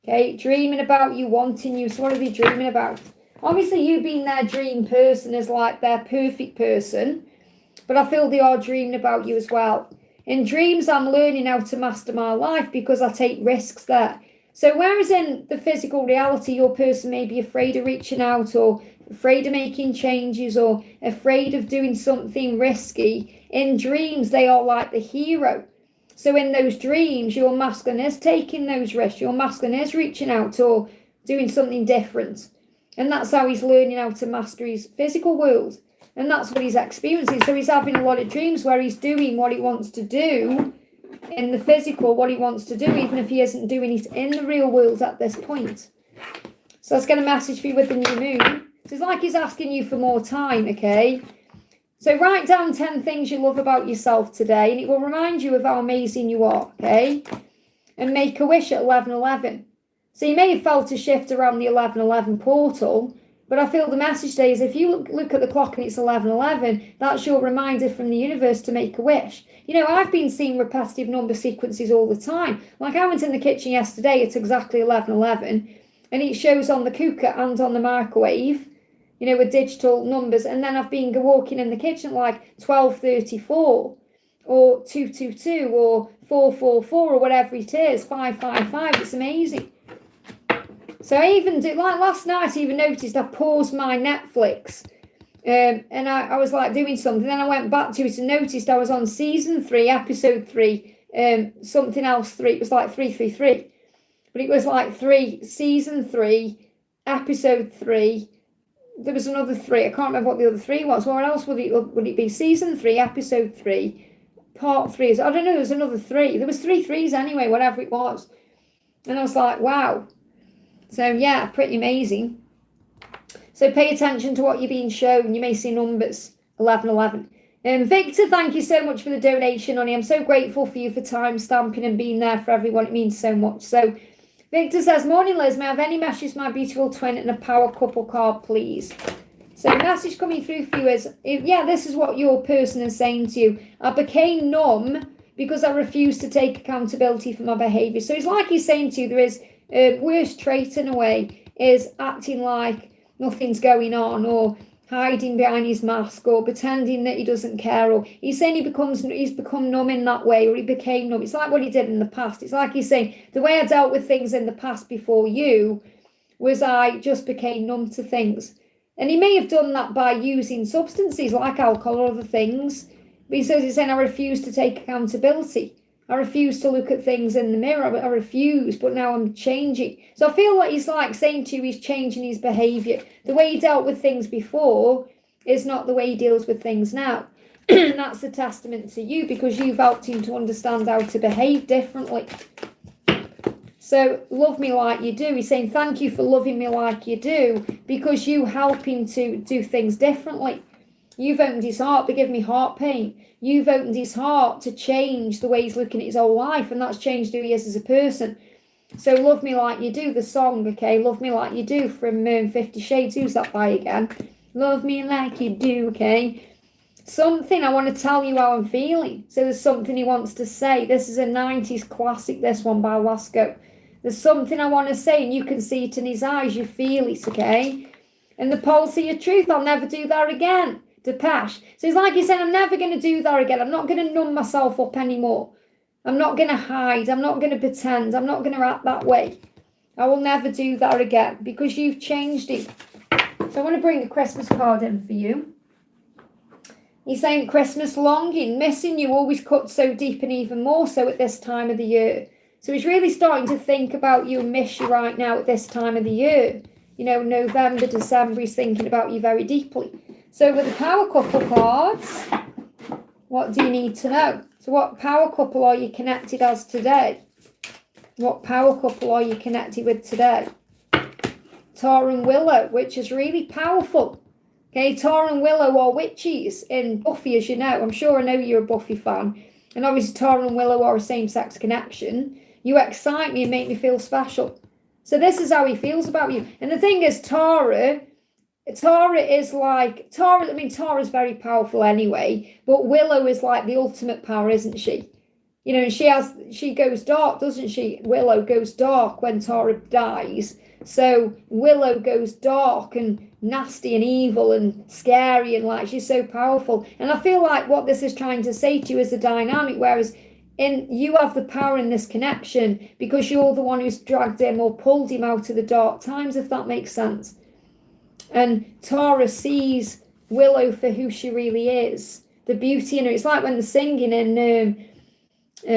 Okay, dreaming about you, wanting you. So what are they dreaming about? Obviously, you being their dream person is like their perfect person. But I feel they are dreaming about you as well. In dreams, I'm learning how to master my life because I take risks there. So whereas in the physical reality, your person may be afraid of reaching out or afraid of making changes or afraid of doing something risky, in dreams, they are like the hero. So in those dreams, your masculine is taking those risks. Your masculine is reaching out or doing something different. And that's how he's learning how to master his physical world. And that's what he's experiencing. So he's having a lot of dreams where he's doing what he wants to do in the physical, what he wants to do, even if he isn't doing it in the real world at this point. So let's get a message for you with the new moon. So it's like he's asking you for more time, okay? So write down 10 things you love about yourself today, and it will remind you of how amazing you are, okay? And make a wish at 11:11. So you may have felt a shift around the 11:11 portal, but I feel the message today is if you look at the clock and it's 11:11, that's your reminder from the universe to make a wish. You know, I've been seeing repetitive number sequences all the time. Like I went in the kitchen yesterday at exactly 11:11, and it shows on the cooker and on the microwave, you know, with digital numbers. And then I've been walking in the kitchen like 12:34 or 222 or 444 or whatever it is, 555. It's amazing. So I even did, like last night, I even noticed I paused my Netflix and I was like doing something. Then I went back to it and noticed I was on season 3, episode 3, something else 3. It was like 333. But it was like season 3, episode 3. There was another 3. I can't remember what the other 3 was. What else would it be? Season 3, episode 3, part 3. I don't know. There was another 3. There was 3 threes anyway, whatever it was. And I was like, wow. So yeah, pretty amazing. So pay attention to what you're being shown. You may see numbers 11:11. Victor, thank you so much for the donation, honey. I'm so grateful for you for time stamping and being there for everyone. It means so much. So Victor says, morning Liz, may I have any message my beautiful twin and a power couple card, please? So the message coming through for you is, yeah, this is what your person is saying to you. I became numb because I refused to take accountability for my behaviour. So it's like he's saying to you, there is worst trait in a way is acting like nothing's going on or hiding behind his mask or pretending that he doesn't care, or he's saying he's become numb in that way, or he became numb. It's like what he did in the past. It's like he's saying the way I dealt with things in the past before you was I just became numb to things. And he may have done that by using substances like alcohol or other things, but he says he's saying I refuse to take accountability. I refuse to look at things in the mirror. I refuse, but now I'm changing. So I feel like he's like saying to you, he's changing his behaviour. The way he dealt with things before is not the way he deals with things now. And that's a testament to you because you've helped him to understand how to behave differently. So love me like you do. He's saying thank you for loving me like you do because you help him to do things differently. You've opened his heart, but give me heart pain. You've opened his heart to change the way he's looking at his whole life, and that's changed who he is as a person. So love me like you do, the song, okay? Love me like you do from 50 Shades. Who's that by again? Love me like you do, okay? Something, I want to tell you how I'm feeling. So there's something he wants to say. This is a 90s classic, this one by Lasco. There's something I want to say, and you can see it in his eyes. You feel it, okay? And the policy of truth, I'll never do that again. Depeche. So it's like he's saying, I'm never going to do that again. I'm not going to numb myself up anymore. I'm not going to hide. I'm not going to pretend. I'm not going to act that way. I will never do that again because you've changed it. So I want to bring a Christmas card in for you. He's saying Christmas longing, missing you, always cut so deep and even more so at this time of the year. So he's really starting to think about you and miss you right now at this time of the year. You know, November, December, he's thinking about you very deeply. So with the power couple cards, what do you need to know? So what power couple are you connected as today? What power couple are you connected with today? Tar and Willow, which is really powerful. Okay, Tar and Willow are witches in Buffy, as you know. I'm sure I know you're a Buffy fan. And obviously Tar and Willow are a same-sex connection. You excite me and make me feel special. So this is how he feels about you. And the thing is, Tara is like, Tara's very powerful anyway, but Willow is like the ultimate power, isn't she? You know, and she goes dark, doesn't she? Willow goes dark when Tara dies. So Willow goes dark and nasty and evil and scary, and like she's so powerful. And I feel like what this is trying to say to you is a dynamic, whereas you have the power in this connection because you're the one who's dragged him or pulled him out of the dark times, if that makes sense. And Tara sees Willow for who she really is, the beauty in her. It's like when they're singing in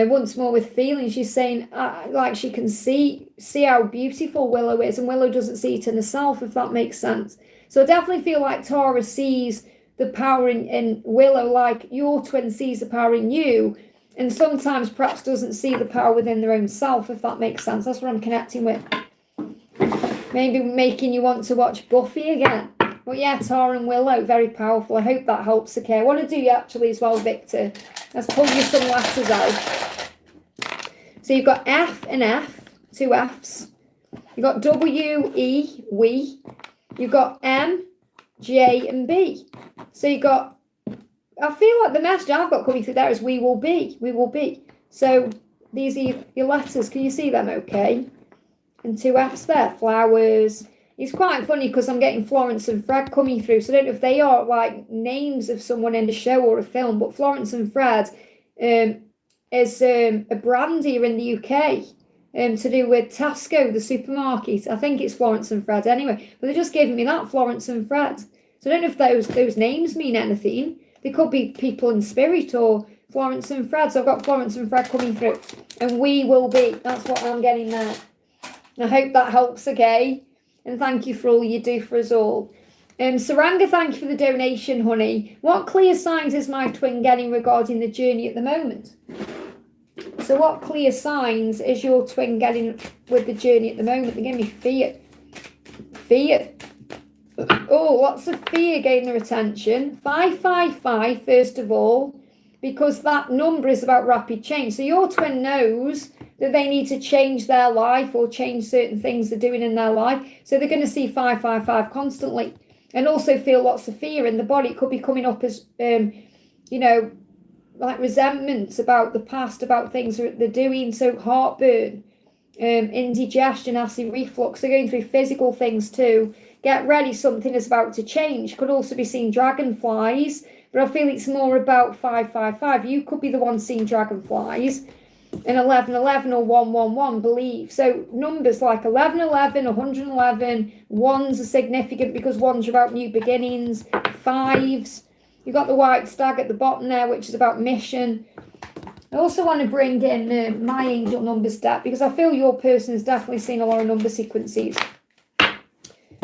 Once More with Feeling, she's saying like she can see how beautiful Willow is, and Willow doesn't see it in herself, if that makes sense. So I definitely feel like Tara sees the power in Willow like your twin sees the power in you, and sometimes perhaps doesn't see the power within their own self, if that makes sense. That's what I'm connecting with. Maybe making you want to watch Buffy again. But yeah, Tar and Willow, very powerful. I hope that helps. Okay, I want to do you actually as well, Victor. Let's pull you some letters out. So you've got F and F, two Fs. You've got W, E, we. You've got M, J, and B. So you've got, I feel like the message I've got coming through there is we will be. We will be. So these are your letters. Can you see them okay? And two Fs there, flowers. It's quite funny because I'm getting Florence and Fred coming through. So I don't know if they are like names of someone in a show or a film, but Florence and Fred is a brand here in the UK to do with Tesco, the supermarket. I think it's Florence and Fred anyway. But they're just giving me that, Florence and Fred. So I don't know if those names mean anything. They could be people in spirit or Florence and Fred. So I've got Florence and Fred coming through. And we will be. That's what I'm getting there. I hope that helps, okay? And thank you for all you do for us all. Saranga, thank you for the donation, honey. What clear signs is my twin getting regarding the journey at the moment? So what clear signs is your twin getting with the journey at the moment? They're giving me fear. Fear. Oh, lots of fear getting their attention. 555, first of all, because that number is about rapid change. So your twin knows that they need to change their life or change certain things they're doing in their life. So they're going to see 555 constantly and also feel lots of fear in the body. It could be coming up as, like resentments about the past, about things that they're doing. So heartburn, indigestion, acid reflux. They're going through physical things too. Get ready, something is about to change. Could also be seeing dragonflies, but I feel it's more about 555. You could be the one seeing dragonflies. And 1111 or 111, believe. So numbers like 1111, 111, ones are significant because ones are about new beginnings. Fives, you've got the white stag at the bottom there, which is about mission. I also want to bring in my angel numbers deck because I feel your person has definitely seen a lot of number sequences.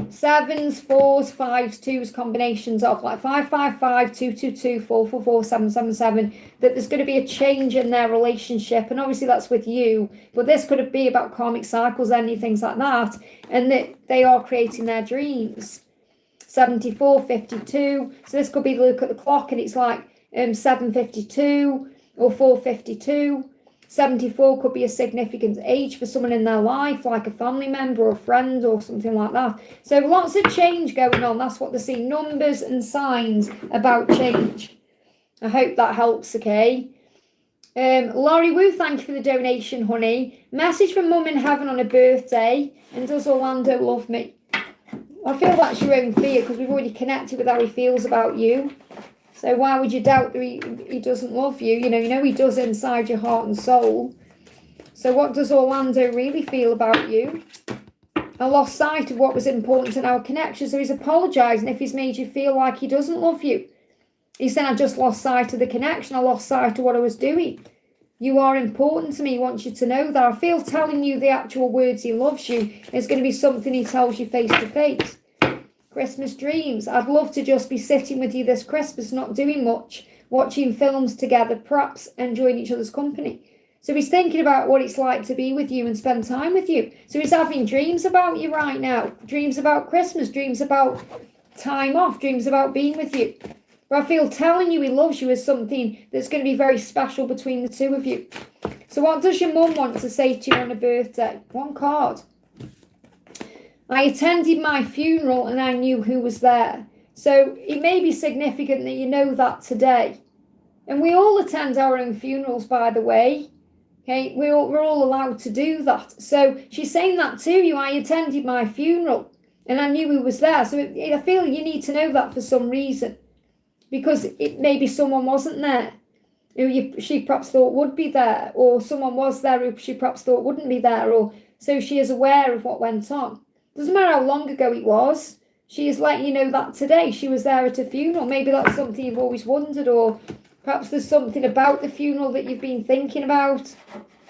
Sevens, fours, fives, twos, combinations of like 555, 222, 444, 777, that there's going to be a change in their relationship. And obviously that's with you, but this could be about karmic cycles, any things like that, and that they are creating their dreams. 74, 52. So this could be look at the clock and it's like 7:52 or 4:52. 74 could be a significant age for someone in their life, like a family member or a friend or something like that. So lots of change going on. That's what they're seeing. Numbers and signs about change. I hope that helps, okay? Laurie Wu, thank you for the donation, honey. Message from Mum in Heaven on a birthday. And does Orlando love me? I feel that's your own fear because we've already connected with how he feels about you. So why would you doubt that he doesn't love you? You know he does inside your heart and soul. So what does Orlando really feel about you? I lost sight of what was important in our connection. So he's apologising if he's made you feel like he doesn't love you. He said, I just lost sight of the connection. I lost sight of what I was doing. You are important to me. He wants you to know that. I feel telling you the actual words he loves you is going to be something he tells you face to face. Christmas dreams. I'd love to just be sitting with you this Christmas, not doing much, watching films together, perhaps enjoying each other's company. So he's thinking about what it's like to be with you and spend time with you. So he's having dreams about you right now. Dreams about Christmas, dreams about time off, dreams about being with you. But I feel telling you he loves you is something that's going to be very special between the two of you. So what does your mum want to say to you on a birthday? One card. I attended my funeral and I knew who was there. So it may be significant that you know that today. And we all attend our own funerals, by the way. Okay, we're all allowed to do that. So she's saying that to you. I attended my funeral and I knew who was there. So I feel you need to know that for some reason. Because maybe someone wasn't there who she perhaps thought would be there. Or someone was there who she perhaps thought wouldn't be there. Or so she is aware of what went on. Doesn't matter how long ago it was. She is letting you know that today she was there at a funeral. Maybe that's something you've always wondered, or perhaps there's something about the funeral that you've been thinking about.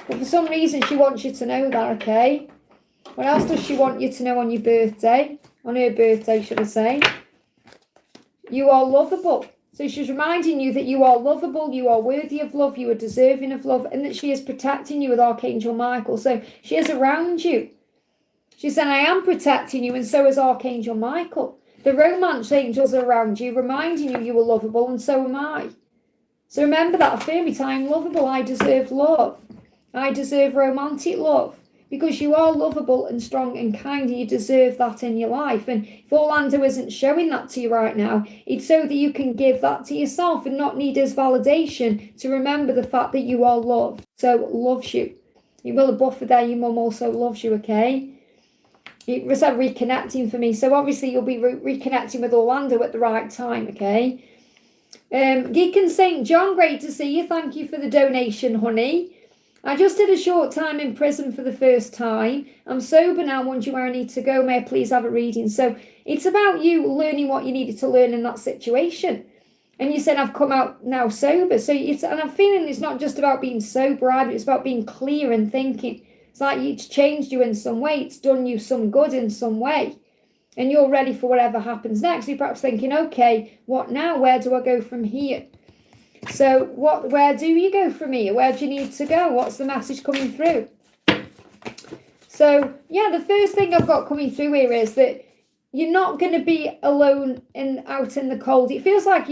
But for some reason she wants you to know that, okay? What else does she want you to know on your birthday? On her birthday, should I say? You are lovable. So she's reminding you that you are lovable, you are worthy of love, you are deserving of love, and that she is protecting you with Archangel Michael. So she is around you. She said, I am protecting you, and so is Archangel Michael. The romance angels are around you, reminding you you are lovable, and so am I. So remember that, affirm it, I am lovable, I deserve love. I deserve romantic love. Because you are lovable and strong and kind, and you deserve that in your life. And if Orlando isn't showing that to you right now, it's so that you can give that to yourself and not need his validation to remember the fact that you are loved. So loves you. You will have buffer there, your mum also loves you, okay? It was a reconnecting for me. So obviously you'll be reconnecting with Orlando at the right time, okay? Geek and St. John, great to see you. Thank you for the donation, honey. I just did a short time in prison for the first time. I'm sober now, wondering where I need to go. May I please have a reading? So it's about you learning what you needed to learn in that situation. And you said, I've come out now sober. So and I'm feeling it's not just about being sober either. It's about being clear and thinking. It's like it's changed you in some way. It's done you some good in some way. And you're ready for whatever happens next. You're perhaps thinking, okay, what now? Where do I go from here? So where do you go from here? Where do you need to go? What's the message coming through? So, yeah, the first thing I've got coming through here is that you're not going to be alone out in the cold. It feels like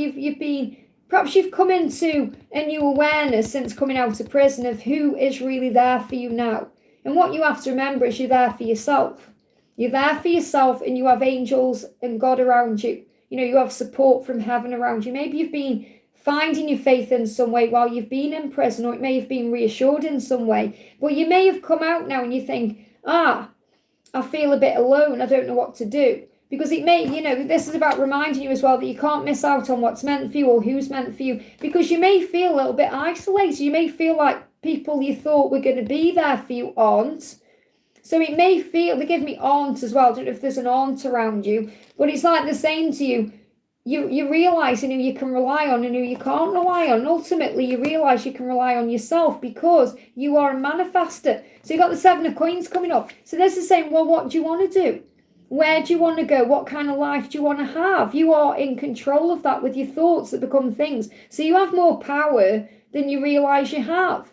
perhaps you've come into a new awareness since coming out of prison of who is really there for you now. And what you have to remember is you're there for yourself. You're there for yourself, and you have angels and God around you. You know, you have support from heaven around you. Maybe you've been finding your faith in some way while you've been in prison, or it may have been reassured in some way. But you may have come out now and you think, I feel a bit alone. I don't know what to do. Because it may, this is about reminding you as well that you can't miss out on what's meant for you or who's meant for you. Because you may feel a little bit isolated. You may feel like people you thought were going to be there for you aren't. So it may feel, they give me aunt as well. I don't know if there's an aunt around you. But it's like they're saying to you, you're realising who you can rely on and who you can't rely on. And ultimately, you realise you can rely on yourself because you are a manifester. So you've got the 7 of Coins coming up. So this is saying, well, what do you want to do? Where do you want to go? What kind of life do you want to have? You are in control of that with your thoughts that become things. So you have more power than you realise you have.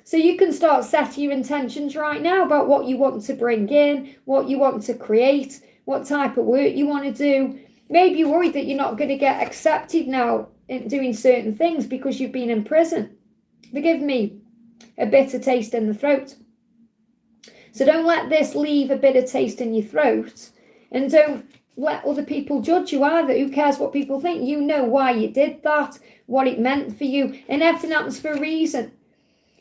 So you can start setting your intentions right now about what you want to bring in, what you want to create, what type of work you want to do. Maybe you're worried that you're not going to get accepted now in doing certain things because you've been in prison. They give me a bitter taste in the throat. So don't let this leave a bitter taste in your throat. And don't let other people judge you either. Who cares what people think? You know why you did that, what it meant for you. And everything happens for a reason.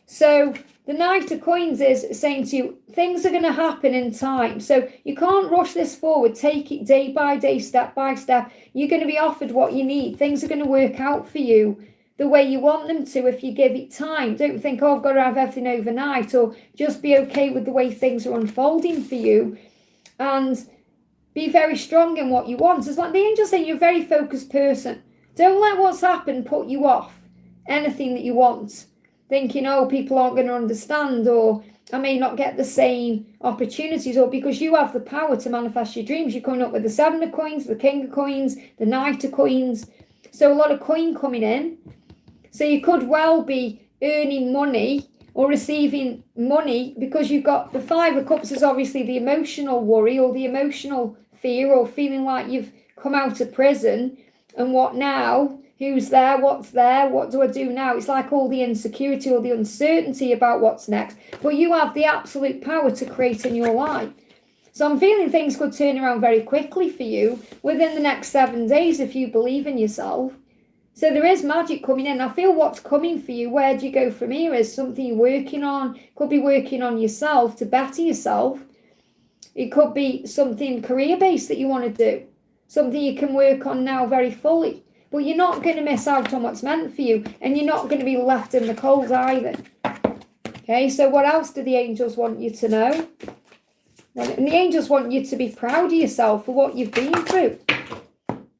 So the Knight of Coins is saying to you, things are going to happen in time. So you can't rush this forward. Take it day by day, step by step. You're going to be offered what you need. Things are going to work out for you the way you want them to if you give it time. Don't think, I've got to have everything overnight, or just be okay with the way things are unfolding for you. And be very strong in what you want. It's like the angels say you're a very focused person. Don't let what's happened put you off anything that you want, thinking, oh, people aren't going to understand, or I may not get the same opportunities, or because you have the power to manifest your dreams. You're coming up with the 7 of coins, the King of coins, the Knight of coins. So a lot of coin coming in. So you could well be earning money or receiving money because you've got the 5 of cups is obviously the emotional worry or the emotional fear or feeling like you've come out of prison and what now? Who's there? What's there? What do I do now? It's like all the insecurity or the uncertainty about what's next. But you have the absolute power to create in your life. So I'm feeling things could turn around very quickly for you within the next 7 days if you believe in yourself. So there is magic coming in. I feel what's coming for you. Where do you go from here? Is something you're working on. Could be working on yourself to better yourself. It could be something career-based that you want to do. Something you can work on now very fully. But you're not going to miss out on what's meant for you. And you're not going to be left in the cold either. Okay, so what else do the angels want you to know? And the angels want you to be proud of yourself for what you've been through.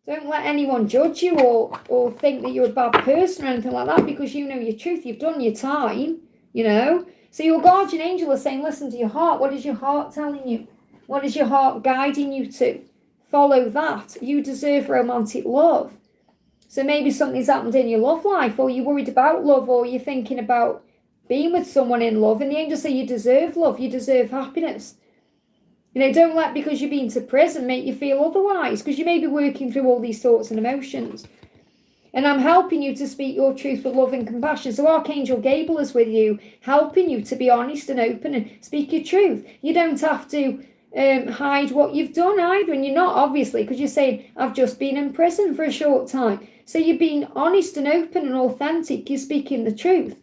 Don't let anyone judge you or think that you're a bad person or anything like that, because you know your truth. You've done your time, you know. So your guardian angel is saying, listen to your heart. What is your heart telling you? What is your heart guiding you to? Follow that. You deserve romantic love. So maybe something's happened in your love life, or you're worried about love, or you're thinking about being with someone in love. And the angels say you deserve love. You deserve happiness. You know, don't let because you've been to prison make you feel otherwise, because you may be working through all these thoughts and emotions. And I'm helping you to speak your truth with love and compassion. So Archangel Gabriel is with you, helping you to be honest and open and speak your truth. You don't have to hide what you've done either. And you're not, obviously, because you're saying, I've just been in prison for a short time. So you're being honest and open and authentic. You're speaking the truth.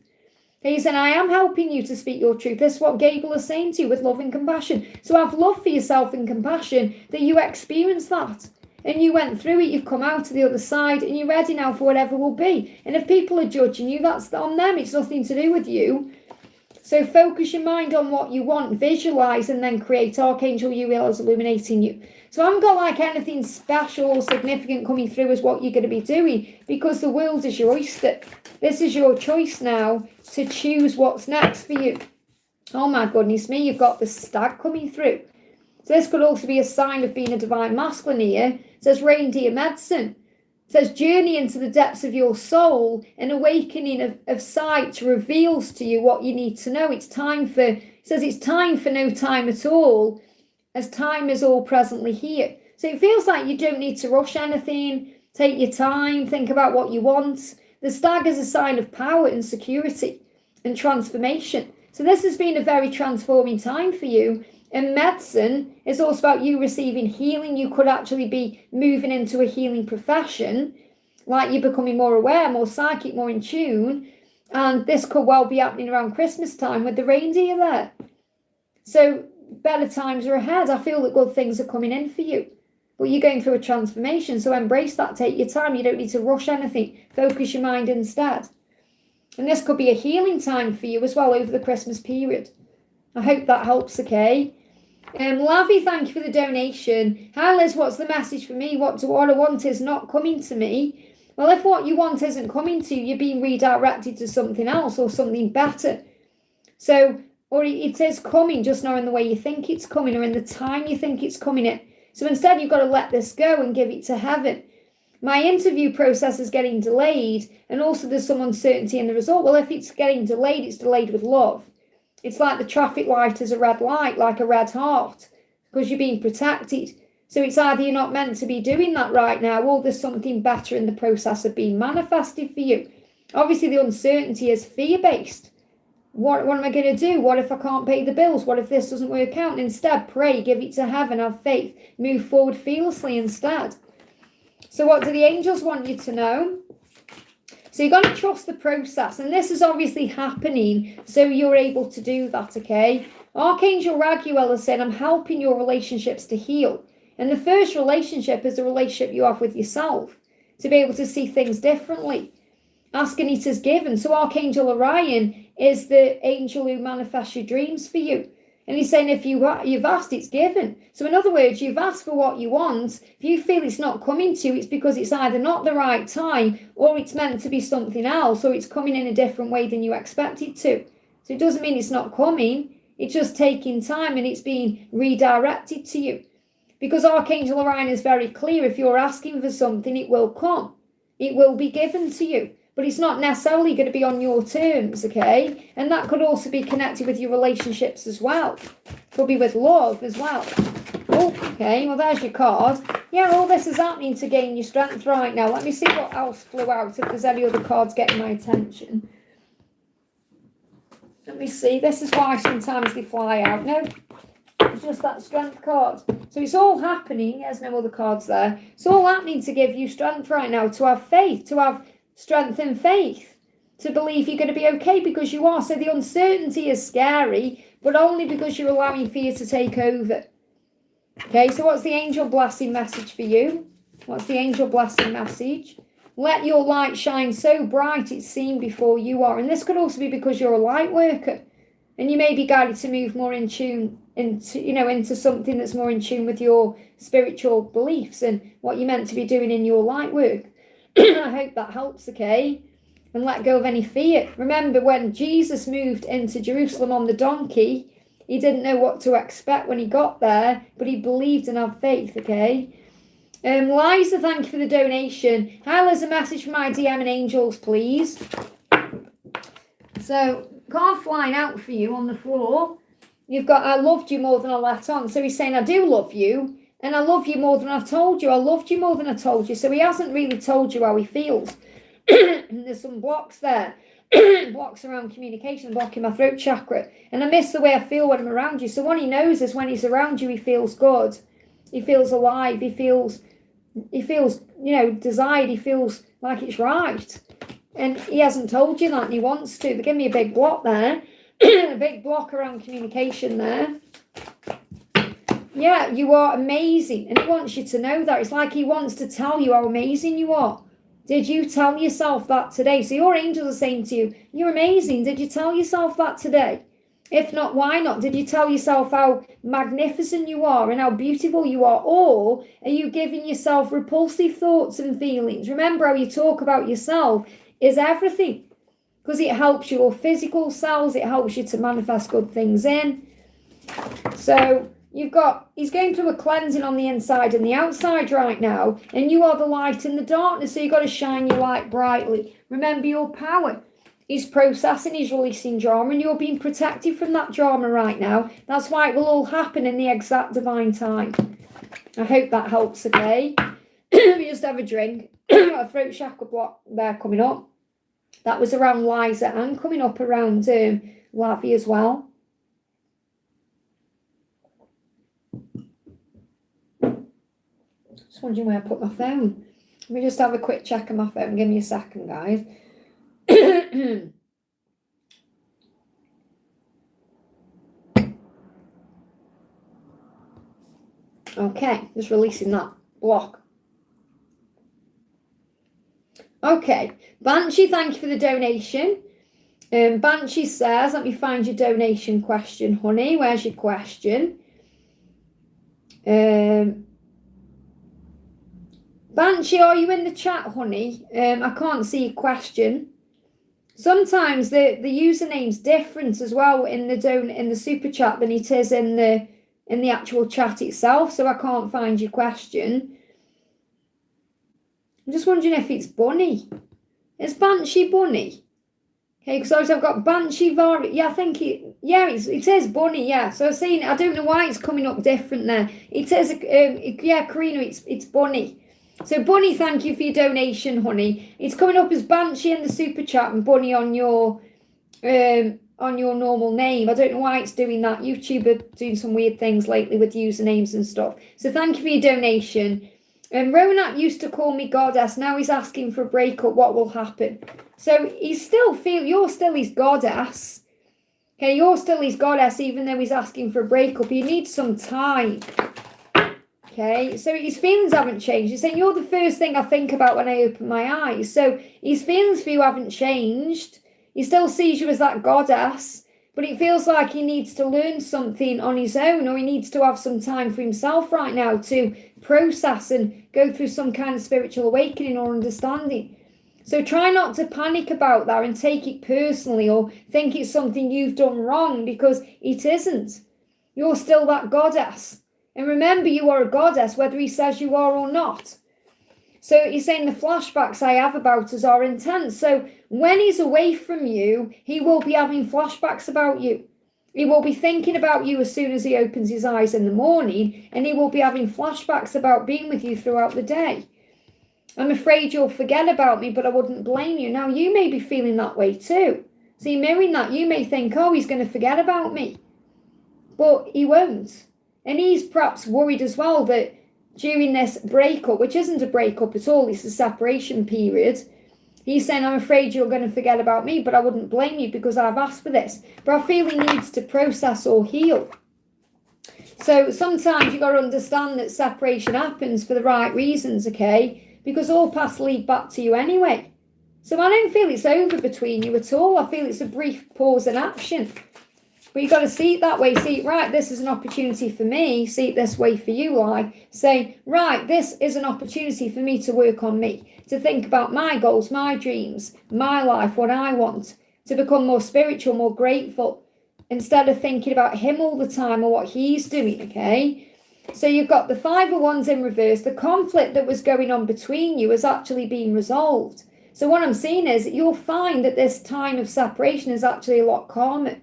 He said, I am helping you to speak your truth. This is what Gabriel is saying to you with love and compassion. So have love for yourself and compassion that you experienced that. And you went through it, you've come out to the other side, and you're ready now for whatever will be. And if people are judging you, that's on them. It's nothing to do with you. So focus your mind on what you want, visualize, and then create. Archangel Uriel is illuminating you. So I haven't got like anything special or significant coming through as what you're going to be doing, because the world is your oyster. This is your choice now to choose what's next for you. Oh my goodness me, you've got the stag coming through. So this could also be a sign of being a divine masculine here. It says reindeer medicine. It says journey into the depths of your soul, an awakening of sight reveals to you what you need to know. It says it's time for no time at all, as time is all presently here. So it feels like you don't need to rush anything. Take your time, think about what you want. The stag is a sign of power and security and transformation. So this has been a very transforming time for you. And medicine is also about you receiving healing. You could actually be moving into a healing profession, like you're becoming more aware, more psychic, more in tune. And this could well be happening around Christmas time with the reindeer there. So better times are ahead. I feel that good things are coming in for you. But you're going through a transformation, so embrace that. Take your time. You don't need to rush anything. Focus your mind instead. And this could be a healing time for you as well over the Christmas period. I hope that helps, okay? Lavi, thank you for the donation. Hi Liz, what's the message for me? What I want is not coming to me. Well, if what you want isn't coming to you, you're being redirected to something else or something better. So, or it is coming, just not in the way you think it's coming or in the time you think it's coming in. So instead, you've got to let this go and give it to heaven. My interview process is getting delayed, and also there's some uncertainty in the result. Well, if it's getting delayed, it's delayed with love. It's like the traffic light is a red light, like a red heart, because you're being protected. So it's either you're not meant to be doing that right now, or there's something better in the process of being manifested for you. Obviously, the uncertainty is fear-based. What am I going to do? What if I can't pay the bills? What if this doesn't work out? And instead, pray, give it to heaven, have faith, move forward fearlessly instead. So what do the angels want you to know? So you've got to trust the process. And this is obviously happening, so you're able to do that, okay? Archangel Raguel is saying, I'm helping your relationships to heal. And the first relationship is the relationship you have with yourself, to be able to see things differently. Asking it is given. So Archangel Orion is the angel who manifests your dreams for you. And he's saying if you've asked, it's given. So in other words, you've asked for what you want. If you feel it's not coming to you, it's because it's either not the right time, or it's meant to be something else, or it's coming in a different way than you expect it to. So it doesn't mean it's not coming. It's just taking time, and it's being redirected to you. Because Archangel Orion is very clear. If you're asking for something, it will come. It will be given to you. But it's not necessarily going to be on your terms, okay? And that could also be connected with your relationships as well. Could be with love as well. Oh, okay, well, there's your card. Yeah, all this is happening to gain your strength right now. Let me see what else flew out, if there's any other cards getting my attention. Let me see. This is why sometimes they fly out. No, it's just that strength card. So it's all happening. There's no other cards there. It's all happening to give you strength right now, to have faith, to have strength and faith, to believe you're going to be okay, because you are. So the uncertainty is scary, but only because you're allowing fear to take over. Okay, so what's the angel blessing message for you? What's the angel blessing message? Let your light shine so bright it's seen before you are. And this could also be because you're a light worker, and you may be guided to move more in tune into something that's more in tune with your spiritual beliefs and what you're meant to be doing in your light work. I hope that helps, okay? And let go of any fear. Remember, when Jesus moved into Jerusalem on the donkey, he didn't know what to expect when he got there, but he believed and had faith, okay? Liza, thank you for the donation. Hi, there's a message from my DM and angels, please. So, card flying out for you on the floor. You've got, I loved you more than I let on. So he's saying, I do love you. And I love you more than I've told you. I loved you more than I told you. So he hasn't really told you how he feels. And there's some blocks there. Blocks around communication, blocking my throat chakra. And I miss the way I feel when I'm around you. So what he knows is when he's around you, he feels good. He feels alive. He feels, desired. He feels like it's right. And he hasn't told you that, and he wants to. They give me a big block there. A big block around communication there. Yeah, you are amazing, and he wants you to know that. It's like he wants to tell you how amazing you are. Did you tell yourself that today? So your angels are saying to you, you're amazing. Did you tell yourself that today? If not, why not? Did you tell yourself how magnificent you are and how beautiful you are? Or are you giving yourself repulsive thoughts and feelings? Remember, how you talk about yourself is everything, because it helps your physical cells. It helps you to manifest good things in. So he's going through a cleansing on the inside and the outside right now, and you are the light in the darkness, so you've got to shine your light brightly. Remember your power. He's processing, he's releasing drama, and you're being protected from that drama right now. That's why it will all happen in the exact divine time. I hope that helps, okay? We just have a drink. A throat chakra block there coming up. That was around Liza, and coming up around Lavi as well. Just wondering where I put my phone. Let me just have a quick check on my phone. Give me a second, guys. Okay, just releasing that block. Okay, Banshee, thank you for the donation. Banshee says, let me find your donation question, honey. Where's your question? Banshee, are you in the chat, honey? I can't see your question. Sometimes the username's different as well in the super chat than it is in the actual chat itself, so I can't find your question. I'm just wondering if it's Bunny. Is Banshee Bunny? Okay, because obviously I've got Banshee Vari. Yeah, I think it is Bunny, yeah. So I've seen, I don't know why it's coming up different there. It is, Karina, it's Bunny. So Bunny, thank you for your donation, honey. It's coming up as Banshee in the super chat and Bunny on your normal name. I don't know why it's doing that. YouTube are doing some weird things lately with usernames and stuff. So thank you for your donation. Ronak used to call me goddess. Now he's asking for a breakup. What will happen? So you're still his goddess. Okay, you're still his goddess, even though he's asking for a breakup. He needs some time. Okay, so his feelings haven't changed. He's saying, you're the first thing I think about when I open my eyes. So his feelings for you haven't changed. He still sees you as that goddess, but it feels like he needs to learn something on his own, or he needs to have some time for himself right now to process and go through some kind of spiritual awakening or understanding. So try not to panic about that and take it personally or think it's something you've done wrong, because it isn't. You're still that goddess. And remember, you are a goddess, whether he says you are or not. So he's saying the flashbacks I have about us are intense. So when he's away from you, he will be having flashbacks about you. He will be thinking about you as soon as he opens his eyes in the morning, and he will be having flashbacks about being with you throughout the day. I'm afraid you'll forget about me, but I wouldn't blame you. Now, you may be feeling that way too. So you're mirroring that. You may think, oh, he's going to forget about me. But he won't. And he's perhaps worried as well that during this breakup, which isn't a breakup at all, it's a separation period, he's saying, I'm afraid you're going to forget about me, but I wouldn't blame you because I've asked for this. But I feel he needs to process or heal. So sometimes you've got to understand that separation happens for the right reasons, okay? Because all paths lead back to you anyway. So I don't feel it's over between you at all. I feel it's a brief pause in action. But you've got to see it that way. See it, right, this is an opportunity for me. See it this way for you, like. Say, right, this is an opportunity for me to work on me. To think about my goals, my dreams, my life, what I want. To become more spiritual, more grateful. Instead of thinking about him all the time or what he's doing, okay? So you've got the 5 of Wands in reverse. The conflict that was going on between you has actually been resolved. So what I'm seeing is you'll find that this time of separation is actually a lot calmer.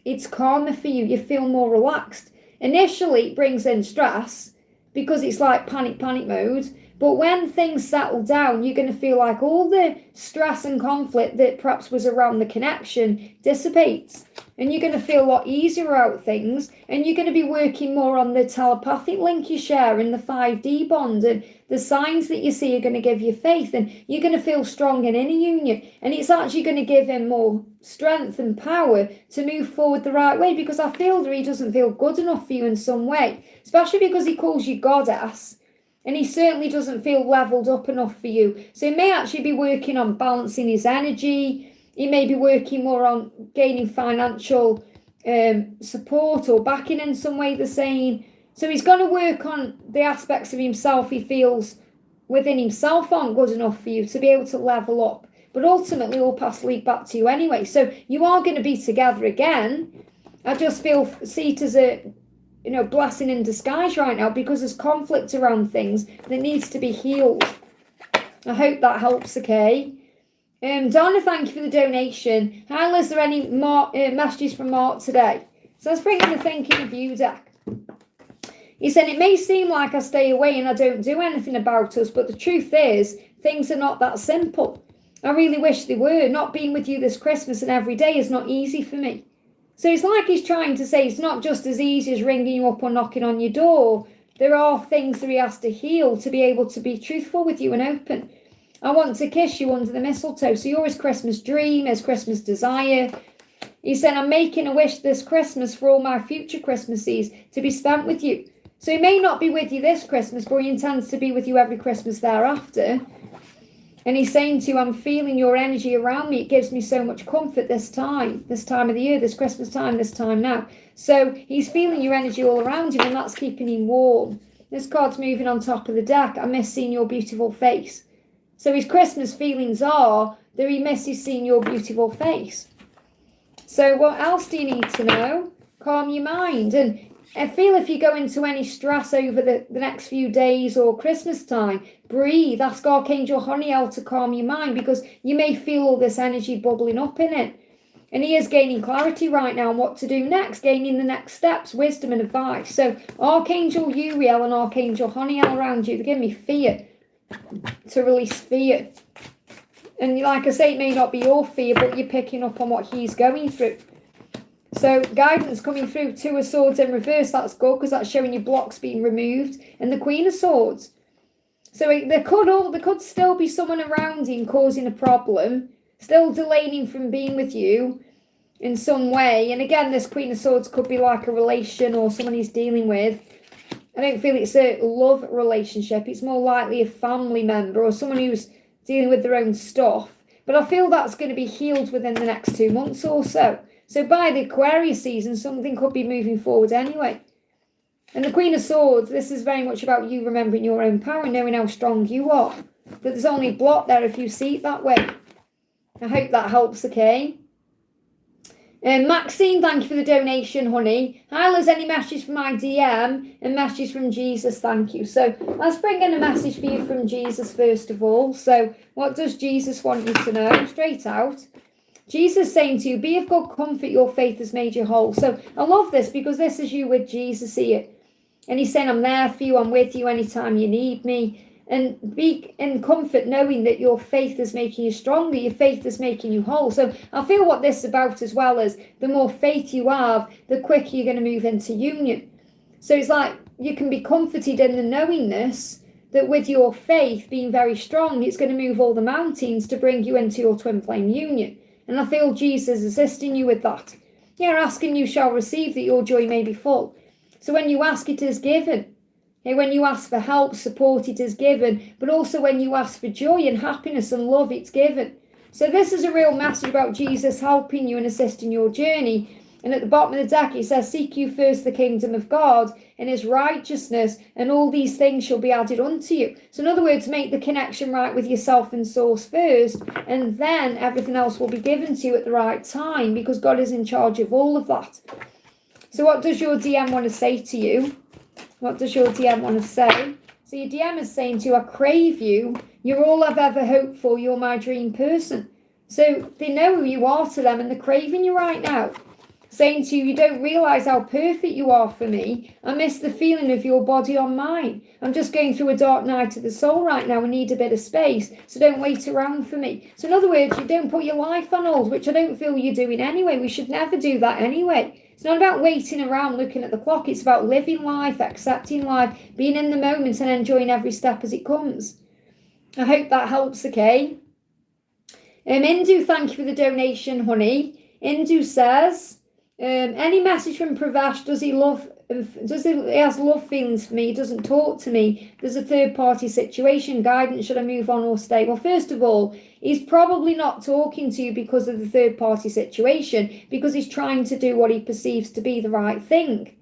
It's calmer for you. You feel more relaxed. Initially, it brings in stress because it's like panic mode. But when things settle down, you're going to feel like all the stress and conflict that perhaps was around the connection dissipates. And you're going to feel a lot easier about things. And you're going to be working more on the telepathic link you share and the 5D bond. And the signs that you see are going to give you faith. And you're going to feel strong in inner union. And it's actually going to give him more strength and power to move forward the right way. Because I feel that he doesn't feel good enough for you in some way. Especially because he calls you goddess. And he certainly doesn't feel leveled up enough for you. So he may actually be working on balancing his energy. He may be working more on gaining financial support or backing in some way, they're saying. So he's going to work on the aspects of himself he feels within himself aren't good enough for you to be able to level up. But ultimately, all paths lead back to you anyway. So you are going to be together again. I just see it as a blessing in disguise right now, because there's conflict around things that needs to be healed. I hope that helps, okay? Donna, thank you for the donation. Hi, Liz, are there any messages from Mark today? So let's bring in the Thinking of You deck. He said, it may seem like I stay away and I don't do anything about us, but the truth is, things are not that simple. I really wish they were. Not being with you this Christmas and every day is not easy for me. So it's like he's trying to say it's not just as easy as ringing you up or knocking on your door. There are things that he has to heal to be able to be truthful with you and open. I want to kiss you under the mistletoe. So you're his Christmas dream, his Christmas desire. He said, I'm making a wish this Christmas for all my future Christmases to be spent with you. So he may not be with you this Christmas, but he intends to be with you every Christmas thereafter. And he's saying to you, I'm feeling your energy around me. It gives me so much comfort this time of the year, this Christmas time, this time now. So he's feeling your energy all around him, and that's keeping him warm. This card's moving on top of the deck. I miss seeing your beautiful face. So his Christmas feelings are that he misses seeing your beautiful face. So what else do you need to know? Calm your mind. And I feel if you go into any stress over the next few days or Christmas time, breathe. Ask Archangel Honiel to calm your mind, because you may feel all this energy bubbling up in it. And he is gaining clarity right now on what to do next, gaining the next steps, wisdom and advice. So Archangel Uriel and Archangel Honiel around you, they give me fear, to release fear. And like I say, it may not be your fear, but you're picking up on what he's going through. So guidance coming through, 2 of Swords in reverse, that's good, because that's showing you blocks being removed. And the Queen of Swords. So there could still be someone around him causing a problem, still delaying him from being with you in some way. And again, this Queen of Swords could be like a relation or someone he's dealing with. I don't feel it's a love relationship. It's more likely a family member or someone who's dealing with their own stuff. But I feel that's going to be healed within the next 2 months or so. So by the Aquarius season, something could be moving forward anyway. And the Queen of Swords, this is very much about you remembering your own power and knowing how strong you are. That there's only a block there if you see it that way. I hope that helps, okay? Maxine, thank you for the donation, honey. Hi, Liz, any message from my DM and message from Jesus, thank you. So let's bring in a message for you from Jesus first of all. So what does Jesus want you to know? Straight out. Jesus saying to you, be of good comfort, your faith has made you whole. So I love this because this is you with Jesus here. And he's saying, I'm there for you, I'm with you anytime you need me. And be in comfort knowing that your faith is making you stronger, your faith is making you whole. So I feel what this is about as well is the more faith you have, the quicker you're going to move into union. So it's like you can be comforted in the knowingness that with your faith being very strong, it's going to move all the mountains to bring you into your twin flame union. And I feel Jesus is assisting you with that. Yeah, asking you shall receive that your joy may be full. So when you ask, it is given. Okay, when you ask for help, support, it is given. But also when you ask for joy and happiness and love, it's given. So this is a real message about Jesus helping you and assisting your journey. And at the bottom of the deck, it says, seek you first the kingdom of God and his righteousness, and all these things shall be added unto you. So in other words, make the connection right with yourself and source first, and then everything else will be given to you at the right time, because God is in charge of all of that. So what does your DM want to say to you? What does your DM want to say? So your DM is saying to you, I crave you. You're all I've ever hoped for. You're my dream person. So they know who you are to them, and they're craving you right now. Saying to you, you don't realise how perfect you are for me. I miss the feeling of your body on mine. I'm just going through a dark night of the soul right now and need a bit of space. So don't wait around for me. So in other words, you don't put your life on hold, which I don't feel you're doing anyway. We should never do that anyway. It's not about waiting around looking at the clock. It's about living life, accepting life, being in the moment and enjoying every step as it comes. I hope that helps, okay? Indu, thank you for the donation, honey. Indu says, any message from Pravesh? He has love feelings for me? He doesn't talk to me. There's a third party situation. Guidance, should I move on or stay? Well, first of all, he's probably not talking to you because of the third party situation, because he's trying to do what he perceives to be the right thing.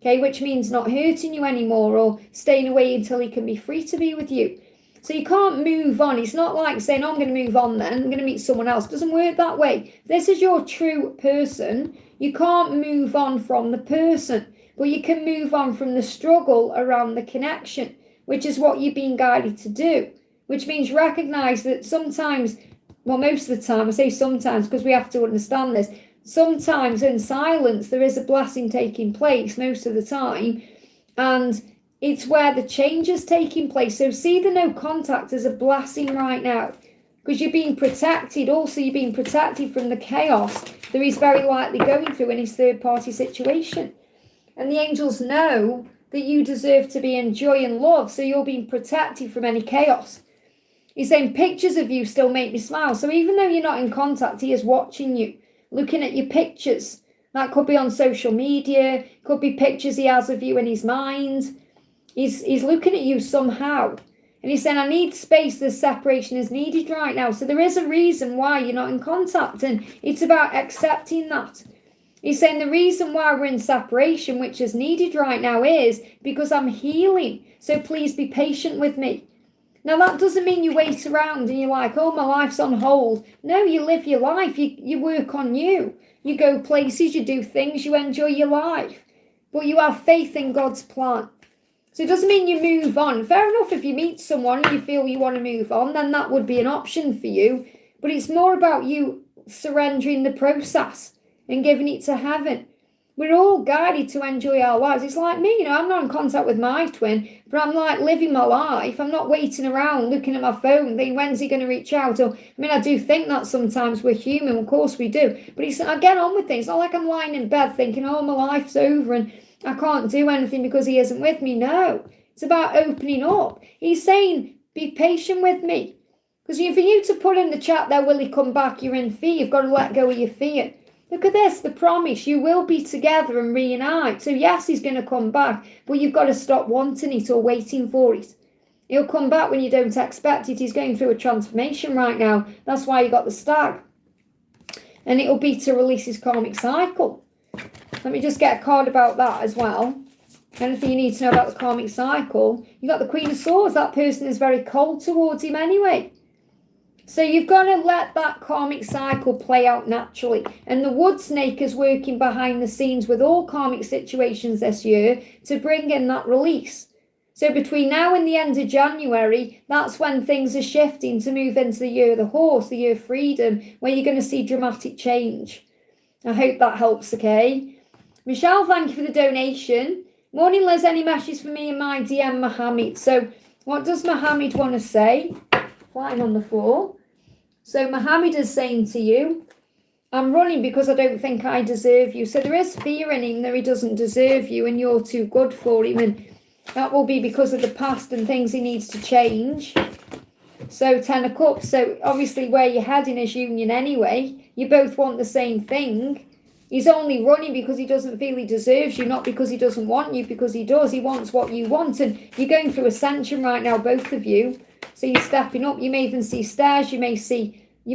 Okay, which means not hurting you anymore or staying away until he can be free to be with you. So you can't move on. It's not like saying, oh, I'm going to move on then, I'm going to meet someone else. It doesn't work that way. If this is your true person, you can't move on from the person, but you can move on from the struggle around the connection, which is what you're being guided to do, which means recognize that sometimes, well, most of the time, I say sometimes because we have to understand this, sometimes in silence, there is a blessing taking place most of the time, and it's where the change is taking place. So see the no contact as a blessing right now, because you're being protected. Also, you're being protected from the chaos that he's very likely going through in his third party situation. And the angels know that you deserve to be in joy and love, so you're being protected from any chaos. He's saying pictures of you still make me smile. So even though you're not in contact, he is watching you, looking at your pictures. That could be on social media, could be pictures he has of you in his mind. He's looking at you somehow. And he's saying, I need space. This separation is needed right now. So there is a reason why you're not in contact. And it's about accepting that. He's saying the reason why we're in separation, which is needed right now, is because I'm healing. So please be patient with me. Now, that doesn't mean you wait around and you're like, oh, my life's on hold. No, you live your life. You work on you. You go places, you do things, you enjoy your life. But you have faith in God's plan. So it doesn't mean you move on. Fair enough, if you meet someone and you feel you want to move on, then that would be an option for you. But it's more about you surrendering the process and giving it to heaven. We're all guided to enjoy our lives. It's like me, I'm not in contact with my twin, but I'm like living my life. I'm not waiting around looking at my phone thinking, when's he going to reach out? I do think that sometimes we're human, of course we do. But I get on with things. It's not like I'm lying in bed thinking, oh, my life's over and I can't do anything because he isn't with me. No, it's about opening up. He's saying, be patient with me. Because for you to put in the chat there, will he come back? You're in fear. You've got to let go of your fear. Look at this, the promise. You will be together and reunite. So yes, he's going to come back, but you've got to stop wanting it or waiting for it. He'll come back when you don't expect it. He's going through a transformation right now. That's why you got the stag. and it'll be to release his karmic cycle. Let me just get a card about that as well. Anything you need to know about the karmic cycle? You got the Queen of Swords. That person is very cold towards him anyway. So you've got to let that karmic cycle play out naturally. And the wood snake is working behind the scenes with all karmic situations this year to bring in that release. So between now and the end of January, that's when things are shifting to move into the year of the horse, the year of freedom, where you're going to see dramatic change. I hope that helps, okay? Michelle, thank you for the donation. Morning, Liz. Any messages for me and my DM, Mohammed? So what does Mohammed want to say? Flying on the floor. So Mohammed is saying to you, I'm running because I don't think I deserve you. So there is fear in him that he doesn't deserve you and you're too good for him. And that will be because of the past and things he needs to change. So 10 of Cups. So obviously where you're heading is union anyway. You both want the same thing. He's only running because he doesn't feel he deserves you, not because he doesn't want you, because he does. He wants what you want. And you're going through ascension right now, both of you. So you're stepping up. You may even see stairs. You may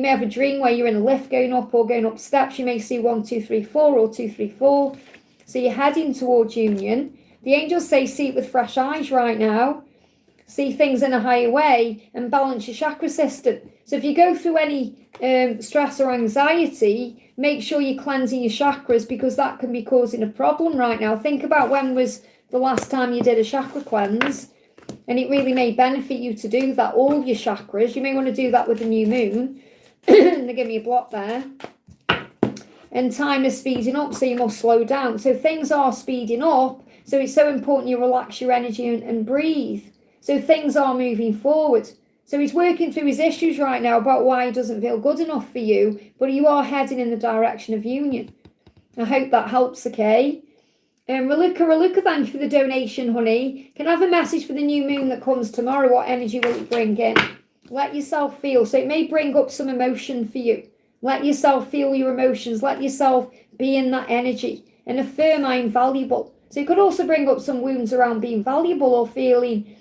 have a dream where you're in a lift going up or going up steps. You may see 1, 2, 3, 4 or 2, 3, 4. So you're heading towards union. The angels say see it with fresh eyes right now. See things in a higher way and balance your chakra system. So if you go through any stress or anxiety, make sure you're cleansing your chakras because that can be causing a problem right now. Think about when was the last time you did a chakra cleanse, and it really may benefit you to do that, all your chakras. You may want to do that with the new moon. They give me a block there. And time is speeding up, so you must slow down. So things are speeding up, so it's so important you relax your energy and breathe. So things are moving forward. So he's working through his issues right now about why he doesn't feel good enough for you, but you are heading in the direction of union. I hope that helps, okay? Raluca, thank you for the donation, honey. Can I have a message for the new moon that comes tomorrow? What energy will it bring in? Let yourself feel. So it may bring up some emotion for you. Let yourself feel your emotions. Let yourself be in that energy and affirm I am valuable. So it could also bring up some wounds around being valuable or feeling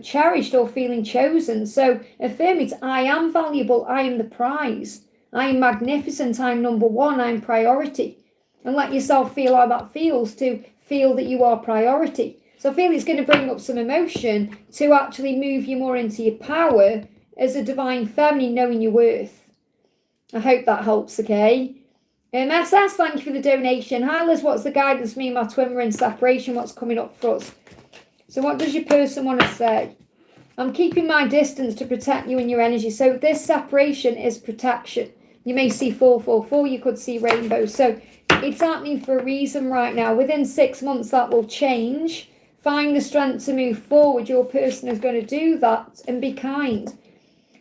cherished or feeling chosen. So affirm it. I am valuable. I am the prize. I am magnificent. I'm number one. I'm priority. And let yourself feel how that feels to feel that you are priority. So I feel it's going to bring up some emotion to actually move you more into your power as a divine feminine, knowing your worth. I hope that helps, okay? SS, thank you for the donation. Hi Liz, what's the guidance for me and my twin? We're in separation. What's coming up for us? So what does your person want to say? I'm keeping my distance to protect you and your energy. So this separation is protection. You may see 444, you could see rainbows. So it's happening for a reason right now. Within 6 months, that will change. Find the strength to move forward. Your person is going to do that and be kind.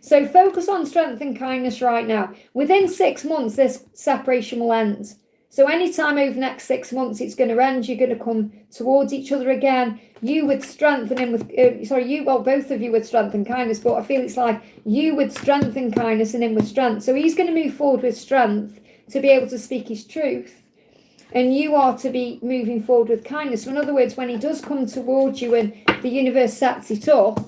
So focus on strength and kindness right now. Within 6 months, this separation will end. So anytime over the next 6 months, it's going to end. You're going to come towards each other again. You with strength and him with, both of you with strength and kindness. But I feel it's like you with strength and kindness and him with strength. So he's going to move forward with strength to be able to speak his truth. And you are to be moving forward with kindness. So in other words, when he does come towards you and the universe sets it up,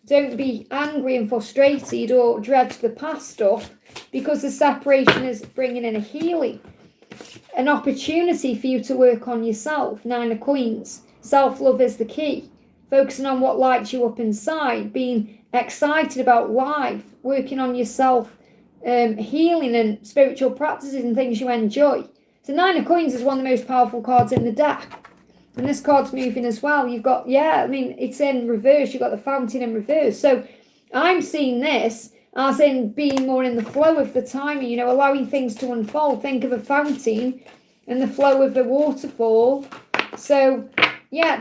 don't be angry and frustrated or dredge the past stuff, because the separation is bringing in a healing, an opportunity for you to work on yourself. 9 of Queens. Self-love is the key. Focusing on what lights you up inside, being excited about life, working on yourself, healing and spiritual practices and things you enjoy. So 9 of Coins is one of the most powerful cards in the deck. And this card's moving as well. You've got, it's in reverse. You've got the fountain in reverse. So I'm seeing this as in being more in the flow of the timing, allowing things to unfold. Think of a fountain and the flow of the waterfall. So,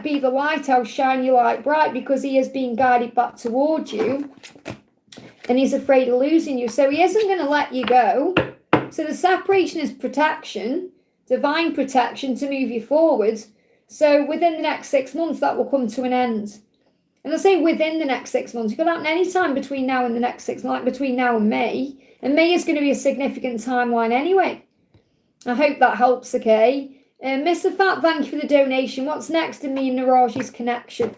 be the lighthouse, shine your light bright, because he is being guided back towards you. And he's afraid of losing you. So he isn't going to let you go. So the separation is protection, divine protection to move you forward. So within the next 6 months, that will come to an end. And I say within the next 6 months. It could happen any time between now and the next 6 months, like between now and May. And May is going to be a significant timeline anyway. I hope that helps, okay? Mr. Fat, thank you for the donation. What's next in me and Niraj's connection?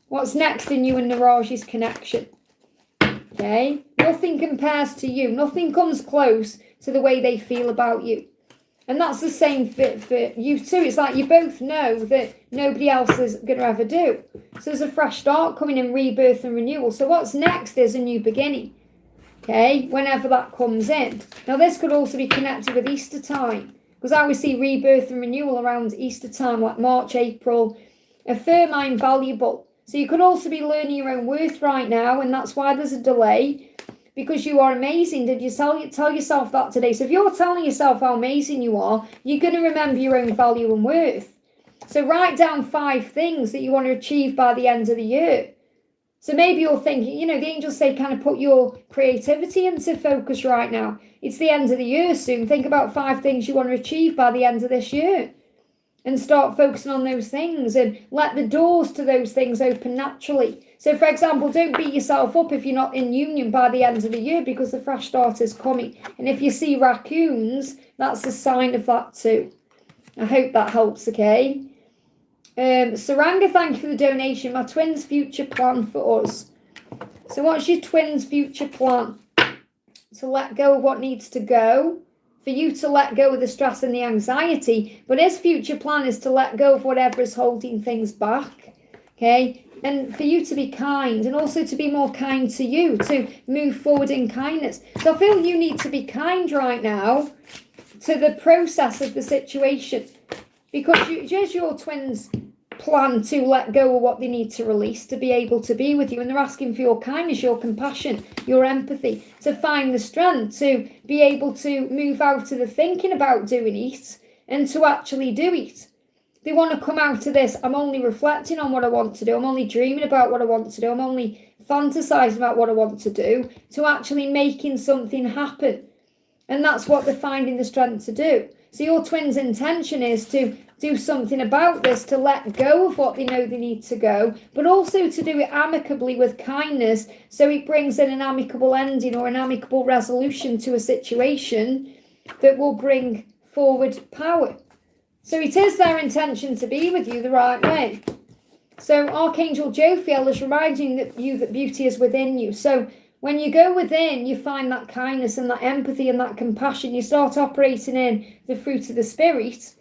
What's next in you and Niraj's connection? Okay? Nothing compares to you. Nothing comes close to the way they feel about you. And that's the same for you too. It's like you both know that nobody else is going to ever do. So there's a fresh start coming in, rebirth and renewal. So what's next is a new beginning. Okay, whenever that comes in. Now this could also be connected with Easter time, because I always see rebirth and renewal around Easter time, like March, April. Affirm I'm valuable. So you could also be learning your own worth right now, and that's why there's a delay, because you are amazing. Did you tell yourself that today? So if you're telling yourself how amazing you are, you're going to remember your own value and worth. So write down 5 things that you want to achieve by the end of the year. So maybe you're thinking, you know, the angels say kind of put your creativity into focus right now. It's the end of the year soon. Think about 5 things you want to achieve by the end of this year. And start focusing on those things and let the doors to those things open naturally. So, for example, don't beat yourself up if you're not in union by the end of the year, because the fresh start is coming. And if you see raccoons, that's a sign of that too. I hope that helps, okay? Saranga, thank you for the donation. My twins' future plan for us. So what's your twins' future plan? To let go of what needs to go. For you to let go of the stress and the anxiety, but his future plan is to let go of whatever is holding things back, okay? And for you to be kind, and also to be more kind to you, to move forward in kindness. So I feel you need to be kind right now to the process of the situation, because here's your twins' plan to let go of what they need to release to be able to be with you, and they're asking for your kindness, your compassion, your empathy, to find the strength to be able to move out of the thinking about doing it and to actually do it. They want to come out of this, I'm only reflecting on what I want to do, I'm only dreaming about what I want to do, I'm only fantasizing about what I want to do, to actually making something happen. And that's what they're finding the strength to do. So your twins' intention is to do something about this, to let go of what they know they need to go, but also to do it amicably with kindness, so it brings in an amicable ending or an amicable resolution to a situation that will bring forward power. So it is their intention to be with you the right way. So Archangel Jophiel is reminding you that beauty is within you. So when you go within, you find that kindness and that empathy and that compassion. You start operating in the fruit of the Spirit,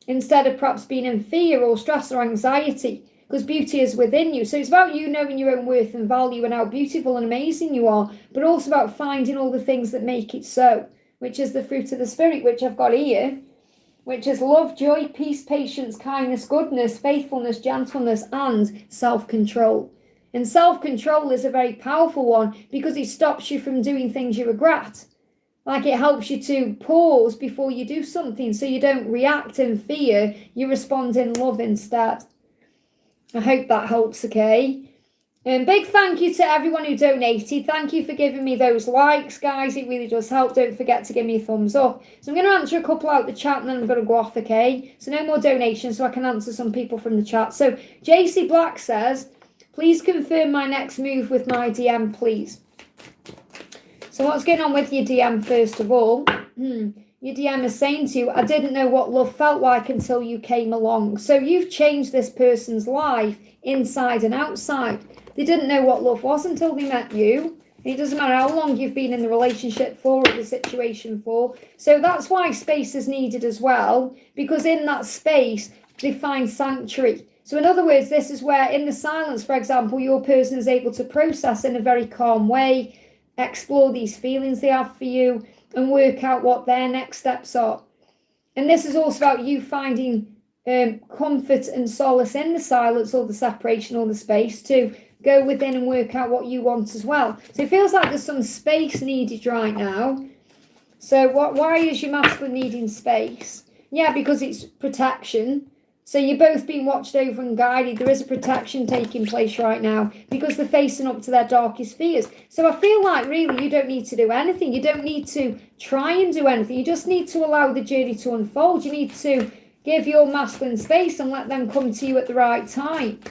instead of perhaps being in fear or stress or anxiety, because beauty is within you. So it's about you knowing your own worth and value and how beautiful and amazing you are, but also about finding all the things that make it so, which is the fruit of the Spirit, which I've got here, which is love, joy, peace, patience, kindness, goodness, faithfulness, gentleness, and self-control. And self-control is a very powerful one, because it stops you from doing things you regret. Like, it helps you to pause before you do something, so you don't react in fear, you respond in love instead. I hope that helps, okay? And big thank you to everyone who donated. Thank you for giving me those likes, guys. It really does help. Don't forget to give me a thumbs up. So I'm going to answer a couple out the chat, and then I'm going to go off, okay? So no more donations, so I can answer some people from the chat. So JC Black says, please confirm my next move with my DM, please. So what's going on with your DM, first of all? Your DM is saying to you, I didn't know what love felt like until you came along. So you've changed this person's life inside and outside. They didn't know what love was until they met you. It doesn't matter how long you've been in the relationship for or the situation for. So that's why space is needed as well, because in that space, they find sanctuary. So in other words, this is where in the silence, for example, your person is able to process in a very calm way, explore these feelings they have for you, and work out what their next steps are. And this is also about you finding comfort and solace in the silence or the separation or the space to go within and work out what you want as well. So it feels like there's some space needed right now. So why is your masculine needing space? Yeah, because it's protection. So you're both being watched over and guided. There is a protection taking place right now because they're facing up to their darkest fears. So I feel like really you don't need to do anything. You don't need to try and do anything. You just need to allow the journey to unfold. You need to give your masculine space and let them come to you at the right time.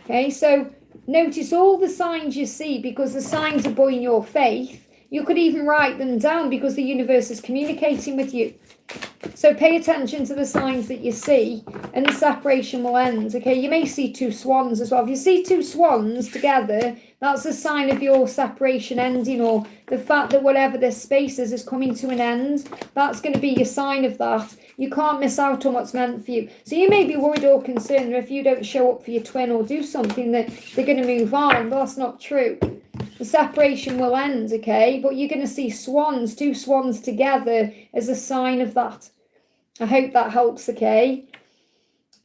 Okay, so notice all the signs you see, because the signs are buoying your faith You could even write them down because the universe is communicating with you. So pay attention to the signs that you see, and the separation will end. Okay, you may see two swans as well. If you see two swans together, that's a sign of your separation ending, or the fact that whatever this space is coming to an end. That's going to be your sign of that. You can't miss out on what's meant for you. So you may be worried or concerned that if you don't show up for your twin or do something that they're going to move on, but that's not true. The separation will end, okay? But you're going to see swans, two swans together, as a sign of that. I hope that helps, okay?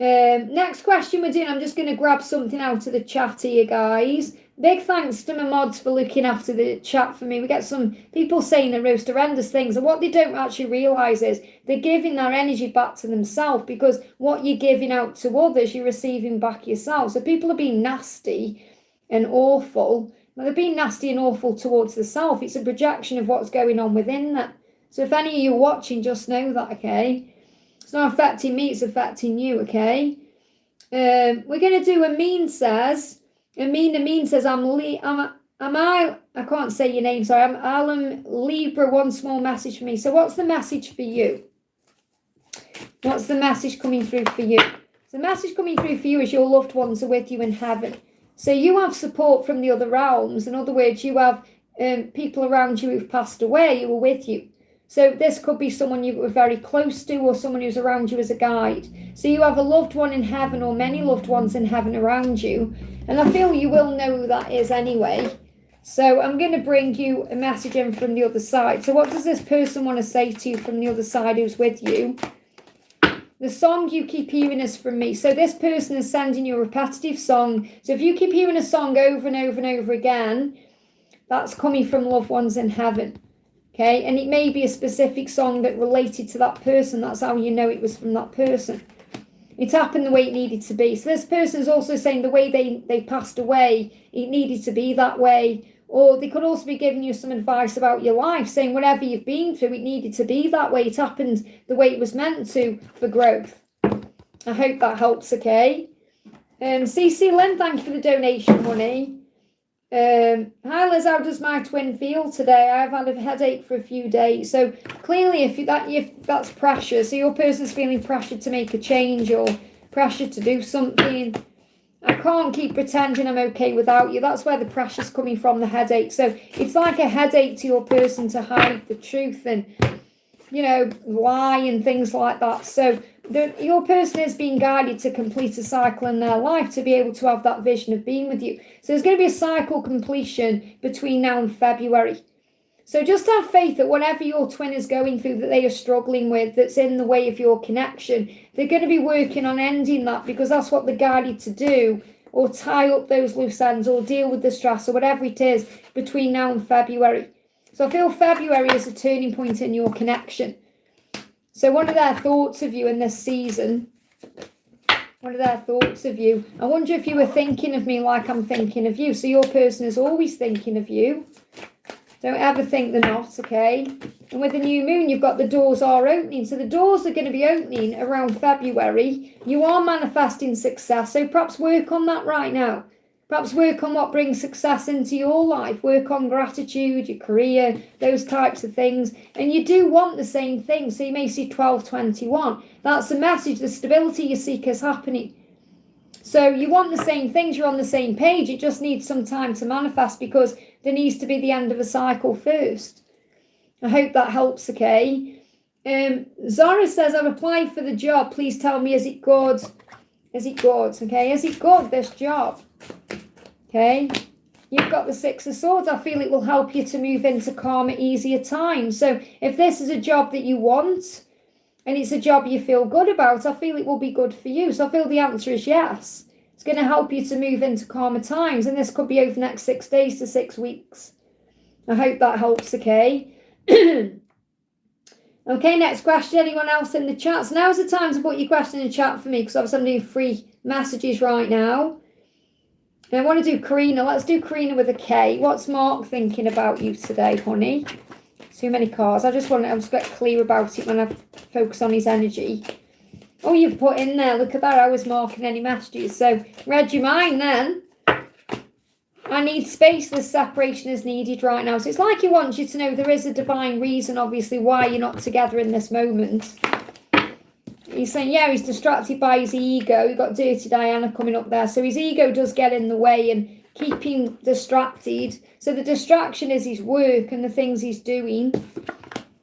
Next question we're doing, I'm just going to grab something out of the chat here, guys. Big thanks to my mods for looking after the chat for me. We get some people saying the most horrendous things, and what they don't actually realise is they're giving their energy back to themselves, because what you're giving out to others, you're receiving back yourself. So people are being nasty and awful. Well, they're being nasty and awful towards the self. It's a projection of what's going on within them. So if any of you are watching, just know that, okay? It's not affecting me, it's affecting you, okay? We're going to do Amin says, I can't say your name, sorry, I'm Alan Libra, one small message for me. So what's the message for you? What's the message coming through for you? So the message coming through for you is your loved ones are with you in heaven. So you have support from the other realms. In other words, you have people around you who've passed away who are with you. So this could be someone you were very close to, or someone who's around you as a guide. So you have a loved one in heaven, or many loved ones in heaven around you. And I feel you will know who that is anyway. So I'm going to bring you a message in from the other side. So what does this person want to say to you from the other side who's with you? The song you keep hearing is from me. So this person is sending you a repetitive song. So if you keep hearing a song over and over and over again, that's coming from loved ones in heaven. Okay, and it may be a specific song that related to that person. That's how you know it was from that person. It happened the way it needed to be. So this person is also saying the way they passed away, it needed to be that way. Or they could also be giving you some advice about your life, saying whatever you've been through, it needed to be that way. It happened the way it was meant to for growth. I hope that helps, okay? CC Lynn, thank you for the donation, honey. Hi Liz, how does my twin feel today? I've had a headache for a few days. So clearly if that's pressure, so your person's feeling pressure to make a change or pressure to do something. I can't keep pretending I'm okay without you. That's where the pressure's coming from, the headache. So it's like a headache to your person to hide the truth and, you know, lie and things like that. So your person is being guided to complete a cycle in their life to be able to have that vision of being with you. So there's going to be a cycle completion between now and February. So just have faith that whatever your twin is going through, that they are struggling with, that's in the way of your connection, they're going to be working on ending that, because that's what they're guided to do, or tie up those loose ends, or deal with the stress, or whatever it is between now and February. So I feel February is a turning point in your connection. So what are their thoughts of you in this season? What are their thoughts of you? I wonder if you were thinking of me like I'm thinking of you. So your person is always thinking of you. Don't ever think they're not, okay? And with the new moon, you've got the doors are opening. So the doors are going to be opening around February. You are manifesting success. So perhaps work on that right now. Perhaps work on what brings success into your life. Work on gratitude, your career, those types of things. And you do want the same thing. So you may see 1221. That's the message. The stability you seek is happening. So you want the same things. You're on the same page. It just needs some time to manifest, because there needs to be the end of a cycle first. I hope that helps, okay? Zara says, I've applied for the job. Please tell me, is it good? Is it good? Okay, is it good, this job? Okay, you've got the Six of Swords. I feel it will help you to move into calmer, easier times. So if this is a job that you want, and it's a job you feel good about, I feel it will be good for you. So I feel the answer is yes. It's going to help you to move into calmer times, and this could be over the next 6 days to 6 weeks. I hope that helps, okay? Okay, next question. Anyone else in the chat? So now's the time to put your question in the chat for me, because obviously I'm doing free messages right now. And I want to do Karina. Let's do Karina with a K. What's Mark thinking about you today, honey? Too many cards. I just get clear about it when I focus on his energy. Oh, you've put in there. Look at that. I was marking any messages. So read your mind then. I need space. The separation is needed right now. So it's like he wants you to know there is a divine reason, obviously, why you're not together in this moment. He's saying, yeah, he's distracted by his ego. You've got Dirty Diana coming up there. So his ego does get in the way and keep him distracted. So the distraction is his work and the things he's doing.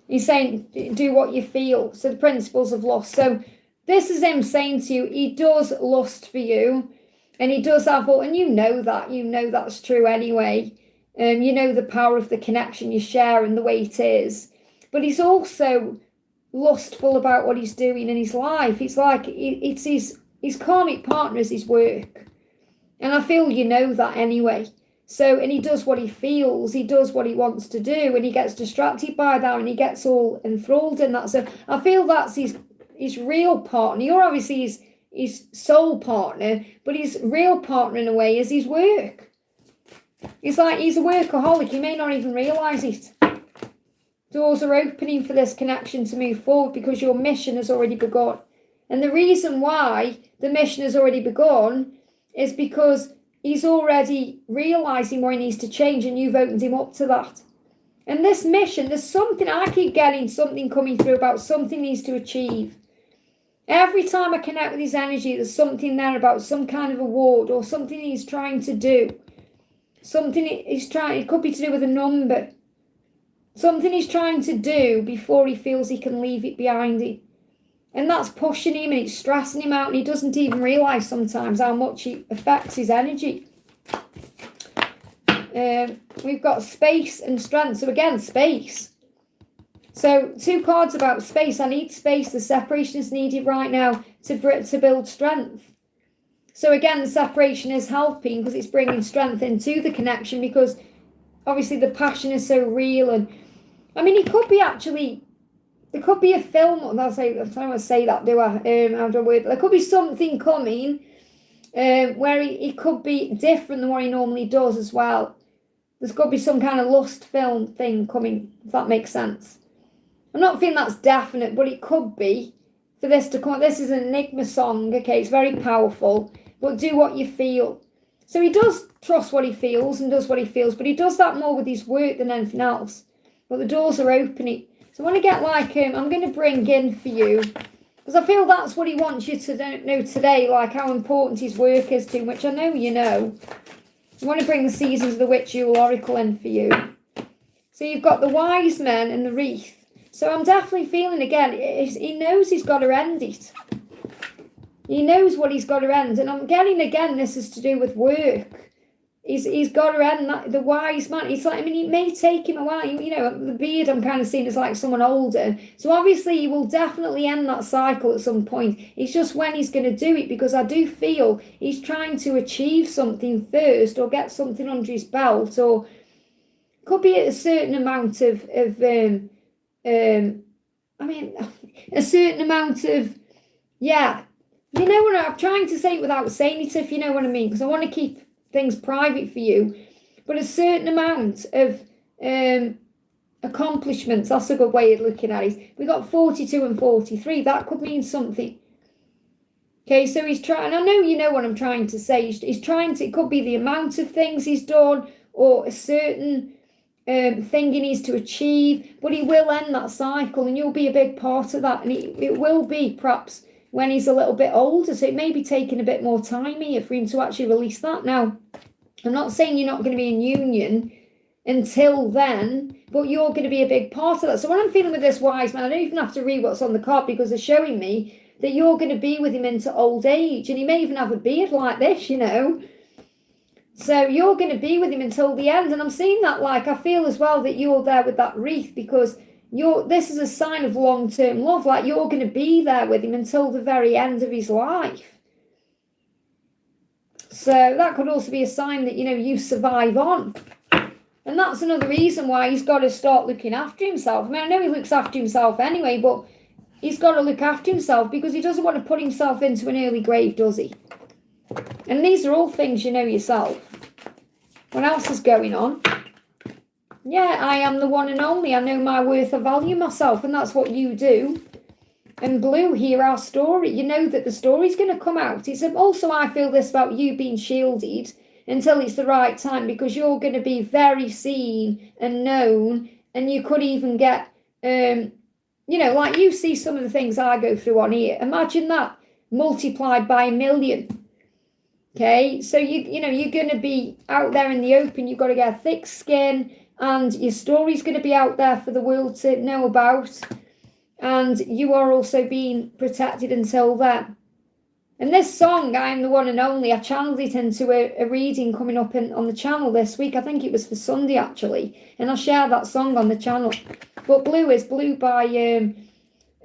He's saying, do what you feel. So the principles of lust. So this is him saying to you, he does lust for you. And he does have, and you know that's true anyway. You know the power of the connection you share and the way it is. But he's also lustful about what he's doing in his life. It's like it's his karmic partner is his work. And I feel you know that anyway. So, and he does what he feels, he does what he wants to do, and he gets distracted by that and he gets all enthralled in that. So I feel that's his real partner. You're obviously his soul partner, but his real partner in a way is his work. It's like he's a workaholic. He may not even realise it. Doors are opening for this connection to move forward because your mission has already begun. And the reason why the mission has already begun is because he's already realising where he needs to change and you've opened him up to that. And this mission, there's something, I keep getting something coming through about something he needs to achieve. Every time I connect with his energy, there's something there about some kind of award or something he's trying to do. Something he's trying, it could be to do with a number. Something he's trying to do before he feels he can leave it behind him. And that's pushing him and it's stressing him out and he doesn't even realise sometimes how much it affects his energy. We've got space and strength. So again, space. So 2 cards about space. I need space. The separation is needed right now to build strength. So again, the separation is helping because it's bringing strength into the connection because obviously the passion is so real. And I mean, it could be actually, there could be a film, I don't want to say that, do I? There could be something coming where he could be different than what he normally does as well. There's got to be some kind of lust film thing coming, if that makes sense. I'm not feeling that's definite, but it could be for this to come. This is an Enigma song, okay? It's very powerful, but do what you feel. So he does trust what he feels and does what he feels, but he does that more with his work than anything else. But the doors are opening. So I want to get like, I'm going to bring in for you, because I feel that's what he wants you to know today, like how important his work is to him, which I know you know. I want to bring the Seasons of the Witch Yule Oracle in for you. So you've got the Wise Men and the Wreath. So I'm definitely feeling again, he knows he's got to end it. He knows what he's got to end. And I'm getting again, this is to do with work. He's got to end that, the wise man. It's like, I mean, it may take him a while. You know, the beard I'm kind of seeing as like someone older. So obviously he will definitely end that cycle at some point. It's just when he's going to do it, because I do feel he's trying to achieve something first or get something under his belt, or could be a certain amount of I mean, a certain amount of, yeah. You know what I'm trying to say it without saying it, if you know what I mean, because I want to keep things private for you, but a certain amount of accomplishments, that's a good way of looking at it. We got 42 and 43, that could mean something. Okay, so he's trying, I know you know what I'm trying to say, he's trying to, it could be the amount of things he's done, or a certain thing he needs to achieve, but he will end that cycle, and you'll be a big part of that, and it will be perhaps when he's a little bit older, so it may be taking a bit more time here for him to actually release that. Now, I'm not saying you're not going to be in union until then, but you're going to be a big part of that. So when I'm feeling with this wise man, I don't even have to read what's on the card, because they're showing me that you're going to be with him into old age, and he may even have a beard like this, you know. So you're going to be with him until the end, and I'm seeing that, like, I feel as well that you're there with that wreath, because this is a sign of long-term love, like you're going to be there with him until the very end of his life. So that could also be a sign that, you know, you survive on. And that's another reason why he's got to start looking after himself. I mean, I know he looks after himself anyway, but he's got to look after himself, because he doesn't want to put himself into an early grave, does he? And these are all things you know yourself. What else is going on? Yeah, I am the one and only. I know my worth. I value myself, and that's what you do. And blue, hear our story. You know that the story's going to come out. It's also, I feel this about you being shielded until it's the right time, because you're going to be very seen and known, and you could even get, like you see some of the things I go through on here. Imagine that multiplied by 1 million. Okay, so you're going to be out there in the open. You've got to get a thick skin, and your story's going to be out there for the world to know about. And you are also being protected until then. And this song, I Am the One and Only, I channeled it into a reading coming up on the channel this week. I think it was for Sunday, actually. And I shared that song on the channel. But Blue is Blue by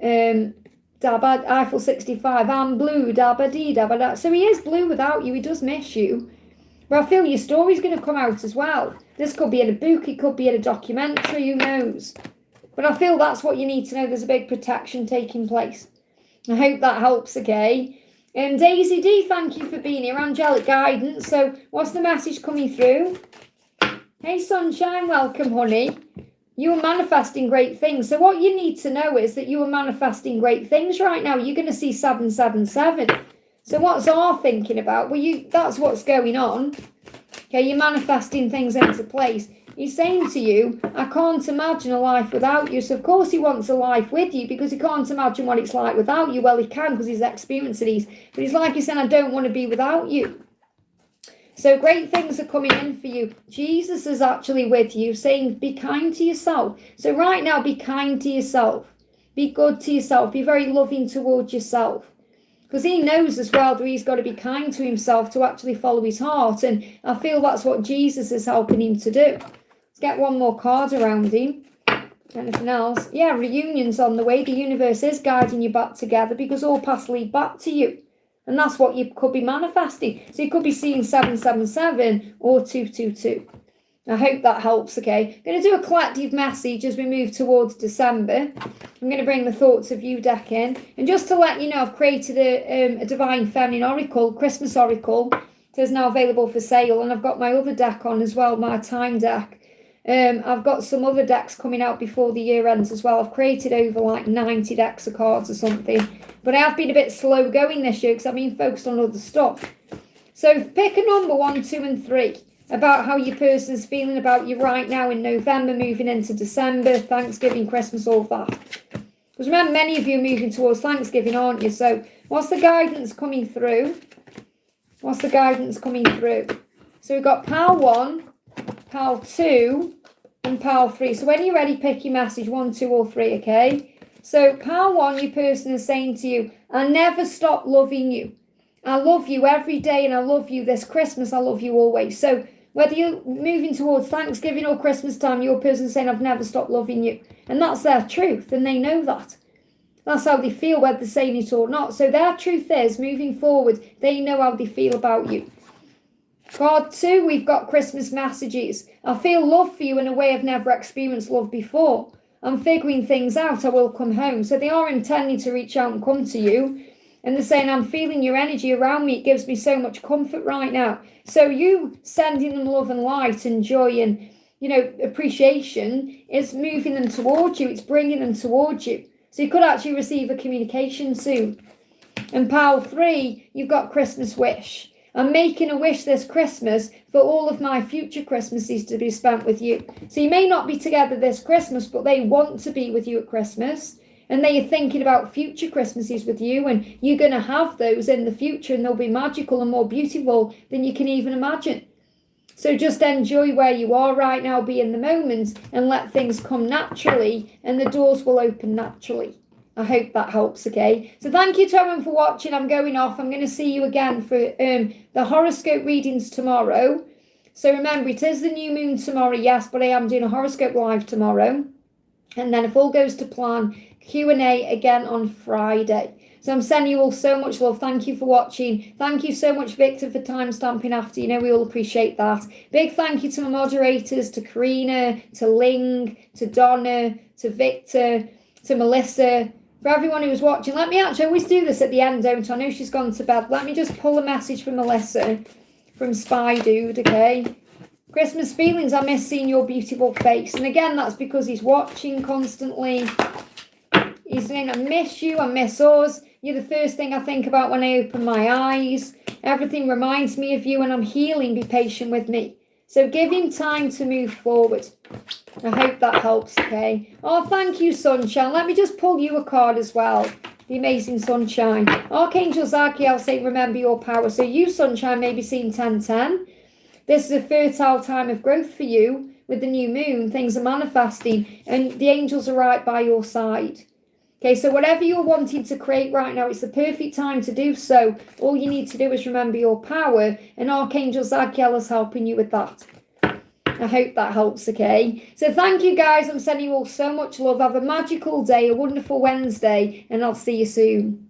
Dabba, Eiffel 65. I'm blue, dabba dee dabba da. So he is blue without you. He does miss you. But I feel your story's going to come out as well. This could be in a book. It could be in a documentary. Who knows? But I feel that's what you need to know. There's a big protection taking place. I hope that helps, okay? And Daisy D, thank you for being here. Angelic guidance. So what's the message coming through? Hey, sunshine. Welcome, honey. You are manifesting great things. So what you need to know is that you are manifesting great things right now. You're going to see 777. So what's our thinking about? Well, that's what's going on. Okay, you're manifesting things into place. He's saying to you, I can't imagine a life without you. So of course he wants a life with you, because he can't imagine what it's like without you. Well, he can, because he's experiencing these. But he's like he's saying, I don't want to be without you. So great things are coming in for you. Jesus is actually with you, saying, be kind to yourself. So right now, be kind to yourself. Be good to yourself. Be very loving towards yourself. Because he knows as well that he's got to be kind to himself to actually follow his heart. And I feel that's what Jesus is helping him to do. Let's get one more card around him. Anything else? Yeah, reunion's on the way. The universe is guiding you back together, because all paths lead back to you. And that's what you could be manifesting. So you could be seeing 777 or 222. I hope that helps, okay? I'm going to do a collective message as we move towards December. I'm going to bring the Thoughts of You deck in. And just to let you know, I've created a Divine Feminine Oracle, Christmas Oracle. It is now available for sale. And I've got my other deck on as well, my Time deck. I've got some other decks coming out before the year ends as well. I've created over like 90 decks of cards or something. But I have been a bit slow going this year because I've been focused on other stuff. So pick a number 1, 2 and 3 about how your person's feeling about you right now in November, moving into December, Thanksgiving, Christmas, all that. Because remember, many of you are moving towards Thanksgiving, aren't you? So what's the guidance coming through? What's the guidance coming through? So we've got pile 1, pile 2 and pile 3. So when you're ready, pick your message 1, 2 or 3, okay? So pile 1, your person is saying to you, I never stop loving you. I love you every day, and I love you this Christmas. I love you always. So whether you're moving towards Thanksgiving or Christmas time, your person is saying, I've never stopped loving you. And that's their truth, and they know that. That's how they feel, whether they're saying it or not. So their truth is, moving forward, they know how they feel about you. Card 2, we've got Christmas messages. I feel love for you in a way I've never experienced love before. I'm figuring things out. I will come home. So they are intending to reach out and come to you. And they're saying, I'm feeling your energy around me. It gives me so much comfort right now. So you sending them love and light and joy and, appreciation is moving them towards you. It's bringing them towards you. So you could actually receive a communication soon. And pile 3, you've got Christmas wish. I'm making a wish this Christmas for all of my future Christmases to be spent with you. So you may not be together this Christmas, but they want to be with you at Christmas. And they are thinking about future Christmases with you. And you're going to have those in the future. And they'll be magical and more beautiful than you can even imagine. So just enjoy where you are right now. Be in the moment and let things come naturally. And the doors will open naturally. I hope that helps, okay? So thank you to everyone for watching. I'm going off. I'm going to see you again for the horoscope readings tomorrow. So remember, it is the new moon tomorrow, yes, but I am doing a horoscope live tomorrow. And then if all goes to plan, Q&A again on Friday. So I'm sending you all so much love. Thank you for watching. Thank you so much, Victor, for time stamping after. We all appreciate that. Big thank you to my moderators, to Karina, to Ling, to Donna, to Victor, to Melissa. For everyone who was watching, I always do this at the end, don't I? I know she's gone to bed. Let me just pull a message from Melissa, from Spy Dude, okay? Christmas feelings, I miss seeing your beautiful face. And again, that's because he's watching constantly. He's saying, I miss you, I miss us. You're the first thing I think about when I open my eyes. Everything reminds me of you and I'm healing. Be patient with me. So give him time to move forward. I hope that helps, okay? Oh, thank you, Sunshine. Let me just pull you a card as well. The amazing Sunshine. Archangel Zachiel saying, remember your power. So you, Sunshine, may be seeing 1010. This is a fertile time of growth for you. With the new moon, things are manifesting and the angels are right by your side. Okay, so whatever you're wanting to create right now, it's the perfect time to do so. All you need to do is remember your power, and Archangel Zachiel is helping you with that. I hope that helps, okay? So thank you, guys. I'm sending you all so much love. Have a magical day, a wonderful Wednesday, and I'll see you soon.